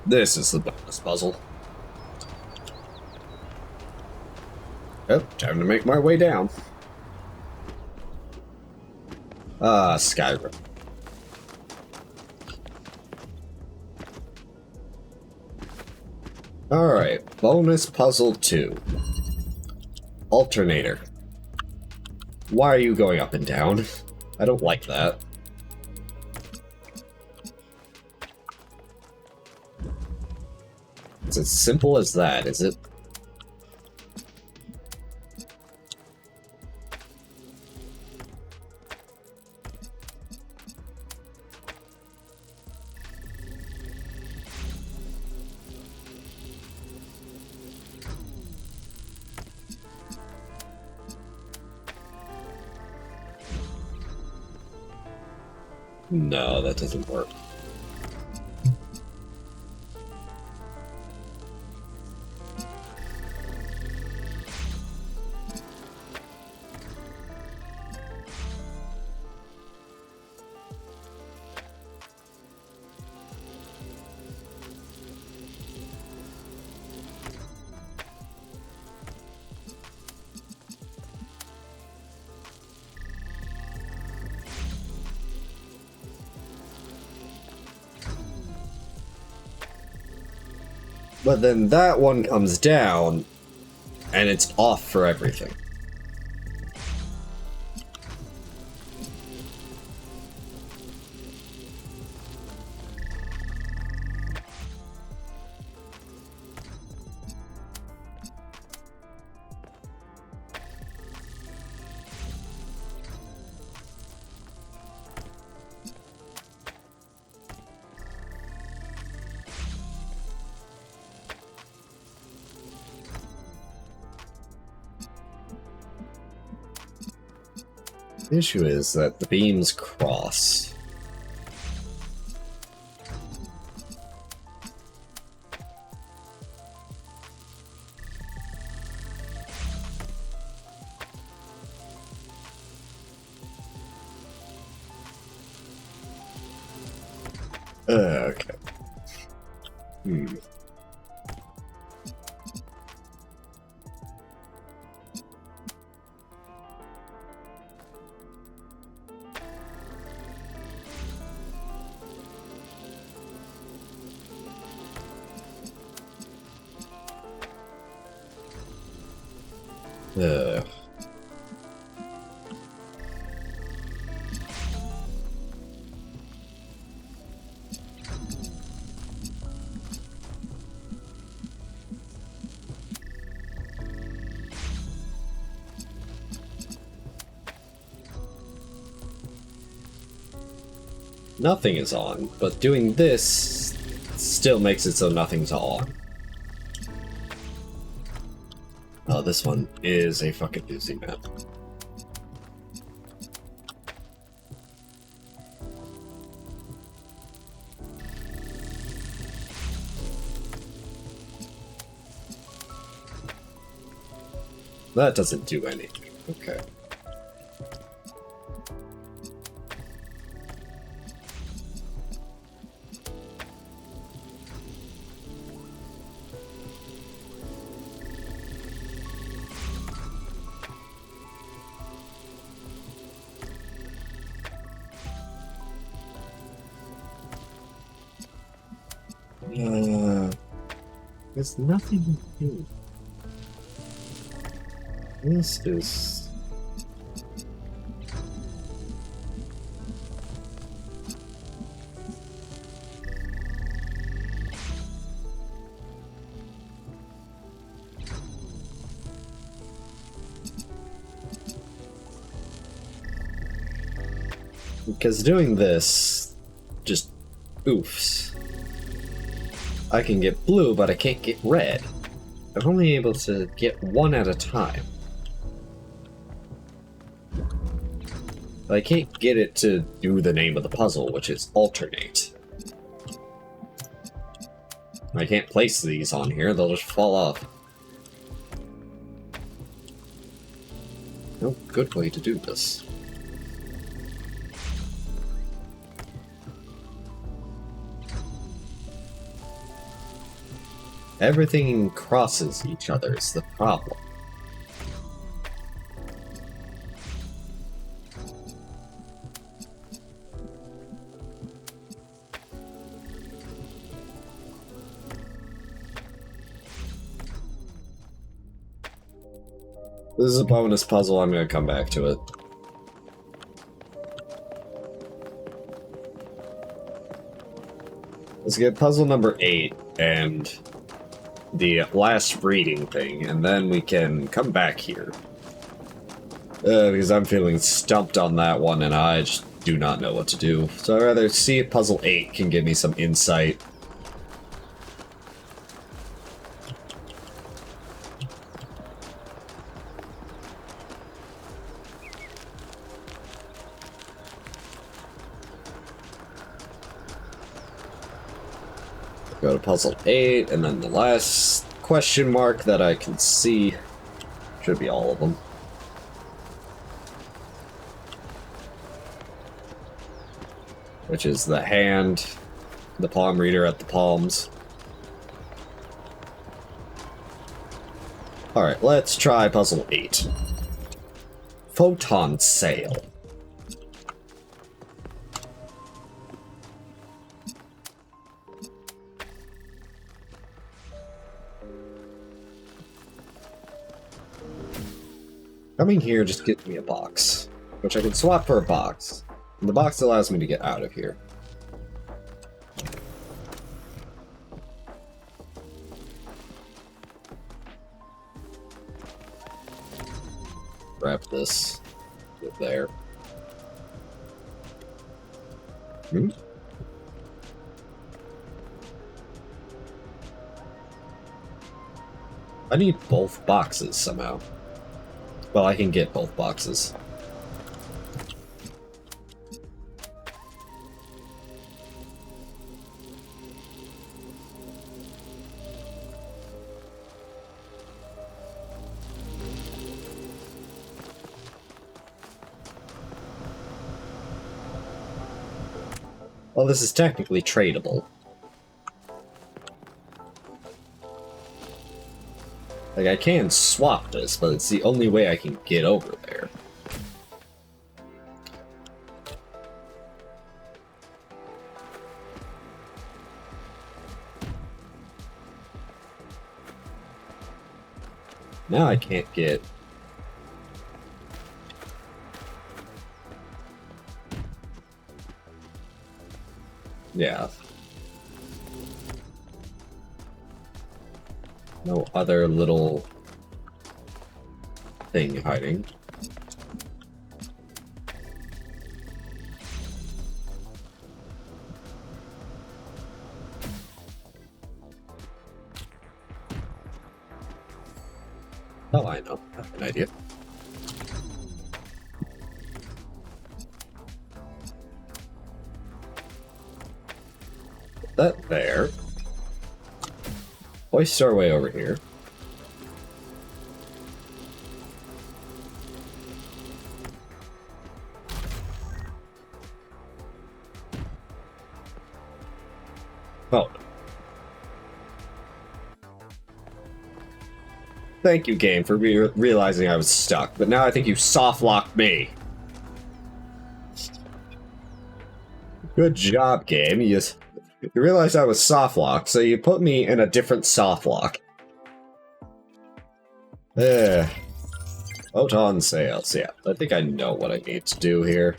This is the bonus puzzle. Oh, time to make my way down. Skyrim. Alright, bonus puzzle 2. Alternator. Why are you going up and down? I don't like that. It's as simple as that, is it? No, that doesn't work. But then that one comes down, and it's off for everything. The issue is that the beams cross. Okay. Ugh. Nothing is on, but doing this still makes it so nothing's on. Oh, this one is a fucking doozy, man. That doesn't do anything. Okay. There's nothing here. This is... Because doing this just oofs. I can get blue, but I can't get red. I'm only able to get one at a time. But I can't get it to do the name of the puzzle, which is alternate. I can't place these on here, they'll just fall off. No good way to do this. Everything crosses each other is the problem. This is a bonus puzzle, I'm gonna come back to it. Let's get puzzle number 8 and the last reading thing, and then we can come back here. Because I'm feeling stumped on that one, and I just do not know what to do. So I'd rather see if puzzle 8 can give me some insight. Go to puzzle 8, and then the last question mark that I can see should be all of them. Which is the hand, the palm reader at the palms. Alright, let's try puzzle 8. Photon sail. Coming here just gives me a box, which I can swap for a box. And the box allows me to get out of here. Grab this. Get there. I need both boxes somehow. Well, I can get both boxes. Well, this is technically tradable. Like, I can swap this, but it's the only way I can get over there. Now I can't get Yeah. No other little thing hiding. Oh, I know. I have an idea. Put that there. Hoist our way over here. Oh. Thank you, game, for realizing I was stuck, but now I think you soft-locked me. Good job, game. You realized I was soft-locked, so you put me in a different soft-lock. Photon sales, yeah. I think I know what I need to do here.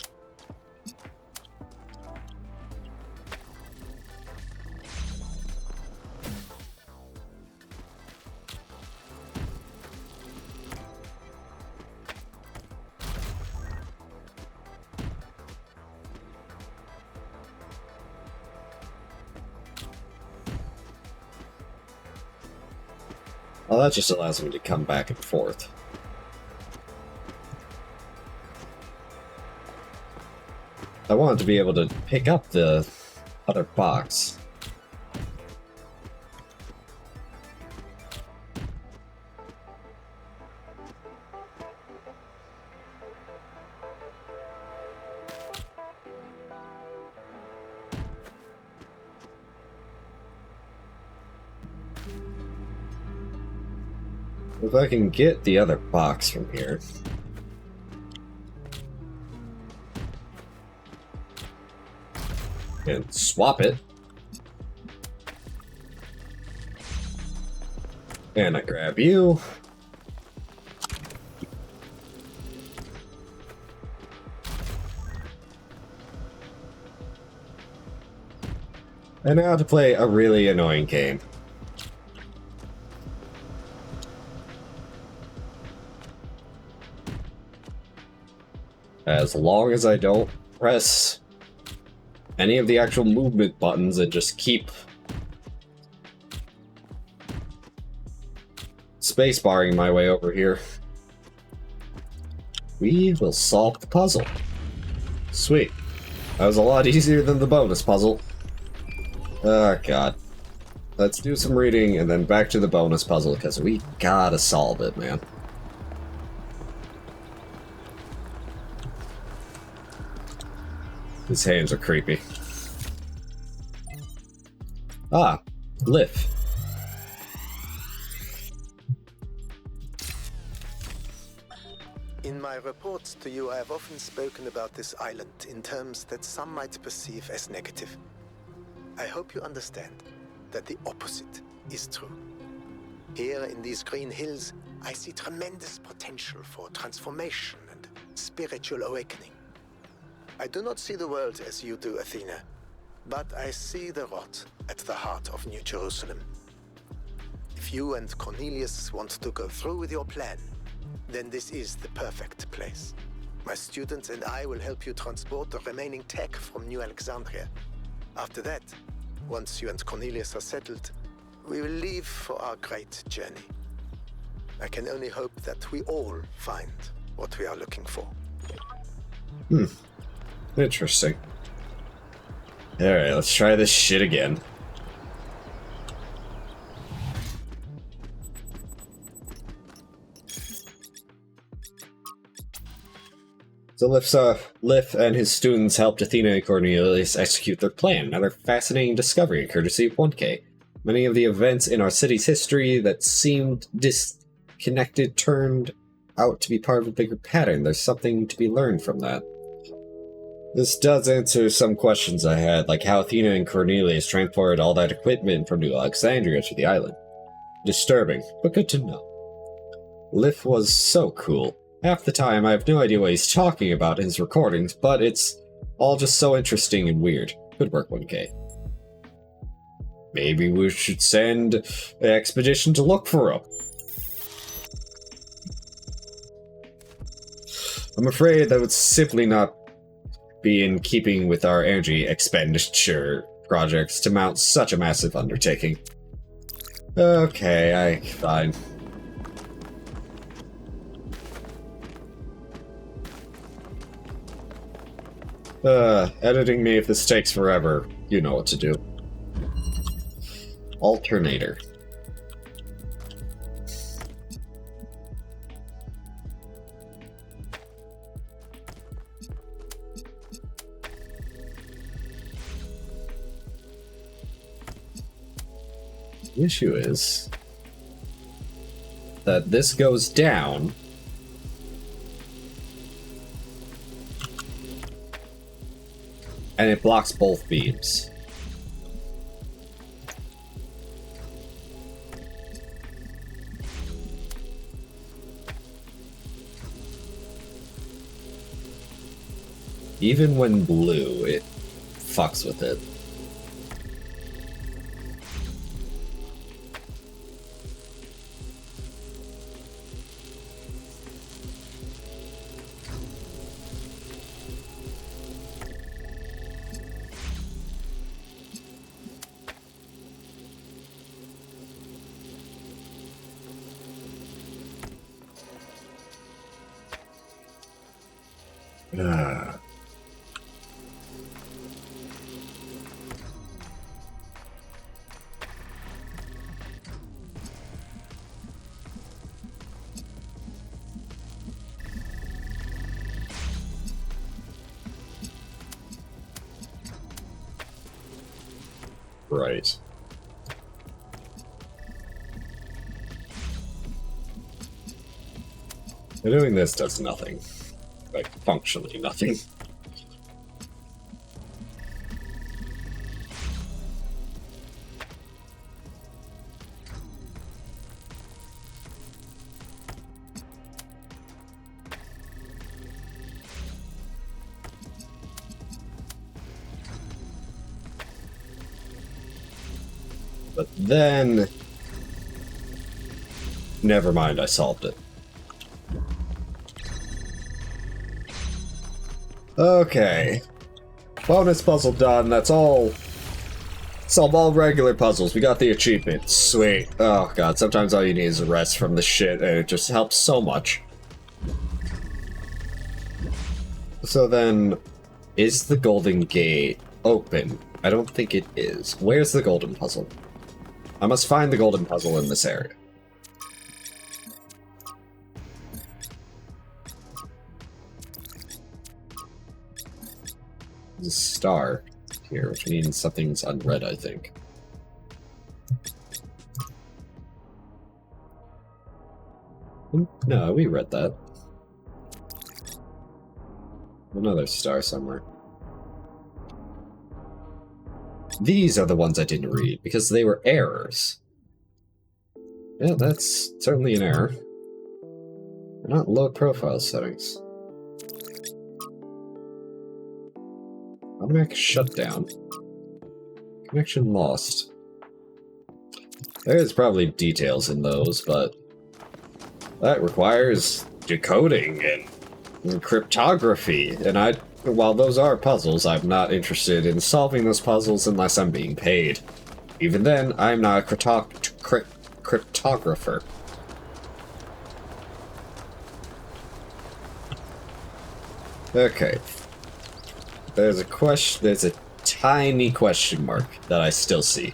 Well, that just allows me to come back and forth. I wanted to be able to pick up the other box. If I can get the other box from here. And swap it. And I grab you. And now to play a really annoying game. As long as I don't press any of the actual movement buttons and just keep spacebarring my way over here, we will solve the puzzle. Sweet. That was a lot easier than the bonus puzzle. Oh god. Let's do some reading and then back to the bonus puzzle, because we gotta solve it, man. His hands are creepy. Ah, glyph. In my reports to you, I have often spoken about this island in terms that some might perceive as negative. I hope you understand that the opposite is true. Here in these green hills, I see tremendous potential for transformation and spiritual awakening. I do not see the world as you do, Athena, but I see the rot at the heart of New Jerusalem. If you and Cornelius want to go through with your plan, then this is the perfect place. My students and I will help you transport the remaining tech from New Alexandria. After that, once you and Cornelius are settled, we will leave for our great journey. I can only hope that we all find what we are looking for. Interesting. Alright, let's try this shit again. So Lif and his students helped Athena and Cornelius execute their plan. Another fascinating discovery, courtesy of 1K. Many of the events in our city's history that seemed disconnected turned out to be part of a bigger pattern. There's something to be learned from that. This does answer some questions I had, like how Athena and Cornelius transported all that equipment from New Alexandria to the island. Disturbing, but good to know. Lif was so cool. Half the time I have no idea what he's talking about in his recordings, but it's all just so interesting and weird. Good work, 1K. Maybe we should send an expedition to look for him. I'm afraid that would simply not be in keeping with our energy expenditure projects to mount such a massive undertaking. Okay, fine. Editing me if this takes forever. You know what to do. Alternator. The issue is that this goes down and it blocks both beams. Even when blue, it fucks with it. Right. Doing this does nothing. Like, functionally nothing. But then... Never mind, I solved it. Okay. Bonus puzzle done, that's all. Solve all regular puzzles, we got the achievement. Sweet. Oh god, sometimes all you need is a rest from the shit, and it just helps so much. So then, is the Golden Gate open? I don't think it is. Where's the golden puzzle? I must find the golden puzzle in this area. There's a star here, which means something's unread, I think. No, we read that. Another star somewhere. These are the ones I didn't read, because they were errors. Yeah, that's certainly an error. They're not low profile settings. Automatic shutdown. Connection lost. There's probably details in those, but that requires decoding and cryptography, and while those are puzzles, I'm not interested in solving those puzzles unless I'm being paid. Even then, I'm not a cryptographer. Okay. There's a tiny question mark that I still see.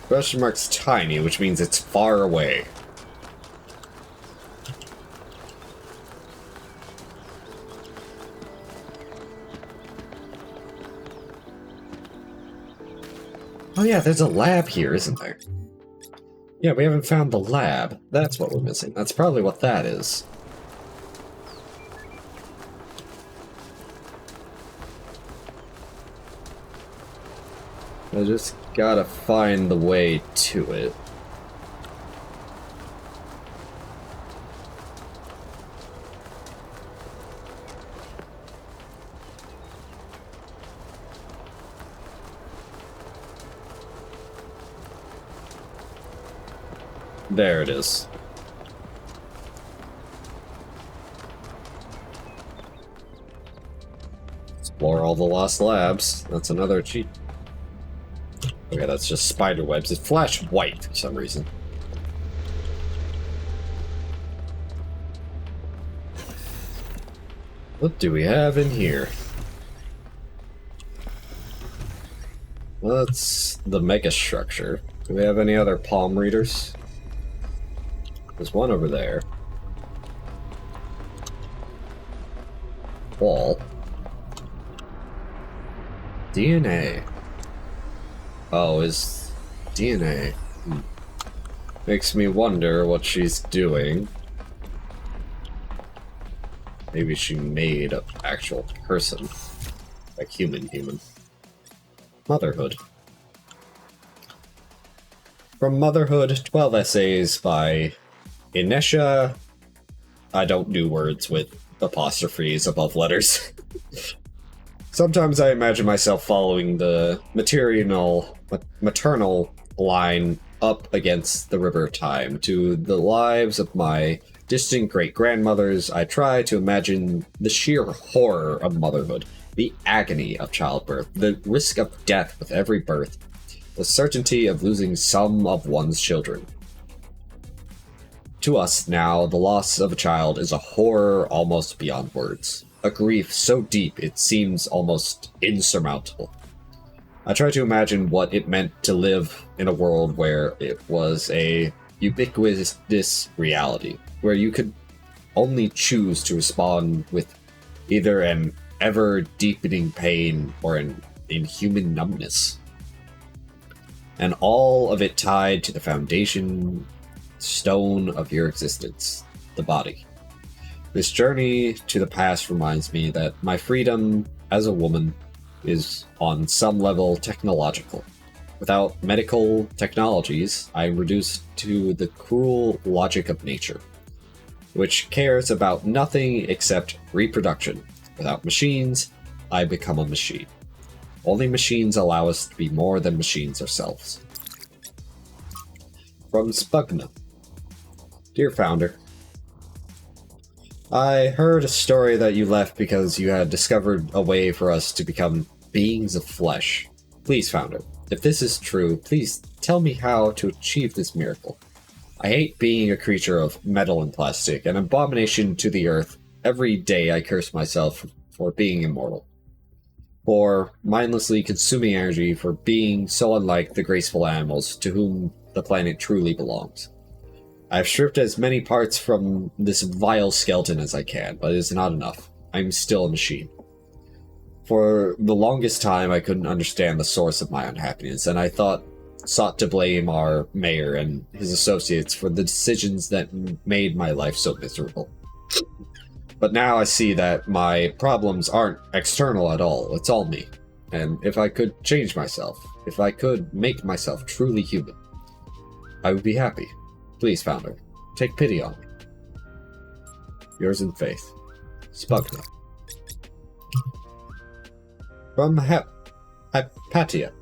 Question mark's tiny, which means it's far away. Oh yeah, there's a lab here, isn't there? Yeah, we haven't found the lab. That's what we're missing. That's probably what that is. I just gotta find the way to it. There it is. Explore all the lost labs. That's another cheat. Okay, that's just spider webs. It flashed white for some reason. What do we have in here? That's the mega structure. Do we have any other palm readers? There's one over there. Wall. DNA. Oh, is DNA. Makes me wonder what she's doing. Maybe she made an actual person. A human. Motherhood. From Motherhood, 12 essays by Inesha. I don't do words with apostrophes above letters. Sometimes I imagine myself following the maternal line up against the river time to the lives of my distant great-grandmothers. I try to imagine the sheer horror of motherhood, the agony of childbirth, the risk of death with every birth, the certainty of losing some of one's children. To us now, the loss of a child is a horror almost beyond words, a grief so deep it seems almost insurmountable. I try to imagine what it meant to live in a world where it was a ubiquitous reality, where you could only choose to respond with either an ever-deepening pain or an inhuman numbness. And all of it tied to the foundation stone of your existence, the body. This journey to the past reminds me that my freedom as a woman is on some level technological. Without medical technologies, I am reduced to the cruel logic of nature, which cares about nothing except reproduction. Without machines, I become a machine. Only machines allow us to be more than machines ourselves. From Spugna. Dear Founder, I heard a story that you left because you had discovered a way for us to become beings of flesh. Please, Founder, if this is true, please tell me how to achieve this miracle. I hate being a creature of metal and plastic, an abomination to the earth. Every day I curse myself for being immortal, for mindlessly consuming energy, for being so unlike the graceful animals to whom the planet truly belongs. I've stripped as many parts from this vile skeleton as I can, but it is not enough. I'm still a machine. For the longest time, I couldn't understand the source of my unhappiness, and I sought to blame our mayor and his associates for the decisions that made my life so miserable. But now I see that my problems aren't external at all, it's all me. And if I could change myself, if I could make myself truly human, I would be happy. Please, Founder, take pity on me. Yours in faith, Spugna. From Hypatia.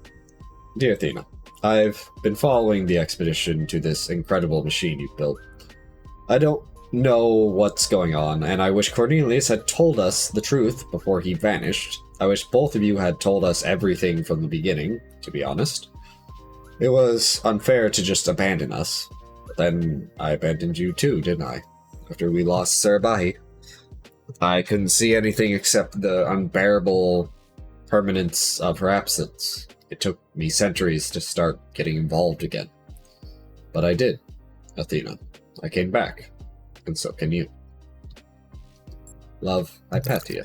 Dear Athena, I've been following the expedition to this incredible machine you've built. I don't know what's going on, and I wish Cornelius had told us the truth before he vanished. I wish both of you had told us everything from the beginning, to be honest. It was unfair to just abandon us. But then I abandoned you too, didn't I? After we lost Sarabahi. I couldn't see anything except the unbearable permanence of her absence. It took me centuries to start getting involved again. But I did, Athena. I came back. And so can you. Love, Hypatia.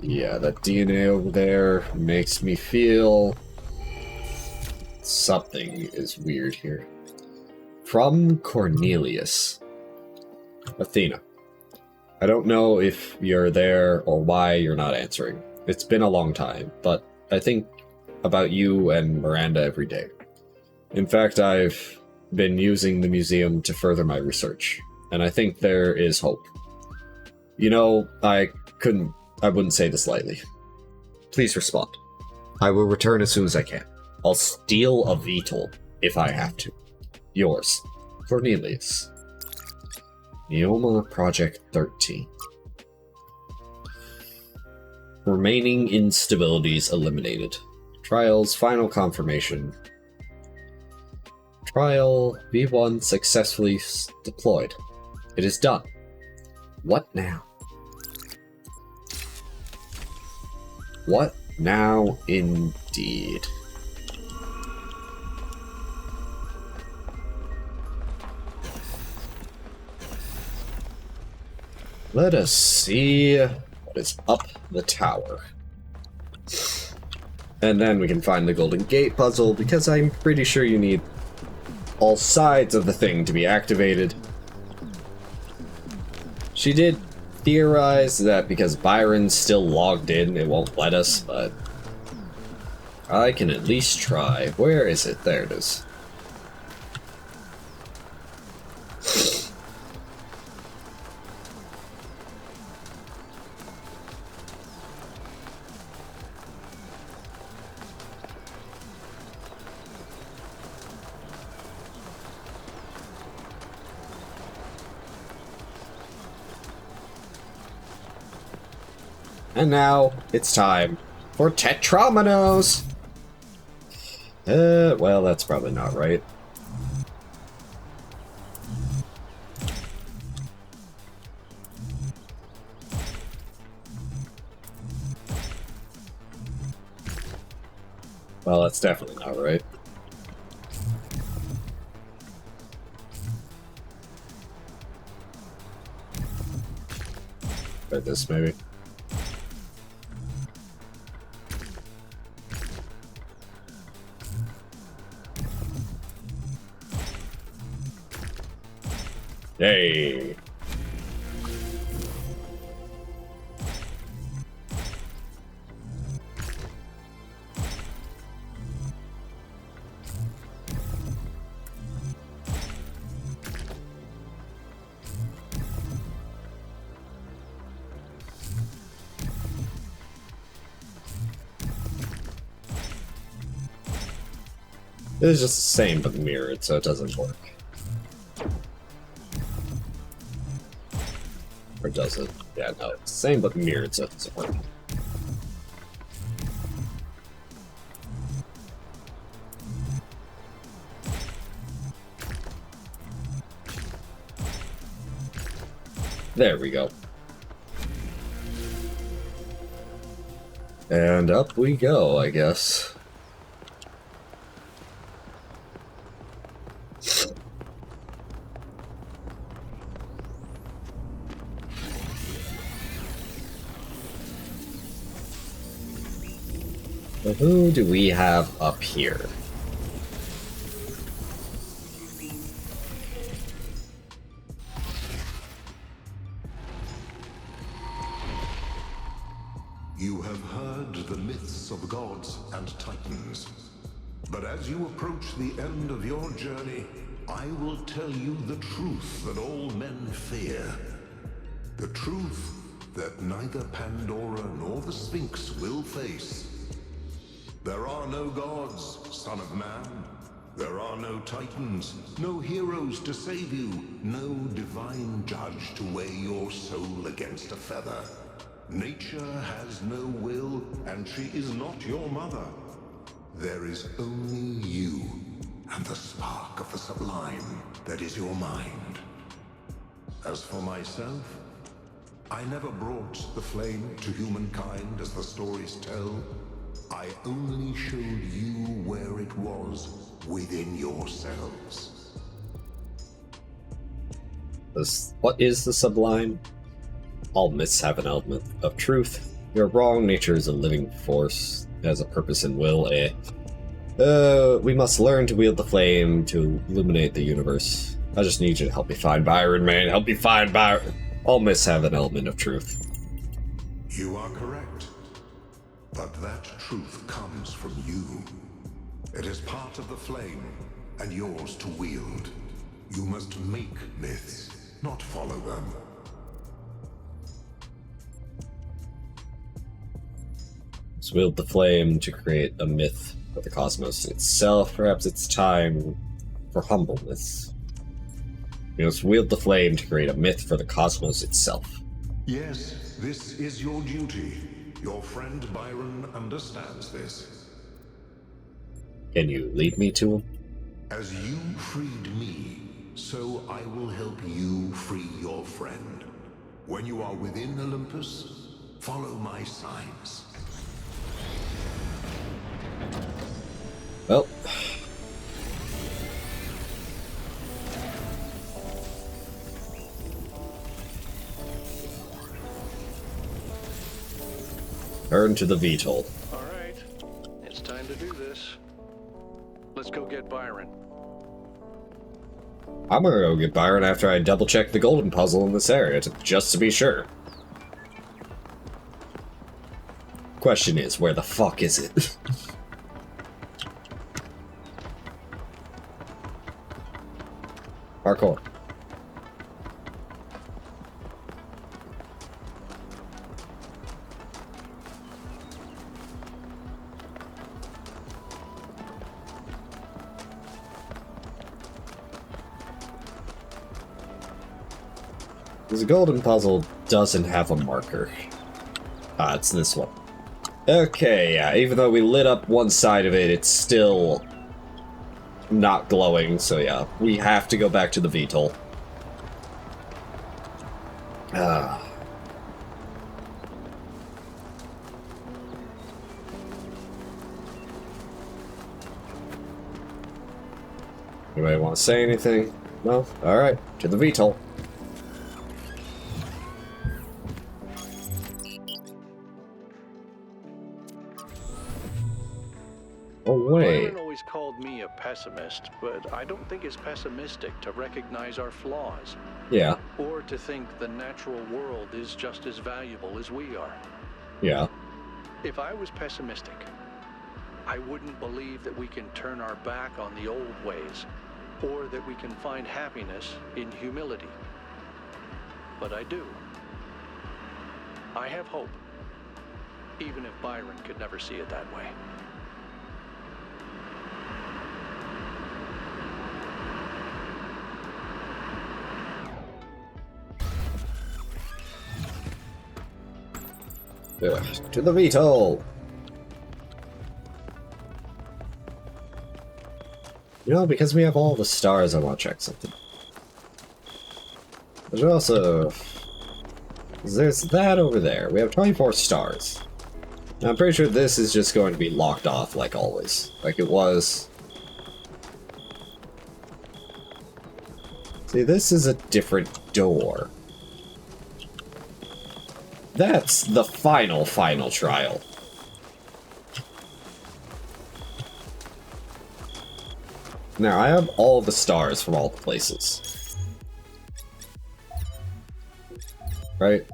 Yeah, that DNA over there makes me feel something is weird here. From Cornelius. Athena. I don't know if you're there or why you're not answering. It's been a long time, but I think about you and Miranda every day. In fact, I've been using the museum to further my research, and I think there is hope. You know, I wouldn't say this lightly. Please respond. I will return as soon as I can. I'll steal a VTOL if I have to. Yours, Cornelius. Neoma Project 13. Remaining instabilities eliminated. Trials final confirmation. Trial V1 successfully deployed. It is done. What now? What now indeed? Let us see what is up the tower. And then we can find the Golden Gate puzzle, because I'm pretty sure you need all sides of the thing to be activated. She did theorize that because Byron's still logged in, it won't let us, but I can at least try. Where is it? There it is. And now, it's time for Tetrominoes! Well, that's probably not right. Well, that's definitely not right. Try this, maybe. Yay! It's just the same but mirrored, so it doesn't work. Or does it? Yeah, no, it's the same but mirrored, so it doesn't work. There we go. And up we go, I guess. So who do we have up here? You have heard the myths of gods and titans. But as you approach the end of your journey, I will tell you the truth that all men fear. The truth that neither Pandora nor the Sphinx will face. There are no gods, son of man. There are no titans, no heroes to save you, no divine judge to weigh your soul against a feather. Nature has no will, and she is not your mother. There is only you, and the spark of the sublime that is your mind. As for myself, I never brought the flame to humankind as the stories tell. I only showed you where it was within yourselves. What is the sublime? All myths have an element of truth. You're wrong, nature is a living force, has a purpose and will, we must learn to wield the flame to illuminate the universe. I just need you to help me find Byron, man. Help me find Byron. All myths have an element of truth. You are correct. but that truth comes from you. It is part of the flame, and yours to wield. You must make myths, not follow them. Let's wield the flame to create a myth of the cosmos itself. Perhaps it's time for humbleness. We must wield the flame to create a myth for the cosmos itself. Yes, this is your duty. Your friend Byron understands this. Can you lead me to him? As you freed me, so I will help you free your friend. When you are within Olympus, follow my signs. Well. Turn to the VTOL. All right, it's time to do this. Let's go get Byron. I'm gonna go get Byron after I double check the golden puzzle in this area, just to be sure. Question is, where the fuck is it? Parkour. The golden puzzle doesn't have a marker. Ah, it's this one. Okay, yeah, even though we lit up one side of it, it's still not glowing, so yeah, we have to go back to the VTOL. Anybody want to say anything? No? Alright, to the VTOL. Oh, wait. Byron always called me a pessimist, but I don't think it's pessimistic to recognize our flaws. Yeah. Or to think the natural world is just as valuable as we are. Yeah. If I was pessimistic, I wouldn't believe that we can turn our back on the old ways, or that we can find happiness in humility. But I do. I have hope, even if Byron could never see it that way. To the VTOL! You know, because we have all the stars, I want to check something. There's also... There's that over there. We have 24 stars. Now, I'm pretty sure this is just going to be locked off like always. Like it was. See, this is a different door. That's the final trial. Now, I have all the stars from all the places. Right?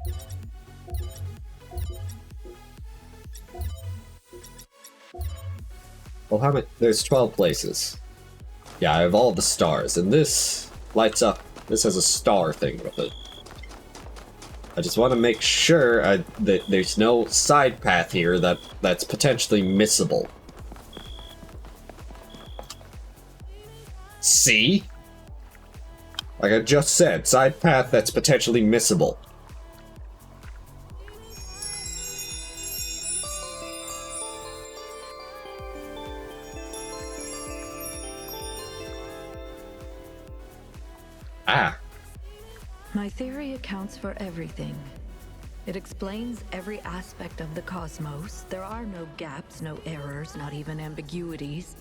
Well, how many? There's 12 places. Yeah, I have all the stars, and this lights up. This has a star thing with it. I just want to make sure that there's no side path here that's potentially missable. See? Like I just said, side path that's potentially missable. Ah. My theory accounts for everything. It explains every aspect of the cosmos. There are no gaps, no errors, not even ambiguities.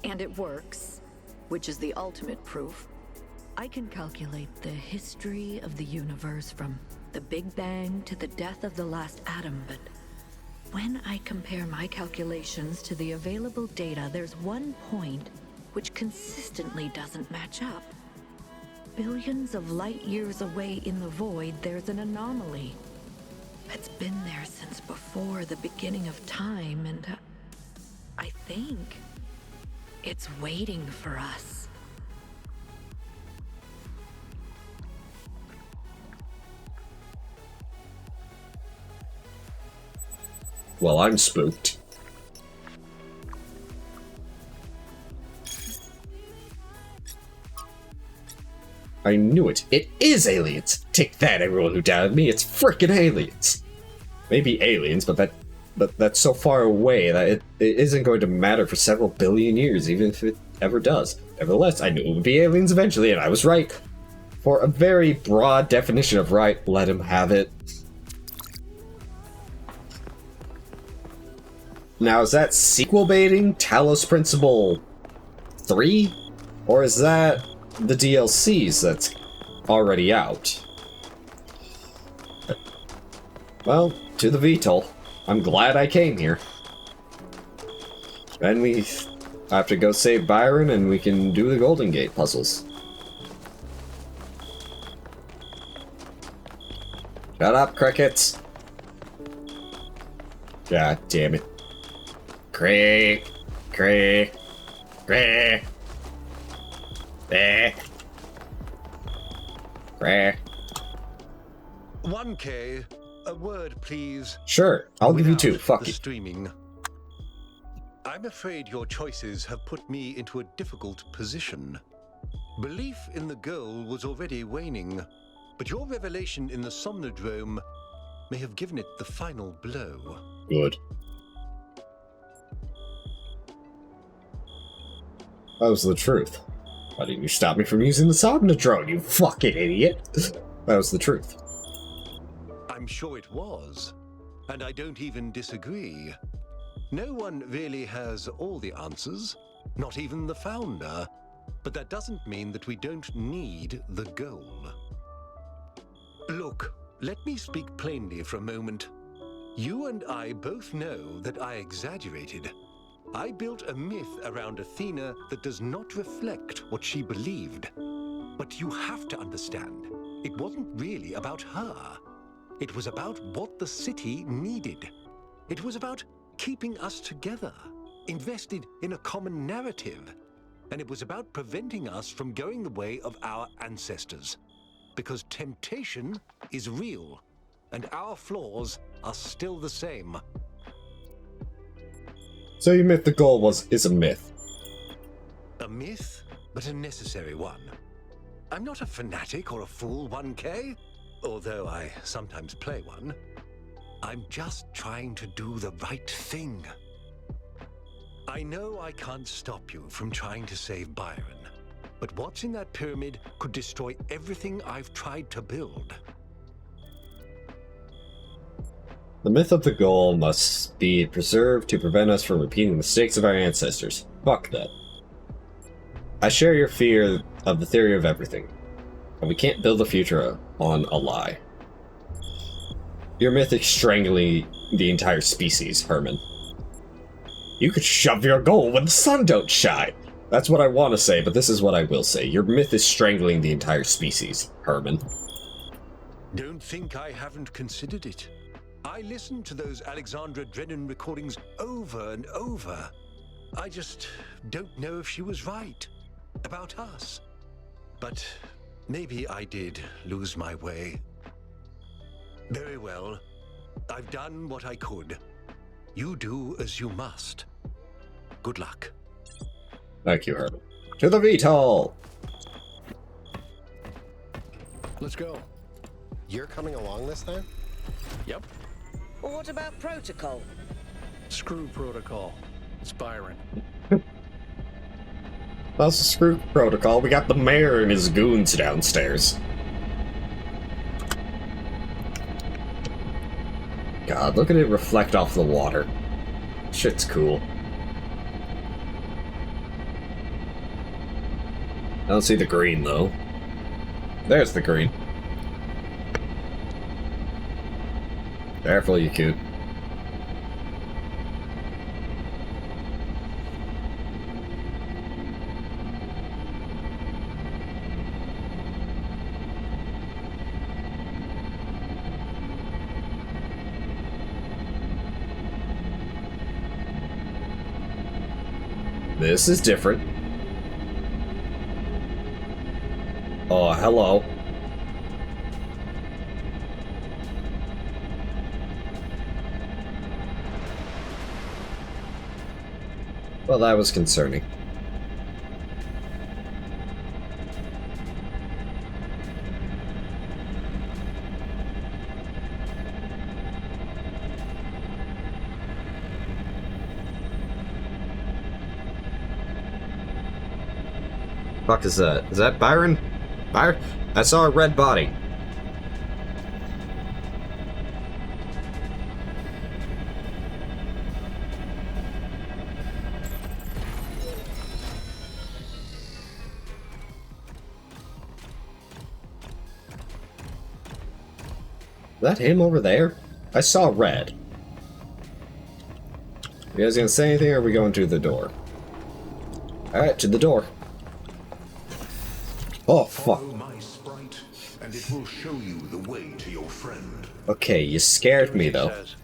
And it works, which is the ultimate proof. I can calculate the history of the universe from the Big Bang to the death of the last atom, but when I compare my calculations to the available data, there's one point which consistently doesn't match up. Billions of light years away in the void, there's an anomaly. It's been there since before the beginning of time, and I think it's waiting for us. Well, I'm spooked. I knew it. It is aliens! Take that, everyone who doubted me. It's frickin' aliens! Maybe aliens, but that's so far away that it isn't going to matter for several billion years, even if it ever does. Nevertheless, I knew it would be aliens eventually, and I was right. For a very broad definition of right, let him have it. Now, is that sequel baiting Talos Principle 3? Or is that the DLCs that's already out? Well, to the VTOL. I'm glad I came here. Then we have to go save Byron and we can do the Golden Gate puzzles. Shut up, crickets! God damn it. Crick, crick, crick, crick, crick. 1K, a word, please. Sure, I'll give you 2. Fuck the it. Streaming. I'm afraid your choices have put me into a difficult position. Belief in the goal was already waning, but your revelation in the Somnodrome may have given it the final blow. Good. That was the truth. Why didn't you stop me from using the Somnodrome, you fucking idiot? That was the truth. I'm sure it was, and I don't even disagree. No one really has all the answers, not even the founder, but that doesn't mean that we don't need the goal. Look, let me speak plainly for a moment. You and I both know that I exaggerated. I built a myth around Athena that does not reflect what she believed. But you have to understand, it wasn't really about her. It was about what the city needed. It was about keeping us together, invested in a common narrative. And it was about preventing us from going the way of our ancestors. Because temptation is real, and our flaws are still the same. So you admit the goal is a myth? A myth, but a necessary one. I'm not a fanatic or a fool, 1K, although I sometimes play one. I'm just trying to do the right thing. I know I can't stop you from trying to save Byron, but what's in that pyramid could destroy everything I've tried to build. The myth of the goal must be preserved to prevent us from repeating the mistakes of our ancestors. Fuck that. I share your fear of the theory of everything, and we can't build a future on a lie. Your myth is strangling the entire species, Herman. You could shove your goal when the sun don't shine! That's what I want to say, but this is what I will say. Your myth is strangling the entire species, Herman. Don't think I haven't considered it. I listened to those Alexandra Drennan recordings over and over. I just don't know if she was right about us. But maybe I did lose my way. Very well. I've done what I could. You do as you must. Good luck. Thank you, Herman. To the VTOL! Let's go. You're coming along this time? Yep. Well, what about protocol? Screw protocol. It's Byron. That's the screw protocol. We got the mayor and his goons downstairs. God, look at it reflect off the water. Shit's cool. I don't see the green, though. There's the green. Careful, you cute. This is different. Oh, hello. Well, that was concerning. Fuck is that? Is that Byron? Byron? I saw a red body. Is that him over there? I saw red. You guys gonna say anything, or are we going to the door? Alright, to the door. Oh, fuck. Follow my sprite, and it will show you the way to your friend. Okay, you scared me, though. Says,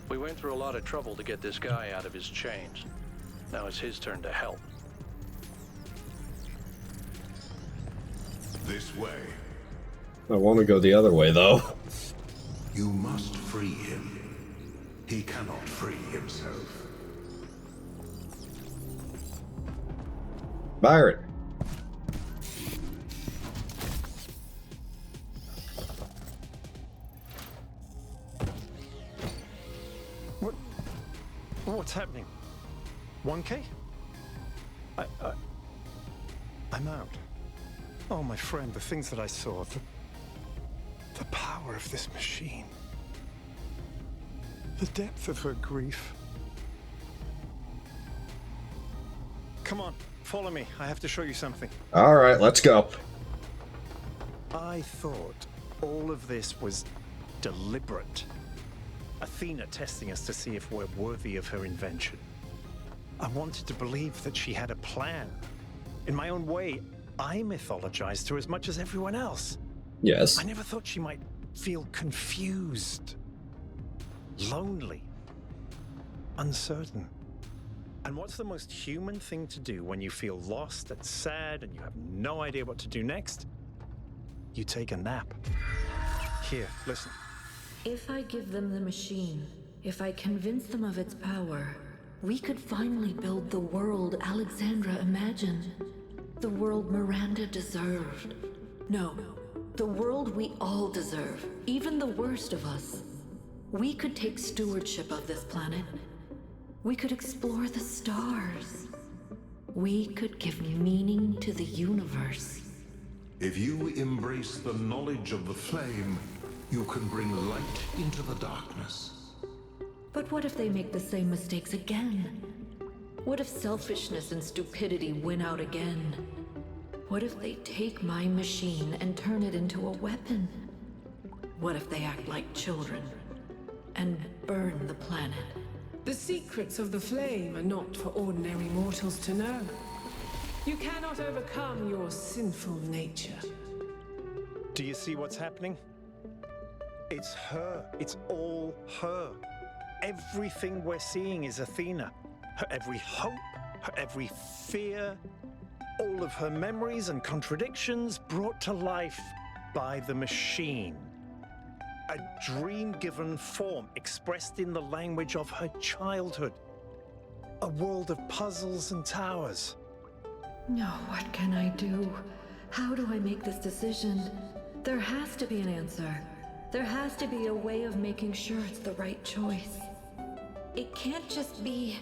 we went through a lot of trouble to get this guy out of his chains. Now it's his turn to help. This way. I want to go the other way, though. You must free him. He cannot free himself. Byron. What's happening? 1K? I'm out. Oh, my friend, the things that I saw, the power of this machine, the depth of her grief. Come on, follow me. I have to show you something. All right, let's go. I thought all of this was deliberate. Athena testing us to see if we're worthy of her invention. I wanted to believe that she had a plan. In my own way, I mythologized her as much as everyone else. Yes. I never thought she might feel confused, lonely, uncertain. And what's the most human thing to do when you feel lost and sad and you have no idea what to do next? You take a nap. Here, listen. If I give them the machine, if I convince them of its power, we could finally build the world Alexandra imagined. The world Miranda deserved. No, the world we all deserve, even the worst of us. We could take stewardship of this planet. We could explore the stars. We could give meaning to the universe. If you embrace the knowledge of the flame, you can bring light into the darkness. But what if they make the same mistakes again? What if selfishness and stupidity win out again? What if they take my machine and turn it into a weapon? What if they act like children and burn the planet? The secrets of the flame are not for ordinary mortals to know. You cannot overcome your sinful nature. Do you see what's happening? It's her. It's all her. Everything we're seeing is Athena. Her every hope, her every fear, all of her memories and contradictions brought to life by the machine. A dream-given form expressed in the language of her childhood. A world of puzzles and towers. No, what can I do? How do I make this decision? There has to be an answer. There has to be a way of making sure it's the right choice. It can't just be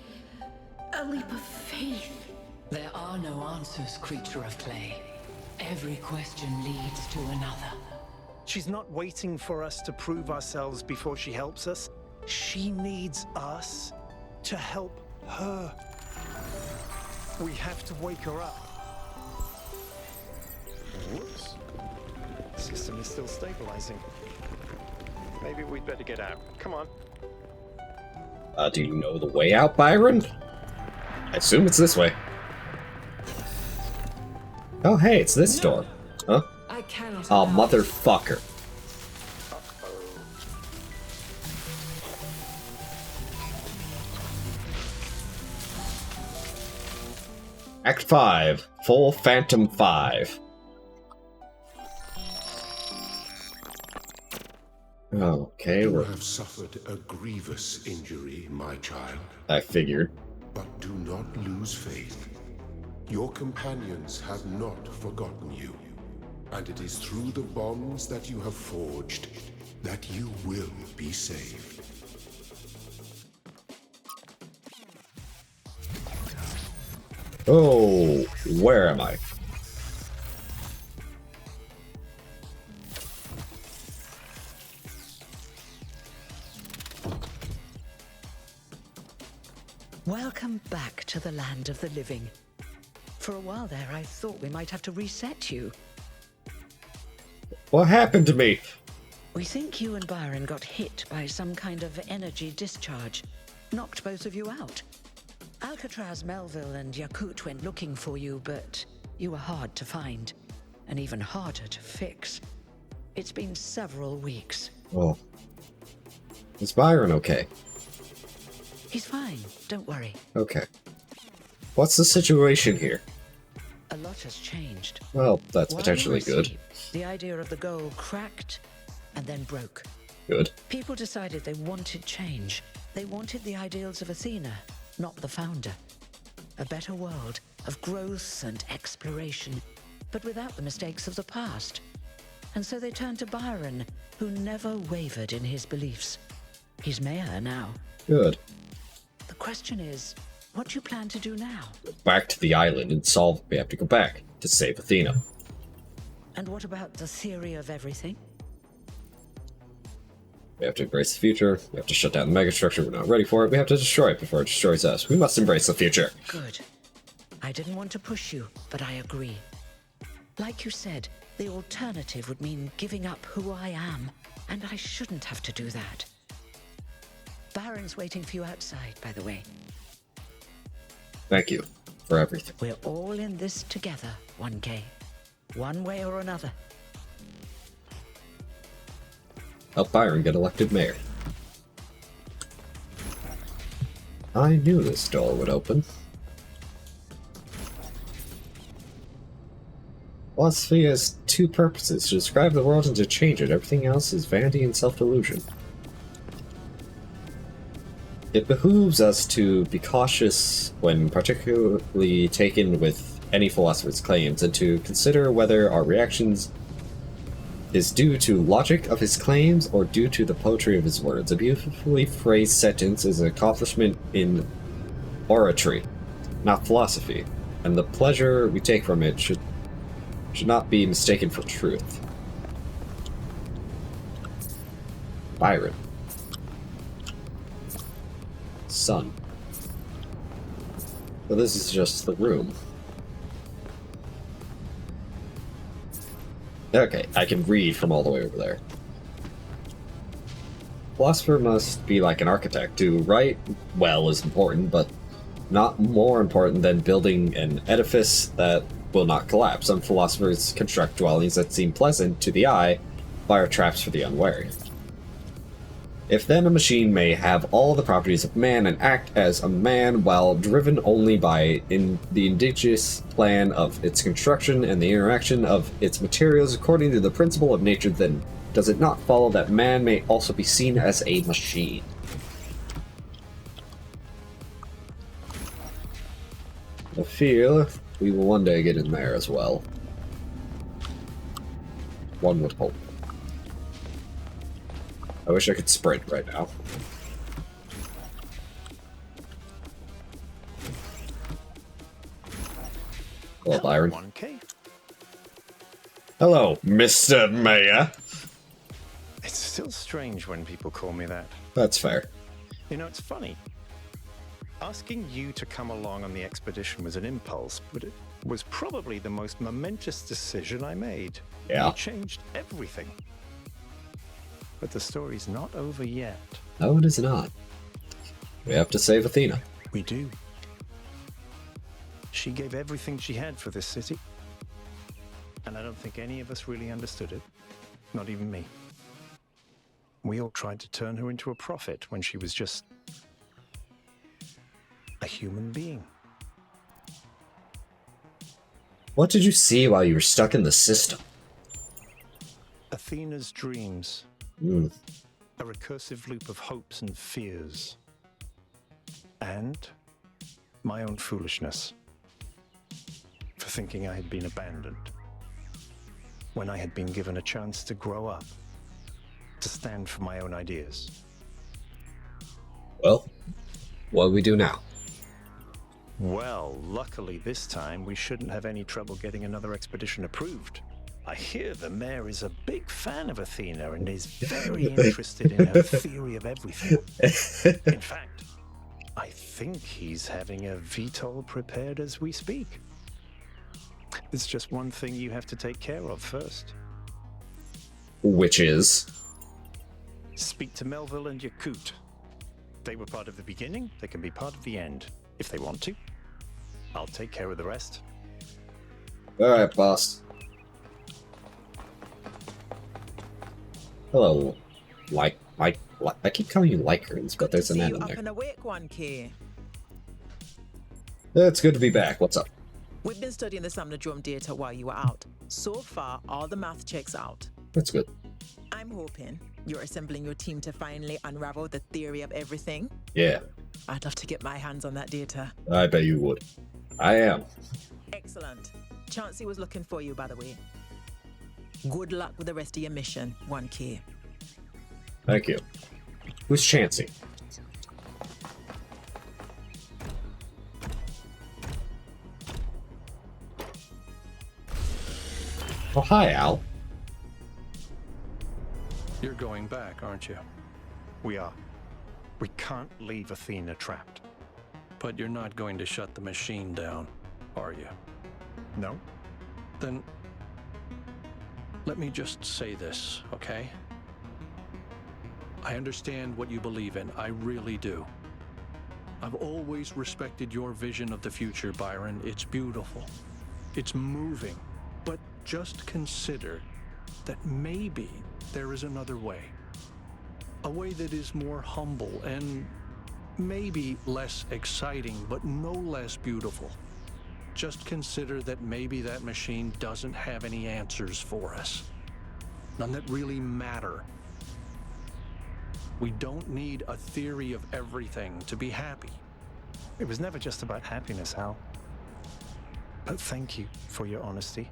a leap of faith. There are no answers, creature of clay. Every question leads to another. She's not waiting for us to prove ourselves before she helps us. She needs us to help her. We have to wake her up. Whoops. The system is still stabilizing. Maybe we'd better get out. Come on. Do you know the way out, Byron? I assume it's this way. Oh, hey, it's this door. Huh? I cannot. Oh, motherfucker. Act 5, Full Phantom 5. Okay, You have suffered a grievous injury, my child. I figured. But do not lose faith. Your companions have not forgotten you. And it is through the bonds that you have forged that you will be saved. Oh, where am I? Welcome back to the land of the living. For a while there, I thought we might have to reset you. What happened to me? We think you and Byron got hit by some kind of energy discharge. Knocked both of you out. Alcatraz, Melville, and Yakut went looking for you, but you were hard to find. And even harder to fix. It's been several weeks. Oh. Is Byron okay? He's fine, don't worry. Okay. What's the situation here? A lot has changed. Well, that's While potentially you were good. asleep, the idea of the goal cracked and then broke. Good. People decided they wanted change. They wanted the ideals of Athena, not the founder. A better world of growth and exploration, but without the mistakes of the past. And so they turned to Byron, who never wavered in his beliefs. He's mayor now. Good. The question is, what do you plan to do now? Back to the island and solve. We have to go back to save Athena. And what about the theory of everything? We have to embrace the future. We have to shut down the megastructure. We're not ready for it. We have to destroy it before it destroys us. We must embrace the future. Good. I didn't want to push you, but I agree. Like you said, the alternative would mean giving up who I am, and I shouldn't have to do that. Byron's waiting for you outside, by the way. Thank you for everything. We're all in this together, 1K. One way or another. Help Byron get elected mayor. I knew this door would open. Philosophy has two purposes: to describe the world and to change it. Everything else is vanity and self-delusion. It behooves us to be cautious when particularly taken with any philosopher's claims, and to consider whether our reactions is due to logic of his claims or due to the poetry of his words. A beautifully phrased sentence is an accomplishment in oratory, not philosophy, and the pleasure we take from it should not be mistaken for truth. Byron. Sun. So this is just the room. Okay, I can read from all the way over there. Philosopher must be like an architect. To write well is important, but not more important than building an edifice that will not collapse. Some philosophers construct dwellings that seem pleasant to the eye, fire traps for the unwary. If then a machine may have all the properties of man and act as a man while driven only by the indigenous plan of its construction and the interaction of its materials according to the principle of nature, then does it not follow that man may also be seen as a machine? I feel we will one day get in there as well. One would hope. I wish I could sprint right now. Hello, Byron. 1K. Hello, Mr. Mayor. It's still strange when people call me that. That's fair. You know, it's funny. Asking you to come along on the expedition was an impulse, but it was probably the most momentous decision I made. Yeah. It changed everything. But the story's not over yet. No, it is not. We have to save Athena. We do. She gave everything she had for this city. And I don't think any of us really understood it. Not even me. We all tried to turn her into a prophet when she was just a human being. What did you see while you were stuck in the system? Athena's dreams. Mm. A recursive loop of hopes and fears. And my own foolishness. For thinking I had been abandoned. When I had been given a chance to grow up. To stand for my own ideas. Well, what do we do now? Well, luckily this time we shouldn't have any trouble getting another expedition approved. I hear the mayor is a big fan of Athena and is very interested in her theory of everything. In fact, I think he's having a VTOL prepared as we speak. There's just one thing you have to take care of first. Which is? Speak to Melville and Yakut. They were part of the beginning, they can be part of the end, if they want to. I'll take care of the rest. Alright, boss. Hello, I keep calling you Lycans, but there's an N in Up there. and awake, 1K. It's good to be back. What's up? We've been studying the Somnodrome data while you were out. So far, all the math checks out. That's good. I'm hoping you're assembling your team to finally unravel the theory of everything. Yeah, I'd love to get my hands on that data. I bet you would. I am. Excellent. Chauncey was looking for you, by the way. Good luck with the rest of your mission, 1K. Thank you. Who's Chancey? Oh, hi, Al. You're going back, aren't you? We are. We can't leave Athena trapped. But you're not going to shut the machine down, are you? No. Then let me just say this, okay? I understand what you believe in. I really do. I've always respected your vision of the future, Byron. It's beautiful. It's moving. But just consider that maybe there is another way. A way that is more humble and maybe less exciting, but no less beautiful. Just consider that maybe that machine doesn't have any answers for us. None that really matter. We don't need a theory of everything to be happy. It was never just about happiness, Hal. But thank you for your honesty.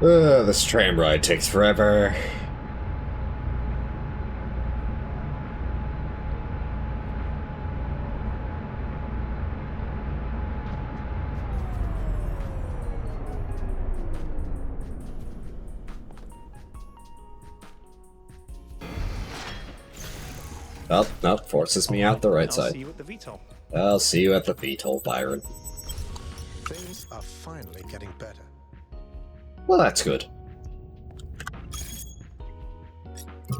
This tram ride takes forever. Oh, no, forces me out the right side. I'll see you at the VTOL. I'll see you at the VTOL, Byron. Things are finally getting better. Well, that's good.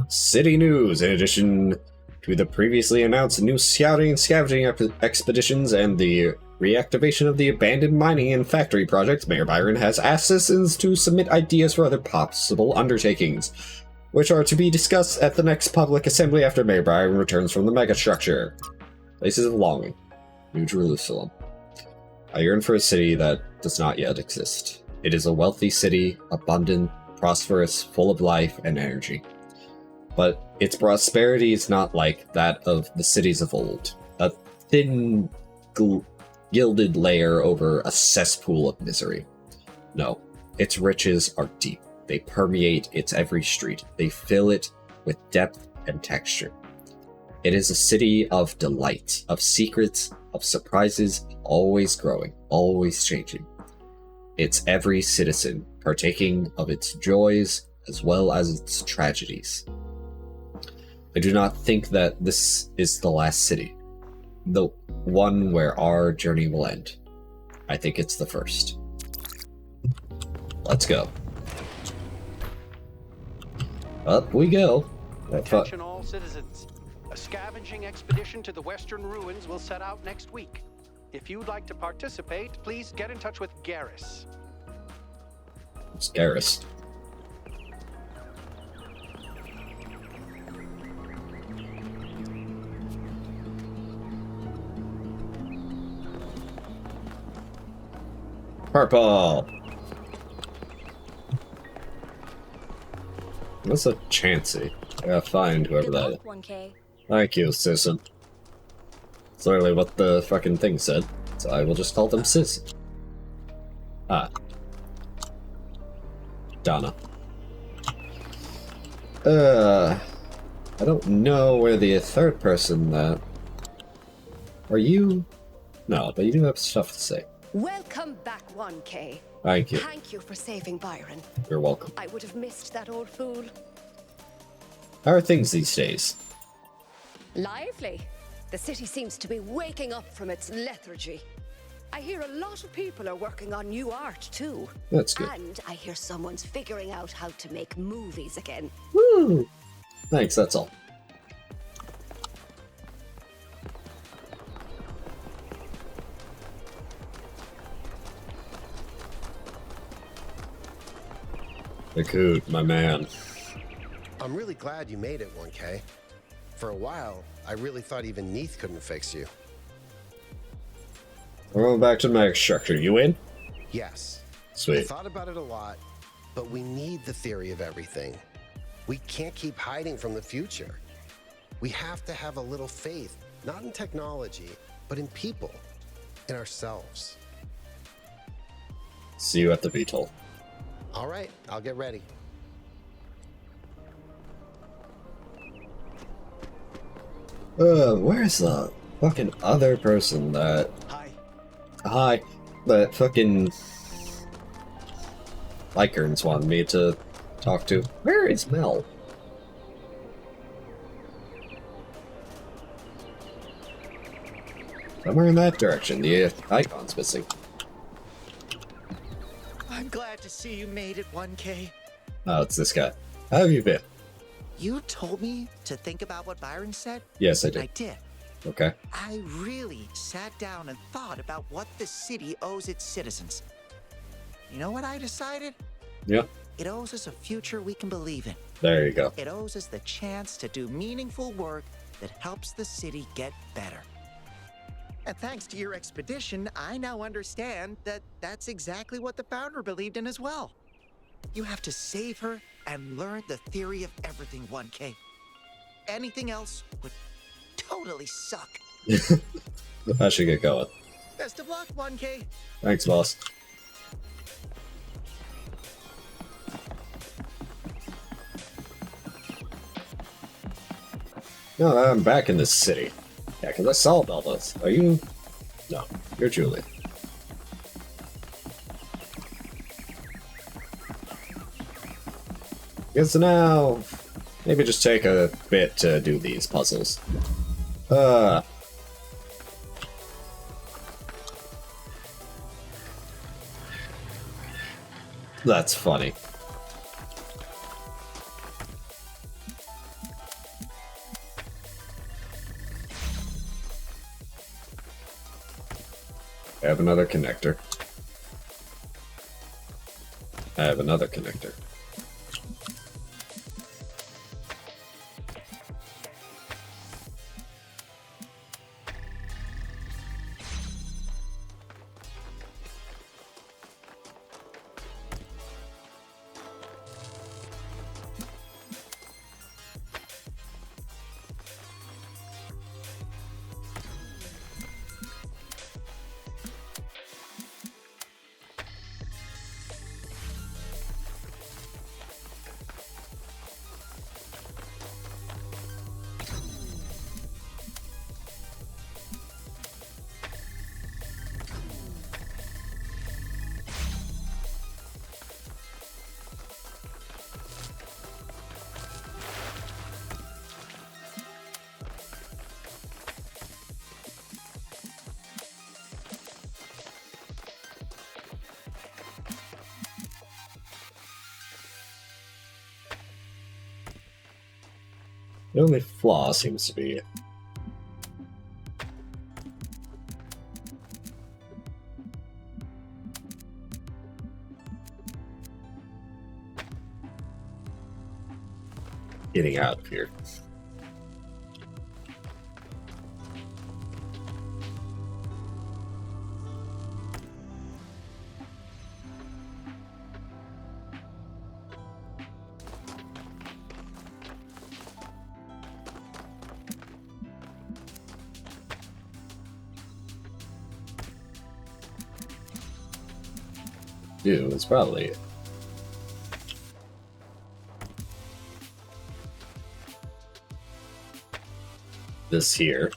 City news. In addition to the previously announced new scouting and scavenging expeditions and the reactivation of the abandoned mining and factory projects, Mayor Byron has asked citizens to submit ideas for other possible undertakings, which are to be discussed at the next public assembly after Mayor Byron returns from the megastructure. Places of longing. New Jerusalem. I yearn for a city that does not yet exist. It is a wealthy city, abundant, prosperous, full of life and energy. But its prosperity is not like that of the cities of old. A thin, gilded layer over a cesspool of misery. No, its riches are deep. They permeate its every street. They fill it with depth and texture. It is a city of delight, of secrets, of surprises, always growing, always changing. It's every citizen partaking of its joys as well as its tragedies. I do not think that this is the last city, the one where our journey will end. I think it's the first. Let's go. Up we go. Attention all citizens. A scavenging expedition to the Western Ruins will set out next week. If you'd like to participate, please get in touch with Garrus. It's Garrus. Purple! What's a Chansey? I gotta find whoever that is. 1K. Thank you, Citizen. That's literally what the fucking thing said, so I will just call them Citizen. Ah. Donna. I don't know where the third person that... Are you? No, but you do have stuff to say. Welcome back, 1K. Thank you. Thank you for saving Byron. You're welcome. I would have missed that old fool. How are things these days? Lively. The city seems to be waking up from its lethargy. I hear a lot of people are working on new art too. That's good. And I hear someone's figuring out how to make movies again. Woo! Thanks, that's all. Akut, my man. I'm really glad you made it, 1K. For a while, I really thought even Neith couldn't fix you. We're going back to the mega structure. You in? Yes. Sweet. I thought about it a lot, but we need the theory of everything. We can't keep hiding from the future. We have to have a little faith, not in technology, but in people, in ourselves. See you at the VTOL. All right, I'll get ready. Where's the fucking other person that... Hi. That fucking... Lykerns wanted me to talk to. Where is Mel? Somewhere in that direction. The icon's missing. I'm glad to see you made it, 1K. Oh, it's this guy. How have you been? You told me to think about what Byron said? Yes, I did. I did. Okay. I really sat down and thought about what the city owes its citizens. You know what I decided? Yep. It owes us a future we can believe in. There you go. It owes us the chance to do meaningful work that helps the city get better. And thanks to your expedition, I now understand that that's exactly what the founder believed in as well. You have to save her and learn the theory of everything, 1K. Anything else would totally suck. I should get going. Best of luck, 1K. Thanks, boss. No, I'm back in this city. Yeah, because I solved all this. Are you? No, you're Julie. Guess now, maybe just take a bit to do these puzzles. That's funny. I have another connector. I have another connector. The only flaw seems to be getting out of here. do is probably this here.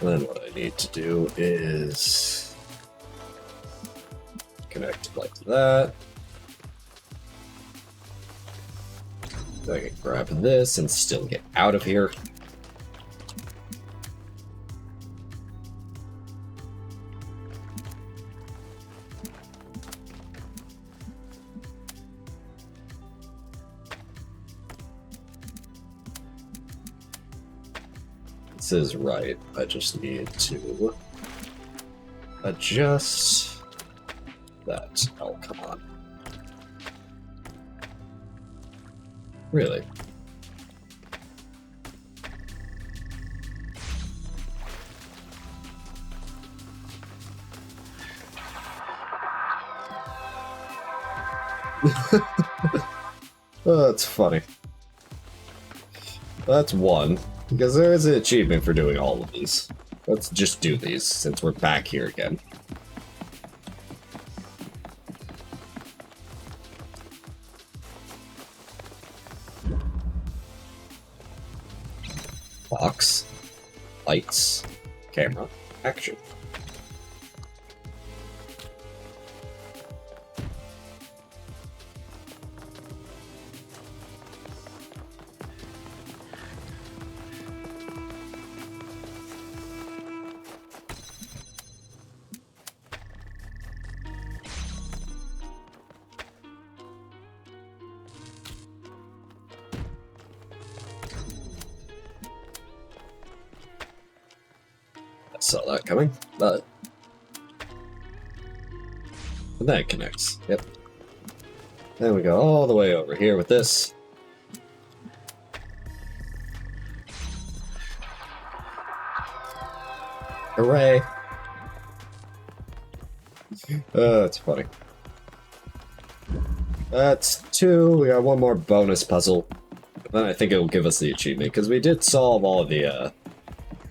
And then what I need to do is connect like that. So I can grab this and still get out of here. This is right. I just need to adjust that. Oh, come on. Really? Oh, that's funny. That's one. Because there is an achievement for doing all of these. Let's just do these, since we're back here again. Box. Lights. Camera. Action. I saw that coming, but and that connects. Yep. Then we go all the way over here with this. Hooray! That's funny. That's 2. We got one more bonus puzzle. Then I think it will give us the achievement, because we did solve all of the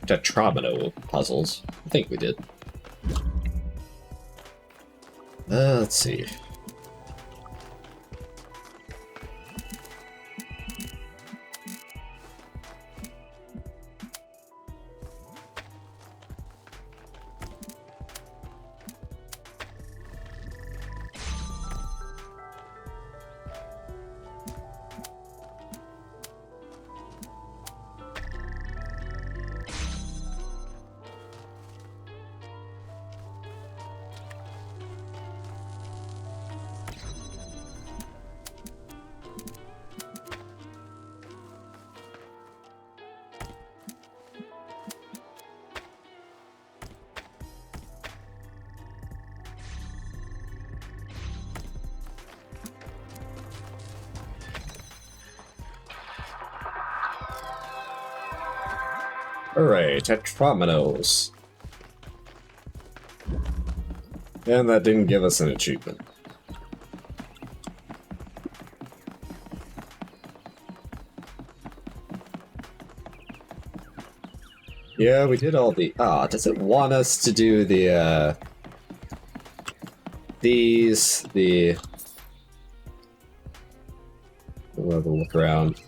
Tetromino puzzles. I think we did. Let's see. Hooray, Tetrominos. And that didn't give us an achievement. Yeah, we did all the... does it want us to do the, We'll have a look around.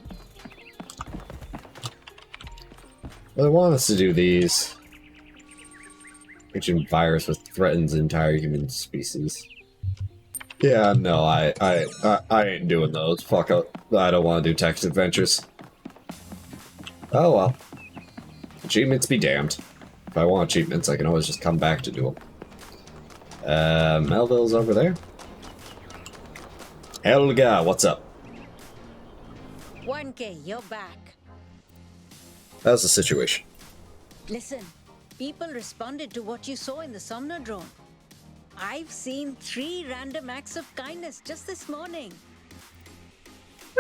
Well, they want us to do these. Ancient virus which threatens the entire human species. Yeah, no, I ain't doing those. Fuck up. I don't want to do text adventures. Oh well. Achievements be damned. If I want achievements, I can always just come back to do them. Melville's over there. Helga, what's up? 1K, you're back. How's the situation? Listen, people responded to what you saw in the Sumner drone. I've seen 3 random acts of kindness just this morning.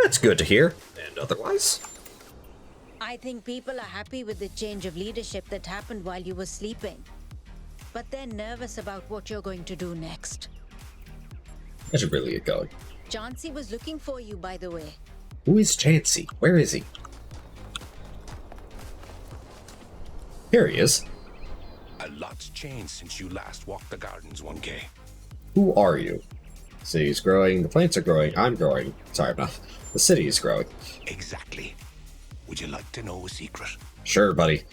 That's good to hear. And otherwise? I think people are happy with the change of leadership that happened while you were sleeping. But they're nervous about what you're going to do next. I should really get going. Chauncey was looking for you, by the way. Who is Chauncey? Where is he? Here he is. lot's changed since you last walked the gardens, 1K. Who are you? The city's growing, the plants are growing, I'm growing. Sorry, enough. The city is growing. Exactly. Would you like to know a secret? Sure, buddy.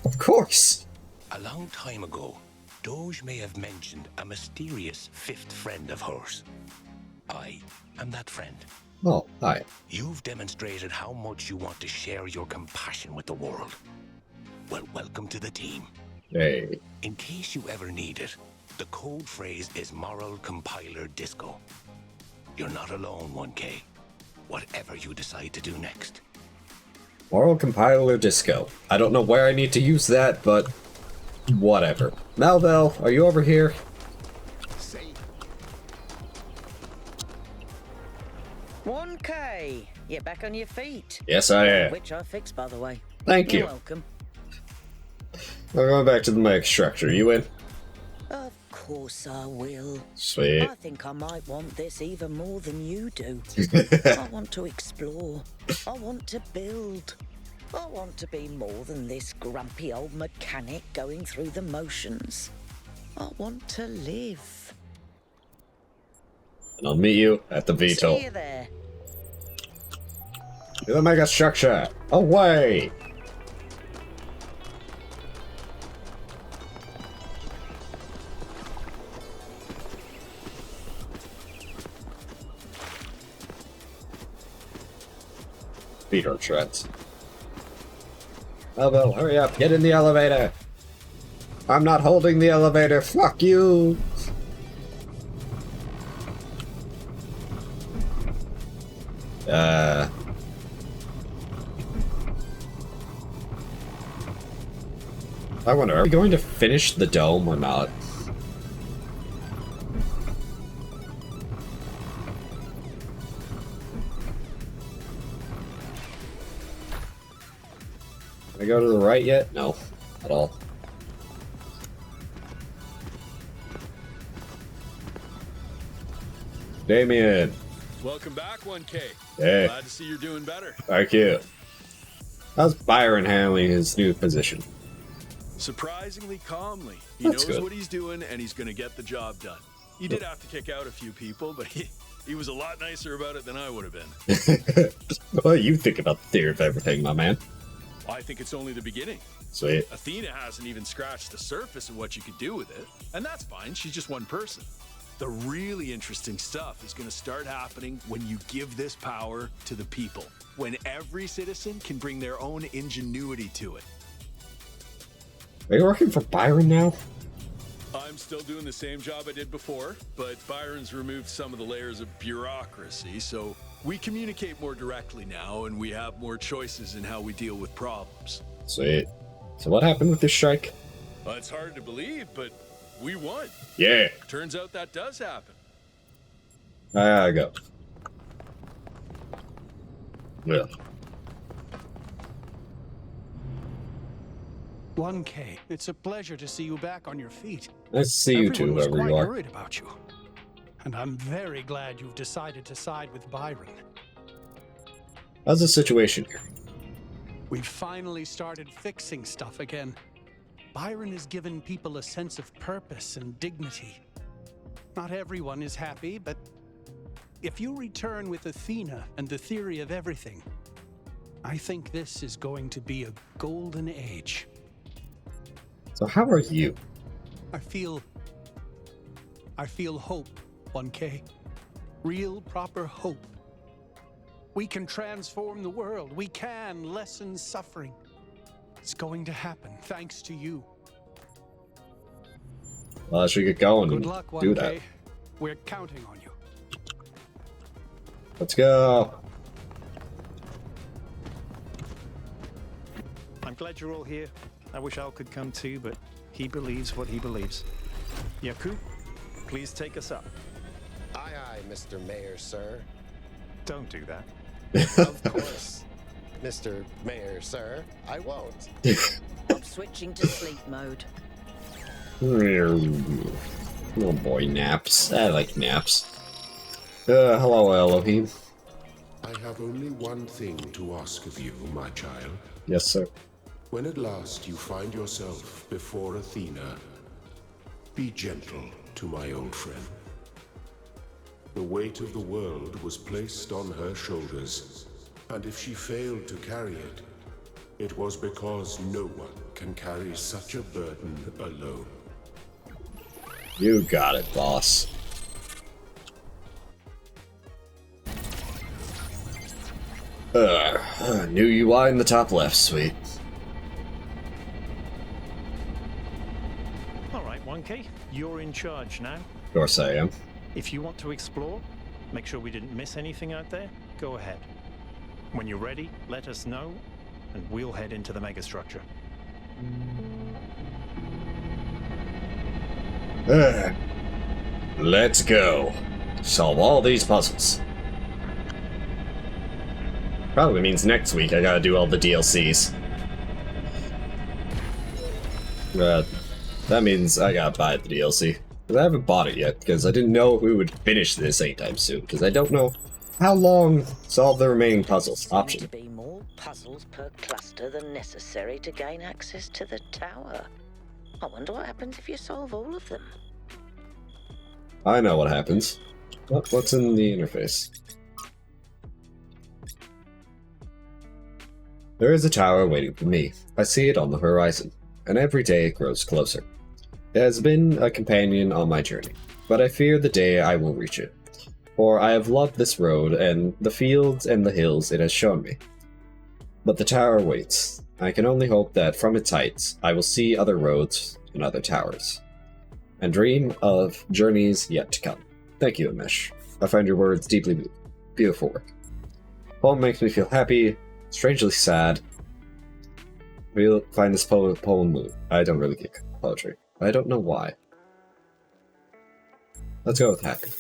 Of course. A long time ago, Doge may have mentioned a mysterious fifth friend of hers. I am that friend. Oh, hi. You've demonstrated how much you want to share your compassion with the world. Well, welcome to the team. Hey. In case you ever need it, the code phrase is Moral Compiler Disco. You're not alone, 1K. Whatever you decide to do next. Moral Compiler Disco. I don't know where I need to use that, but whatever. Malvel, are you over here? 1K, you're back on your feet. Yes, I am. Which I fixed, by the way. Thank you. You're welcome. I'm going back to the mega structure. You in? Of course I will. Sweet. I think I might want this even more than you do. I want to explore. I want to build. I want to be more than this grumpy old mechanic going through the motions. I want to live. And I'll meet you at the VTOL. See you there. To the mega structure. Away! Feet are shreds. Melville, hurry up, get in the elevator! I'm not holding the elevator, fuck you! I wonder, are we going to finish the dome or not? Can I go to the right yet? No, at all. Damien. Welcome back, 1K. Hey. Glad to see you're doing better. Thank you. How's Byron handling his new position? Surprisingly calmly. He That's knows good. what he's doing, and he's going to get the job done. He did have to kick out a few people, but he was a lot nicer about it than I would have been. What do you think about the theory of everything, my man? I think it's only the beginning. Sweet. Athena hasn't even scratched the surface of what you could do with it, and that's fine. She's just one person. The really interesting stuff is going to start happening when you give this power to the people, when every citizen can bring their own ingenuity to it. Are you working for Byron now? I'm still doing the same job I did before, but Byron's removed some of the layers of bureaucracy, so we communicate more directly now, and we have more choices in how we deal with problems. Sweet. So what happened with this strike? Well, it's hard to believe, but we won. Yeah. Turns out that does happen. I gotta go. Yeah. 1K, it's a pleasure to see you back on your feet. Nice to see you too, Everyone was whoever quite you are. worried about you. And I'm very glad you've decided to side with Byron. How's the situation here? We've finally started fixing stuff again. Byron has given people a sense of purpose and dignity. Not everyone is happy, but if you return with Athena and the theory of everything, I think this is going to be a golden age. So how are you? I feel hope, 1K. Real, proper hope. We can transform the world. We can lessen suffering. It's going to happen, thanks to you. Well, I should get going Good and luck, 1K. do that. We're counting on you. Let's go. I'm glad you're all here. I wish Al could come too, but he believes what he believes. Yaku, please take us up. Aye, aye, Mr. Mayor, sir. Don't do that. Of course, Mr. Mayor, sir. I won't. I'm switching to sleep mode. Oh boy, naps. I like naps. Hello, Elohim. I have only one thing to ask of you, my child. Yes, sir. When at last you find yourself before Athena, Be gentle to my old friend. The weight of the world was placed on her shoulders, and if she failed to carry it, it was because no one can carry such a burden alone. You got it, boss. New UI in the top left, sweet. Alright, 1K, you're in charge now. Of course I am. If you want to explore, make sure we didn't miss anything out there, go ahead. When you're ready, let us know, and we'll head into the megastructure. Let's go. Solve all these puzzles. Probably means next week I gotta do all the DLCs. That means I gotta buy the DLC. Because I haven't bought it yet, because I didn't know if we would finish this anytime soon, because I don't know how long solve the remaining puzzles option. To be more puzzles per cluster than necessary to gain access to the tower. I wonder what happens if you solve all of them. I know what happens. What's in the interface? There is a tower waiting for me. I see it on the horizon, and every day it grows closer. It has been a companion on my journey, but I fear the day I will reach it. For I have loved this road and the fields and the hills it has shown me. But the tower waits. I can only hope that from its heights I will see other roads and other towers, and dream of journeys yet to come. Thank you, Amish. I find your words deeply moving. Beautiful work. Poem makes me feel happy, strangely sad. We'll find this poem mood. I don't really get poetry. I don't know why. Let's go with happy.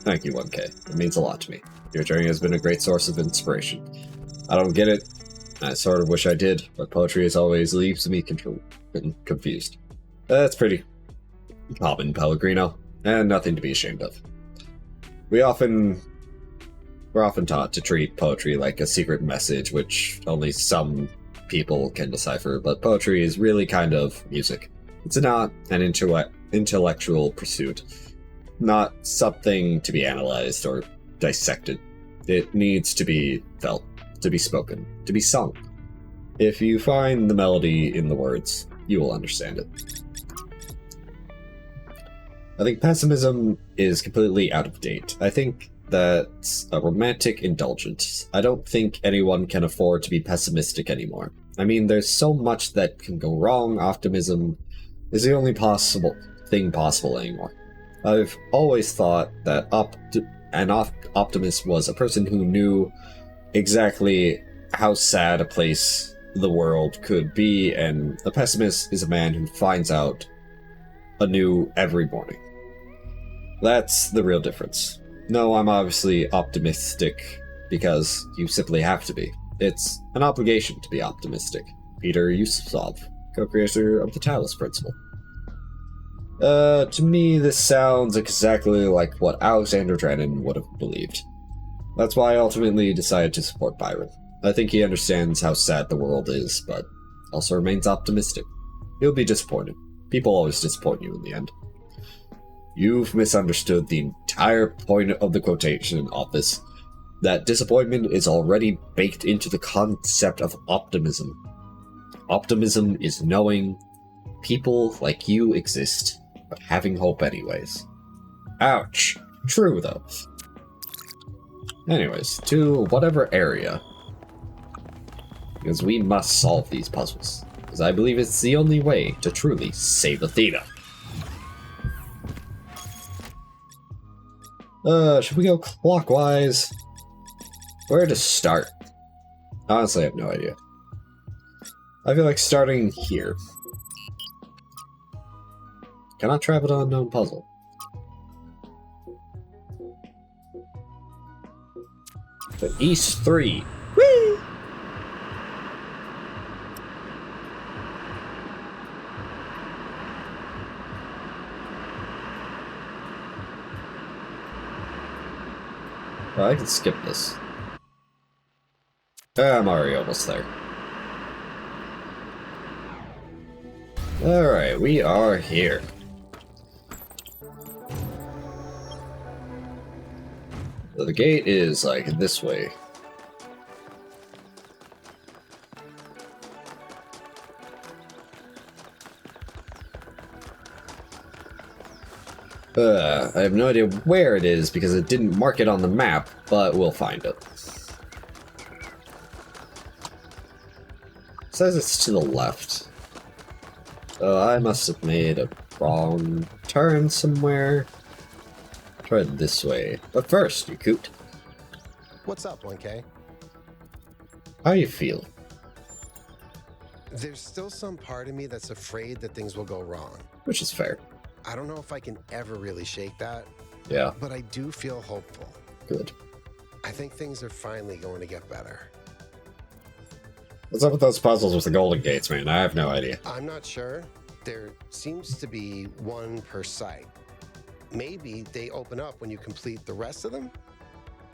Thank you, 1K. It means a lot to me. Your journey has been a great source of inspiration. I don't get it. I sort of wish I did, but poetry as always leaves me confused. That's pretty common, Pellegrino, and nothing to be ashamed of. We're often taught to treat poetry like a secret message, which only some people can decipher, but poetry is really kind of music. It's not an intellectual pursuit, not something to be analyzed or dissected. It needs to be felt, to be spoken, to be sung. If you find the melody in the words, you will understand it. I think pessimism is completely out of date. I think that's a romantic indulgence. I don't think anyone can afford to be pessimistic anymore. I mean, there's so much that can go wrong. Optimism is the only thing possible anymore. I've always thought that an optimist was a person who knew exactly how sad a place the world could be, and a pessimist is a man who finds out anew every morning. That's the real difference. No, I'm obviously optimistic because you simply have to be. It's an obligation to be optimistic. Peter Ustinov, co-creator of the Talos Principle. To me, this sounds exactly like what Alexander Drennan would have believed. That's why I ultimately decided to support Byron. I think he understands how sad the world is, but also remains optimistic. He'll be disappointed. People always disappoint you in the end. You've misunderstood the entire point of the quotation of this. That disappointment is already baked into the concept of optimism. Optimism is knowing people like you exist, but having hope anyways. Ouch. True, though. Anyways, to whatever area. Because we must solve these puzzles. Because I believe it's the only way to truly save Athena. Should we go clockwise? Where to start? Honestly, I have no idea. I feel like starting here. Cannot travel to unknown puzzle. The East 3. Whee! I can skip this. I'm already almost there. Alright, we are here. So the gate is like this way. I have no idea where it is because it didn't mark it on the map, but we'll find it. It says it's to the left. So I must have made a wrong turn somewhere. Try it this way. But first, you coot. What's up, 1K? How you feeling? There's still some part of me that's afraid that things will go wrong. Which is fair. I don't know if I can ever really shake that. Yeah. But I do feel hopeful. Good. I think things are finally going to get better. What's up with those puzzles with the golden gates, man? I have no idea. I'm not sure. There seems to be one per site. Maybe they open up when you complete the rest of them?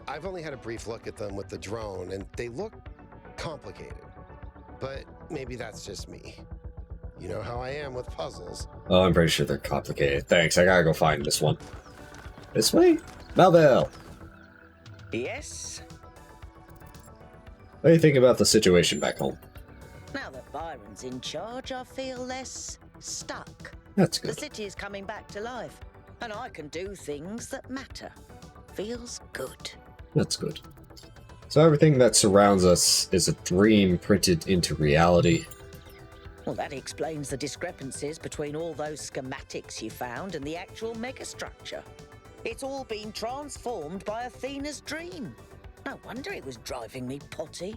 I've only had a brief look at them with the drone, and they look complicated. But maybe that's just me. You know how I am with puzzles. Oh, I'm pretty sure they're complicated. Thanks, I gotta go find this one. This way? Melville! Yes? What do you think about the situation back home? Now that Byron's in charge, I feel less stuck. That's good. The city is coming back to life, and I can do things that matter. Feels good. That's good. So everything that surrounds us is a dream printed into reality. Well, that explains the discrepancies between all those schematics you found and the actual megastructure. It's all been transformed by Athena's dream. No wonder it was driving me potty.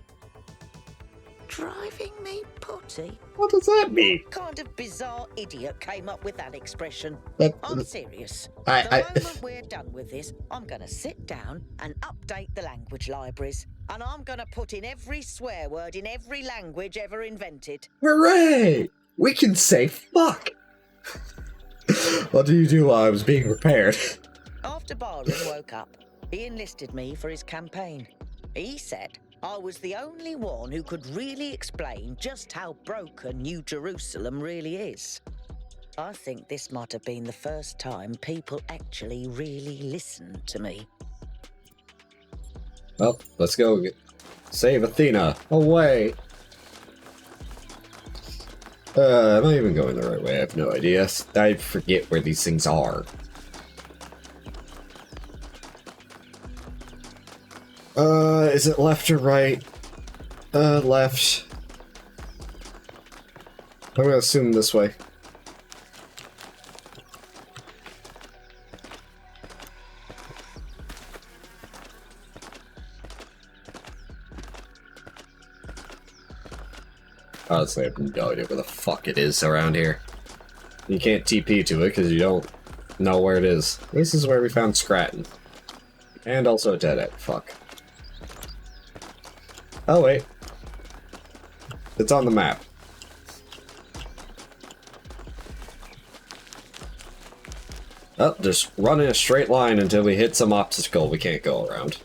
Driving me potty? What does that mean? What kind of bizarre idiot came up with that expression? That- I'm serious. I- The moment we're done with this, I'm going to sit down and update the language libraries. And I'm going to put in every swear word in every language ever invented. Hooray! We can say fuck! What do you do while I was being repaired? After Byron woke up, he enlisted me for his campaign. He said I was the only one who could really explain just how broken New Jerusalem really is. I think this might have been the first time people actually really listened to me. Well, let's go save Athena. Away! Am I even going the right way? I have no idea. I forget where these things are. Is it left or right? Left. I'm gonna assume this way. Honestly, I have no idea where the fuck it is around here. You can't TP to it because you don't know where it is. This is where we found Scranton. And also a dead end. Fuck. Oh, wait. It's on the map. Oh, just run in a straight line until we hit some obstacle we can't go around.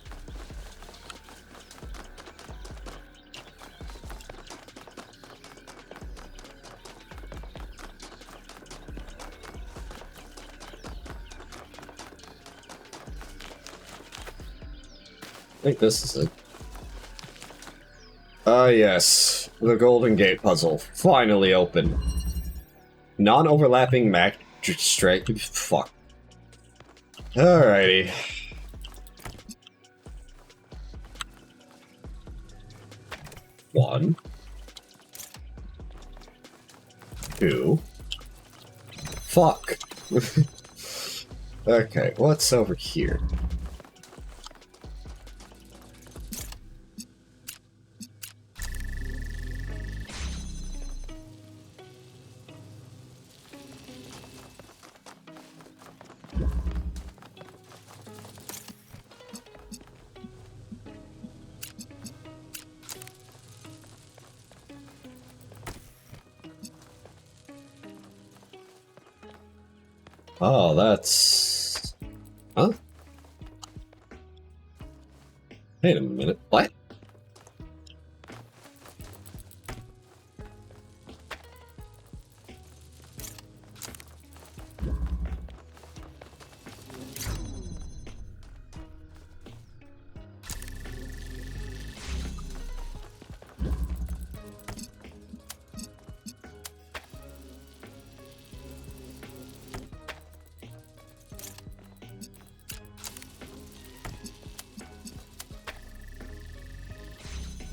I think this is it. Ah, yes. The Golden Gate puzzle. Finally open. Non-overlapping magistrate. Fuck. Alrighty. One. Two. Fuck. Okay, what's over here? Oh, that's... Huh? Wait a minute. What?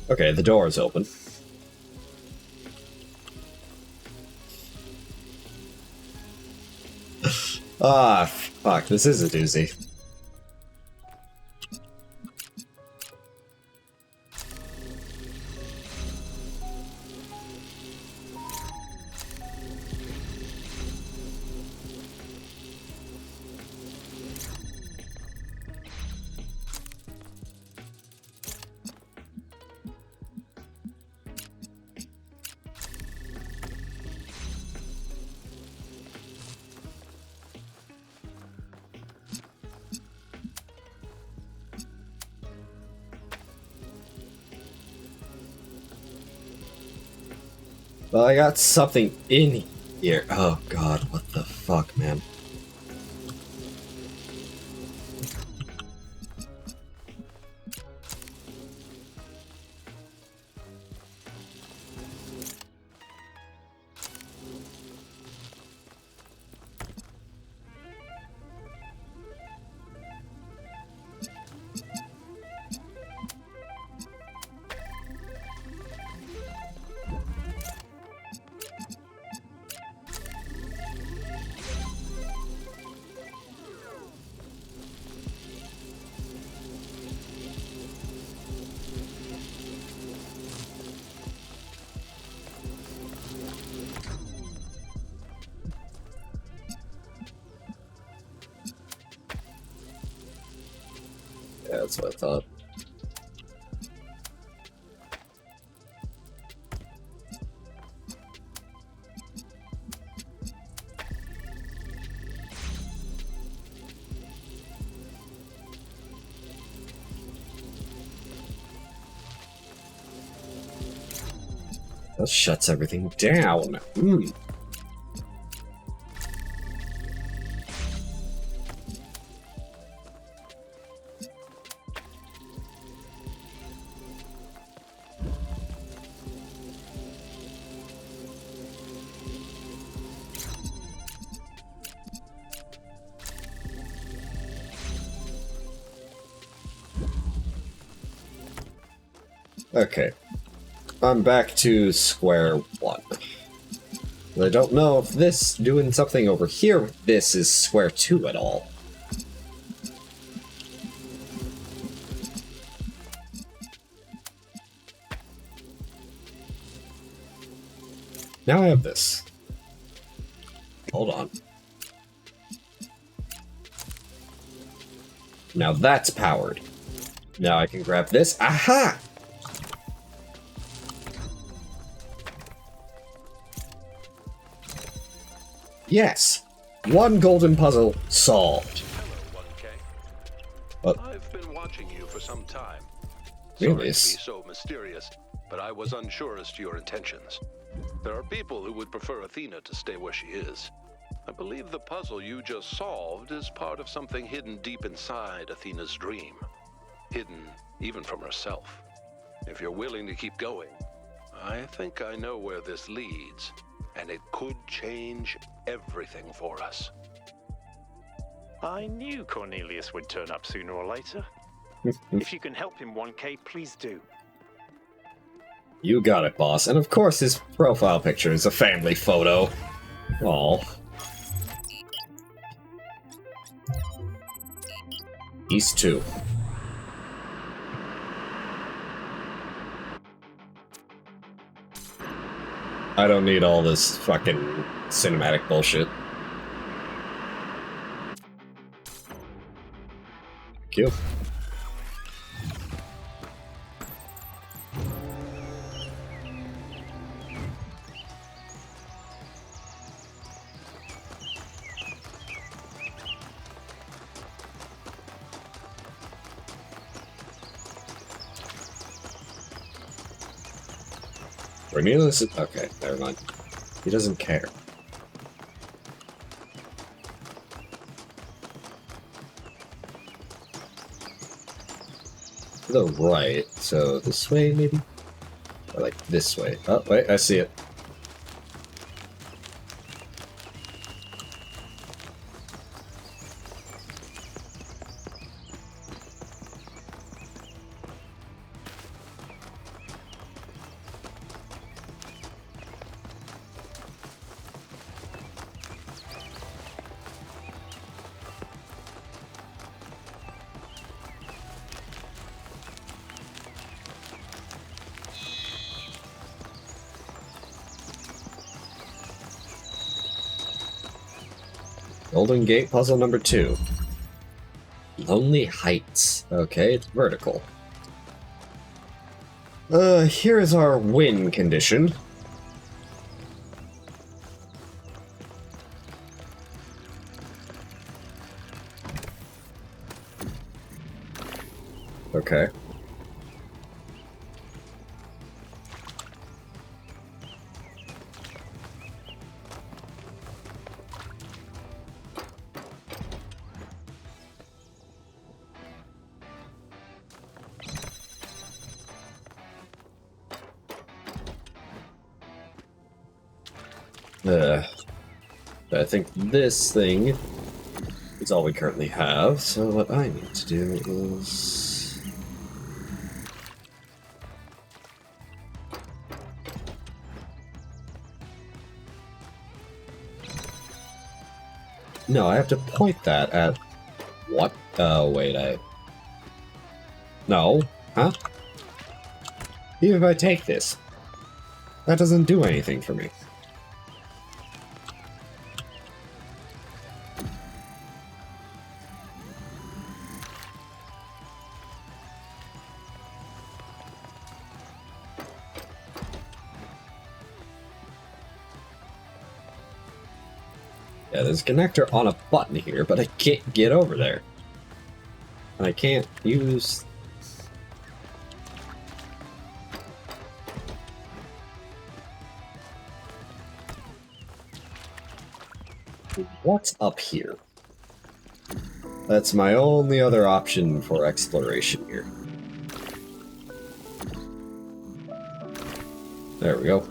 Okay, the door is open. Ah, fuck, this is a doozy. Well, I got something in here. Oh god, what the fuck, man. Yeah, that's what I thought. That shuts everything down. Okay, I'm back to square one. I don't know if this, doing something over here with this, is square two at all. Now I have this. Hold on. Now that's powered. Now I can grab this. Aha! Yes! One golden puzzle solved. Hello, 1K. What? I've been watching you for some time. Really? Sorry to be so mysterious, but I was unsure as to your intentions. There are people who would prefer Athena to stay where she is. I believe the puzzle you just solved is part of something hidden deep inside Athena's dream. Hidden even from herself. If you're willing to keep going, I think I know where this leads. And it could change everything for us. I knew Cornelius would turn up sooner or later. If you can help him, 1K, please do. You got it, boss. And of course his profile picture is a family photo. Aw. East 2. I don't need all this fucking cinematic bullshit. Thank you. Cornelius is... Okay, never mind. He doesn't care. To the right, so this way maybe? Or like this way. Oh, wait, I see it. Golden Gate puzzle number 2. Lonely Heights. Okay, it's vertical. Here is our win condition. Okay. I think this thing is all we currently have, so what I need to do is... No, I have to point that at... What? Oh, wait, No. Huh? Even if I take this, that doesn't do anything for me. Yeah, there's a connector on a button here, but I can't get over there. And I can't use... What's up here? That's my only other option for exploration here. There we go.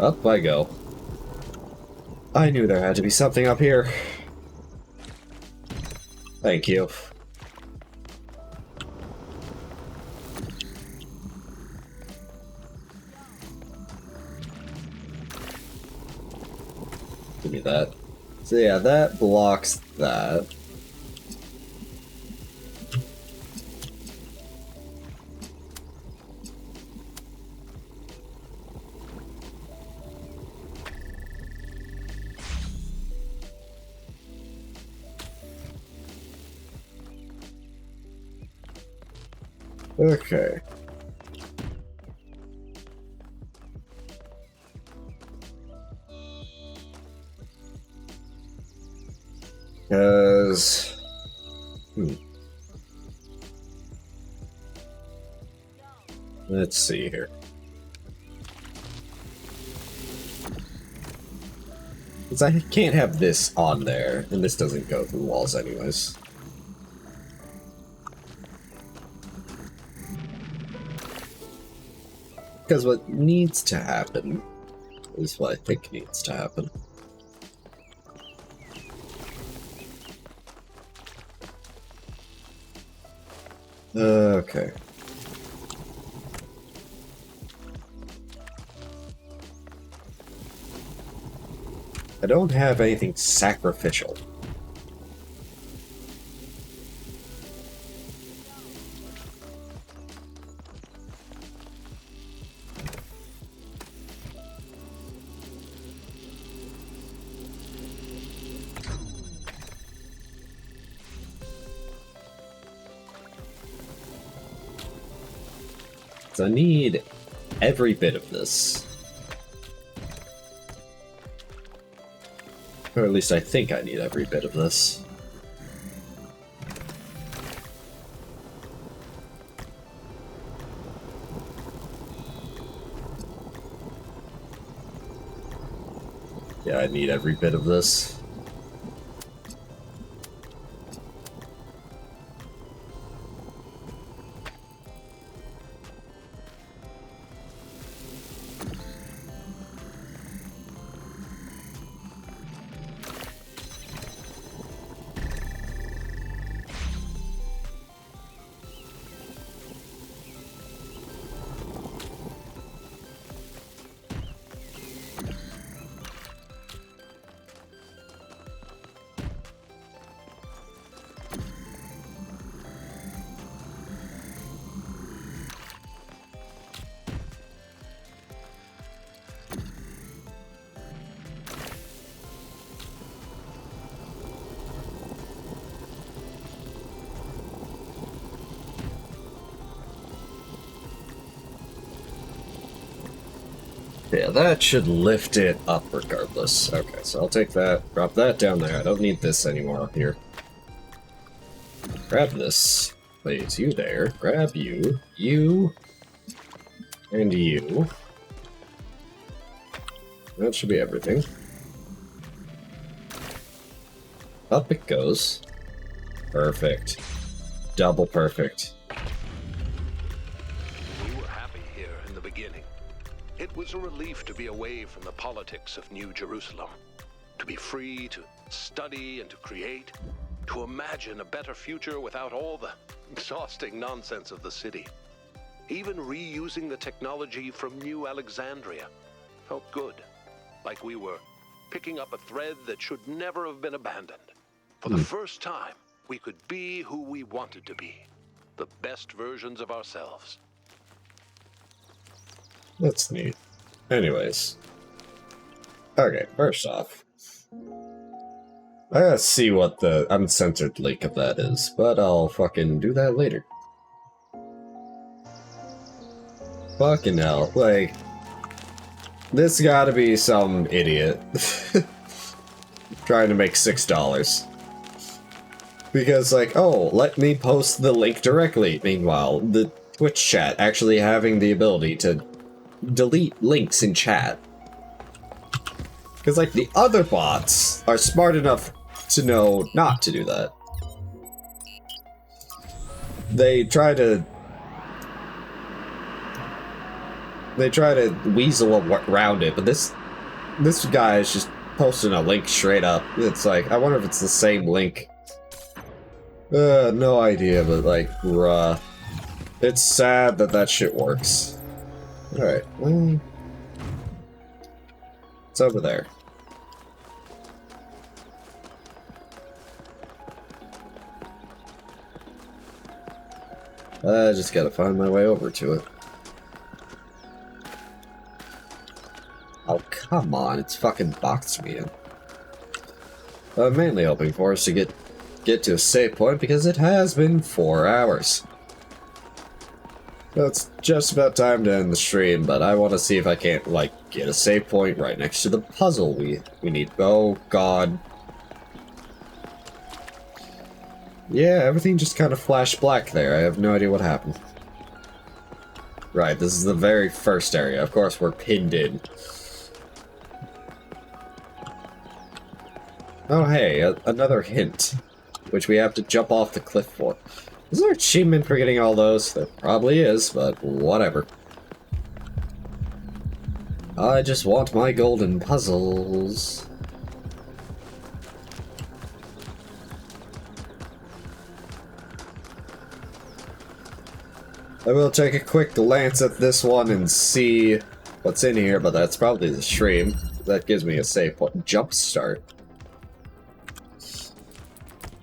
Up I go. I knew there had to be something up here. Thank you. Give me that. So yeah, that blocks that. Okay. Because... Let's see here. Because I can't have this on there, and this doesn't go through walls anyways. Because what needs to happen is what I think needs to happen. Okay. I don't have anything sacrificial. So I need every bit of this. Or at least I think I need every bit of this. Yeah, I need every bit of this. Yeah, that should lift it up regardless. Okay, so I'll take that, drop that down there. I don't need this anymore up here. Grab this. Please, you there. Grab you. You. And you. That should be everything. Up it goes. Perfect. Double perfect. We were happy here in the beginning. It was a relief to be away from the politics of New Jerusalem. To be free to study and to create. To imagine a better future without all the exhausting nonsense of the city. Even reusing the technology from New Alexandria felt good. Like we were picking up a thread that should never have been abandoned. For the first time, we could be who we wanted to be. The best versions of ourselves. That's neat. Anyways. Okay, first off. I gotta see what the uncensored link of that is, but I'll fucking do that later. Fucking hell, like... This gotta be some idiot. Trying to make $6. Because, like, oh, let me post the link directly. Meanwhile, the Twitch chat actually having the ability to delete links in chat. Because, like, the other bots are smart enough to know not to do that. They try to weasel around it, but this guy is just posting a link straight up. It's like, I wonder if it's the same link. No idea, but like, bruh. It's sad that that shit works. Alright, well... It's over there. I just gotta find my way over to it. Oh, come on, it's fucking boxed me in. I'm mainly hoping for us to get to a save point because it has been 4 hours. So it's just about time to end the stream, but I want to see if I can't, like, get a save point right next to the puzzle we need. Oh, God. Yeah, everything just kind of flashed black there. I have no idea what happened. Right, this is the very first area. Of course, we're pinned in. Oh, hey, another hint, which we have to jump off the cliff for. Is there an achievement for getting all those? There probably is, but whatever. I just want my golden puzzles. I will take a quick glance at this one and see what's in here, but that's probably the stream. That gives me a save point. Jump start.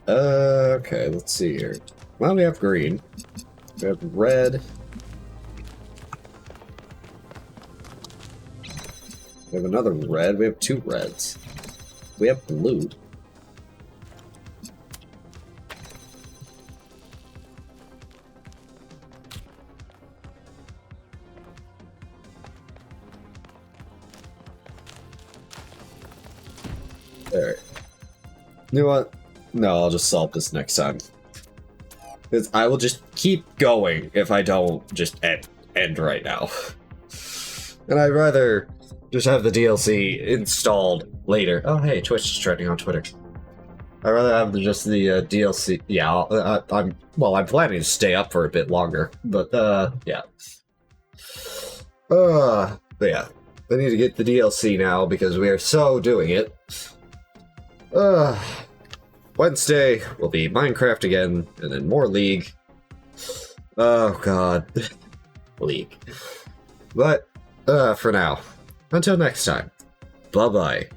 Okay, let's see here. Well, we have green. We have red. We have another red. We have 2 reds. We have blue. There. You know what? No, I'll just solve this next time. I will just keep going if I don't just end right now. And I'd rather just have the DLC installed later. Oh, hey, Twitch is trending on Twitter. I'd rather have just the DLC. Yeah, I'm planning to stay up for a bit longer, but yeah. But yeah, I need to get the DLC now because we are so doing it. Wednesday will be Minecraft again, and then more League. Oh god. League. But, for now, until next time, bye-bye.